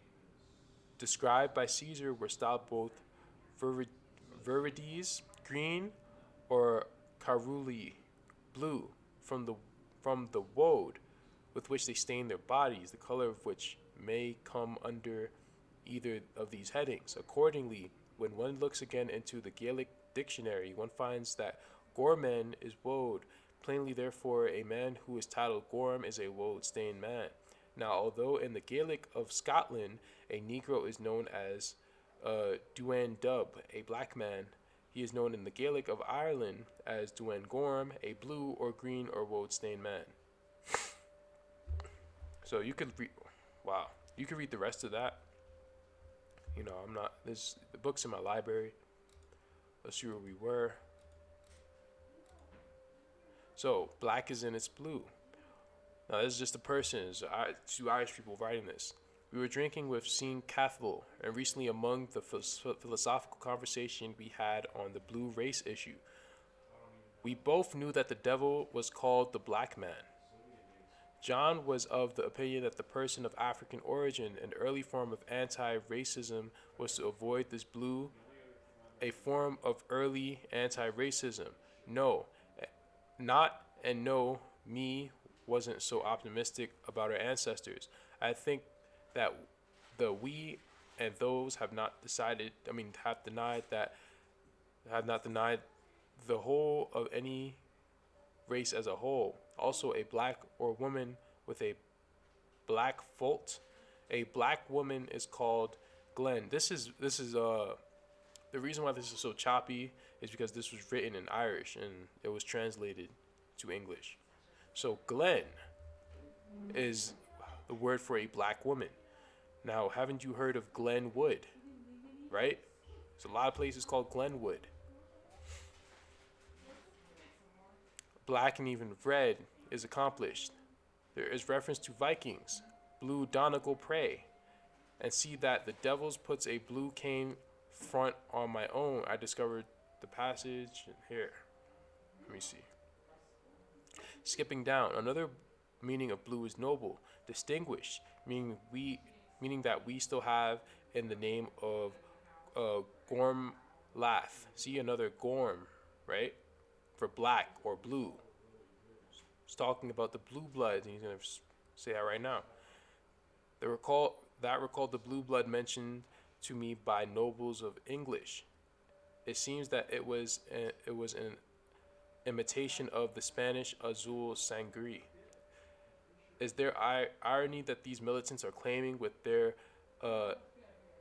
described by Caesar were styled both virides, green, or caruli, blue, from the woad with which they stain their bodies, the color of which may come under either of these headings. Accordingly, when one looks again into the Gaelic dictionary, one finds that gorman is woad. Plainly, therefore, a man who is titled Gorm is a woad-stained man. Now, although in the Gaelic of Scotland, a Negro is known as Duan Dub, a black man, he is known in the Gaelic of Ireland as Duan Gorm, a blue or green or woad-stained man. So you could read, wow, you could read the rest of that. You know, I'm not, the book's in my library. Let's see where we were. So, black is in its blue. Now, this is just a person, it's two Irish people writing this. We were drinking with Sean Cathville, and recently among the philosophical conversation we had on the blue race issue, we both knew that the devil was called the black man. John was of the opinion that the person of African origin, an early form of anti-racism, was to avoid this blue, a form of early anti-racism. No, not and no, me wasn't so optimistic about our ancestors. I think that the we and those have not denied the whole of any race as a whole. Also, a black or woman with a black fault. A black woman is called Glenn. This is the reason why this is so choppy is because this was written in Irish and it was translated to English. So Glen is the word for a black woman. Now, haven't you heard of Glenwood? Right? There's a lot of places called Glenwood. Black and even red is accomplished. There is reference to Vikings, blue Donegal prey, and see that the devils puts a blue cane front on my own. I discovered the passage here. Let me see. Skipping down, another meaning of blue is noble, distinguished, meaning that we still have in the name of Gorm Lath. See another Gorm, right? For black or blue. He's talking about the blue bloods, and he's going to say that right now. That recalled the blue blood mentioned to me by nobles of English. It seems that it was an imitation of the Spanish azul sangre. Is there irony that these militants are claiming with their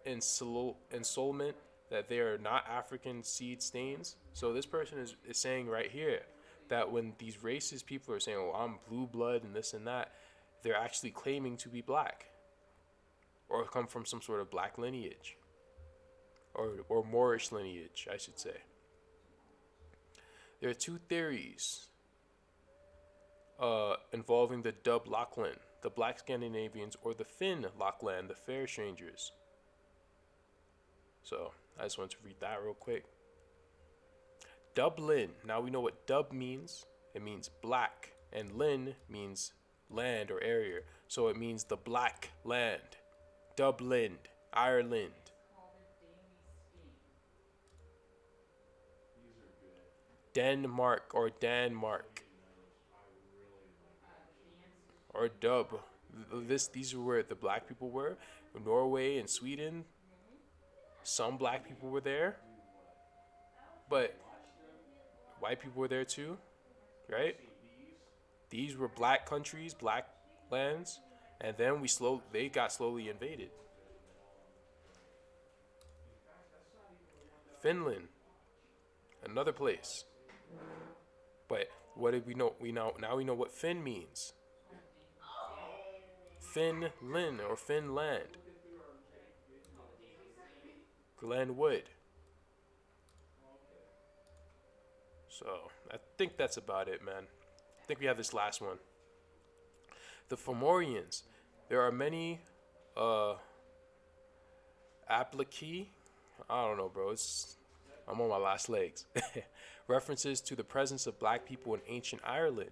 enslavement that they are not African seed stains? So this person is saying right here that when these racist people are saying, oh, I'm blue blood and this and that, they're actually claiming to be black or come from some sort of black lineage or Moorish lineage, I should say. There are two theories involving the Dub Lachlan, the Black Scandinavians, or the Finn Lachlan, the fair strangers. So I just wanted to read that real quick. Dublin. Now we know what dub means. It means black, and lin means land or area. So it means the black land. Dublin, Ireland. Denmark or Danmark. Or dub. These are where the black people were. Norway and Sweden. Some black people were there. But white people were there too, right? These were black countries, black lands, and then they got slowly invaded. Finland, another place. But what did we know? Now we know what Finn means. Finland or Finland. Glenwood. So I think that's about it, man. I think we have this last one. The Fomorians. There are many applique. I don't know, bro. I'm on my last legs. References to the presence of black people in ancient Ireland.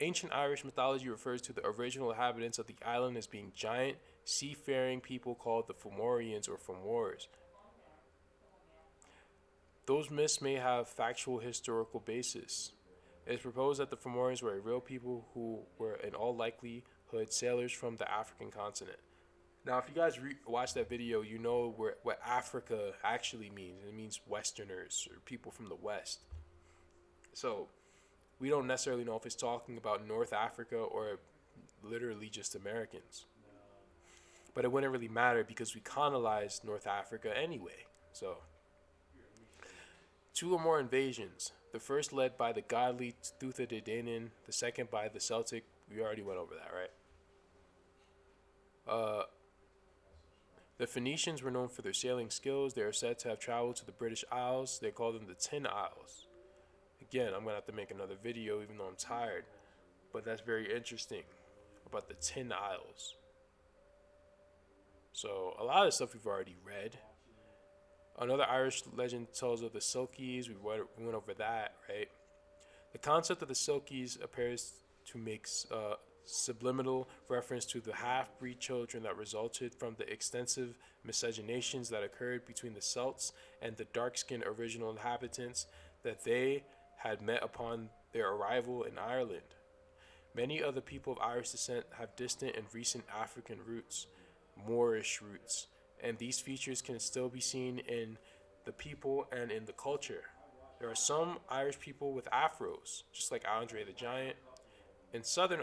Ancient Irish mythology refers to the original inhabitants of the island as being giant, seafaring people called the Fomorians or Fomors. Those myths may have factual historical basis. It is proposed that the Fomorians were a real people who were in all likelihood sailors from the African continent. Now, if you guys watch that video, you know what Africa actually means. It means Westerners or people from the West. So we don't necessarily know if it's talking about North Africa or literally just Americans. But it wouldn't really matter because we colonized North Africa anyway. So, two or more invasions. The first led by the godly Thuthadidanan, the second by the Celtic. We already went over that, right? The Phoenicians were known for their sailing skills. They are said to have traveled to the British Isles. They call them the Tin Isles. Again, I'm going to have to make another video even though I'm tired. But that's very interesting about the Tin Isles. So, a lot of stuff we've already read. Another Irish legend tells of the Selkies. We went over that, right? The concept of the Selkies appears to make subliminal reference to the half-breed children that resulted from the extensive miscegenations that occurred between the Celts and the dark-skinned original inhabitants that they had met upon their arrival in Ireland. Many of the people of Irish descent have distant and recent African roots, Moorish roots, and these features can still be seen in the people and in the culture. There are some Irish people with afros, just like Andre the Giant. In Southern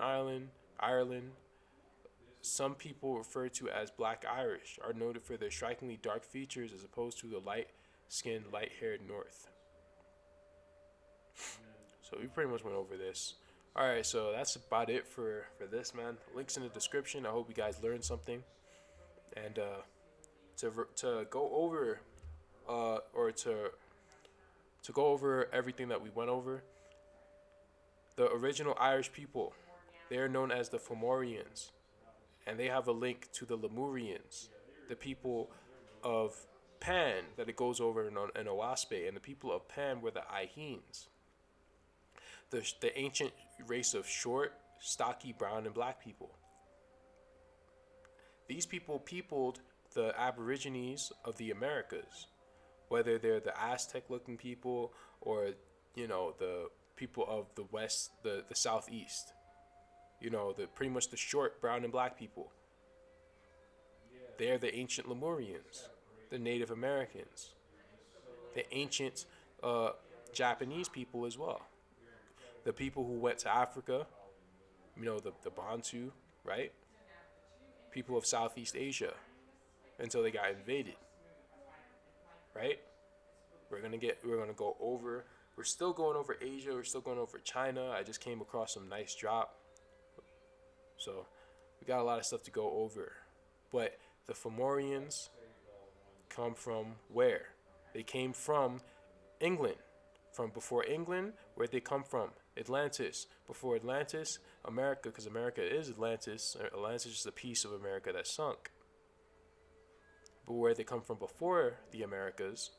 Ireland, some people referred to as Black Irish are noted for their strikingly dark features as opposed to the light-skinned, light-haired North. So we pretty much went over this. Alright, so that's about it for this, man. Links in the description. I hope you guys learned something. And to go over to go over everything that we went over, the original Irish people, they are known as the Fomorians, and they have a link to the Lemurians, the people of Pan that it goes over in Owaspe, and the people of Pan were the Ihines, the ancient race of short, stocky, brown, and black people. These people peopled the Aborigines of the Americas, whether they're the Aztec-looking people or, the people of the West, the Southeast. Pretty much the short, brown, and black people. They're the ancient Lemurians, the Native Americans, the ancient Japanese people as well. The people who went to Africa, the Bantu, right? People of Southeast Asia until they got invaded, right? We're still going over Asia. We're still going over China. I just came across some nice drop. So we got a lot of stuff to go over. But the Fomorians come from where? They came from England. From before England, where'd they come from? Atlantis. Before Atlantis, America, because America is Atlantis. Atlantis is a piece of America that sunk. But where they come from before the Americas,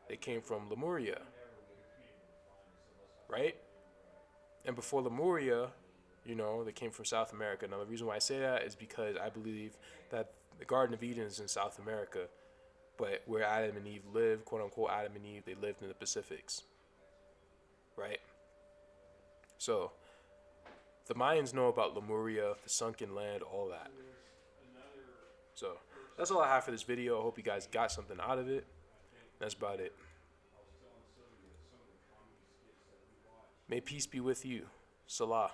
they came from Lemuria. Right? And before Lemuria, they came from South America. Now, the reason why I say that is because I believe that the Garden of Eden is in South America, but where Adam and Eve lived, quote unquote Adam and Eve, they lived in the Pacifics. Right? So, the Mayans know about Lemuria, the sunken land, all that. So, that's all I have for this video. I hope you guys got something out of it. That's about it. May peace be with you. Salah.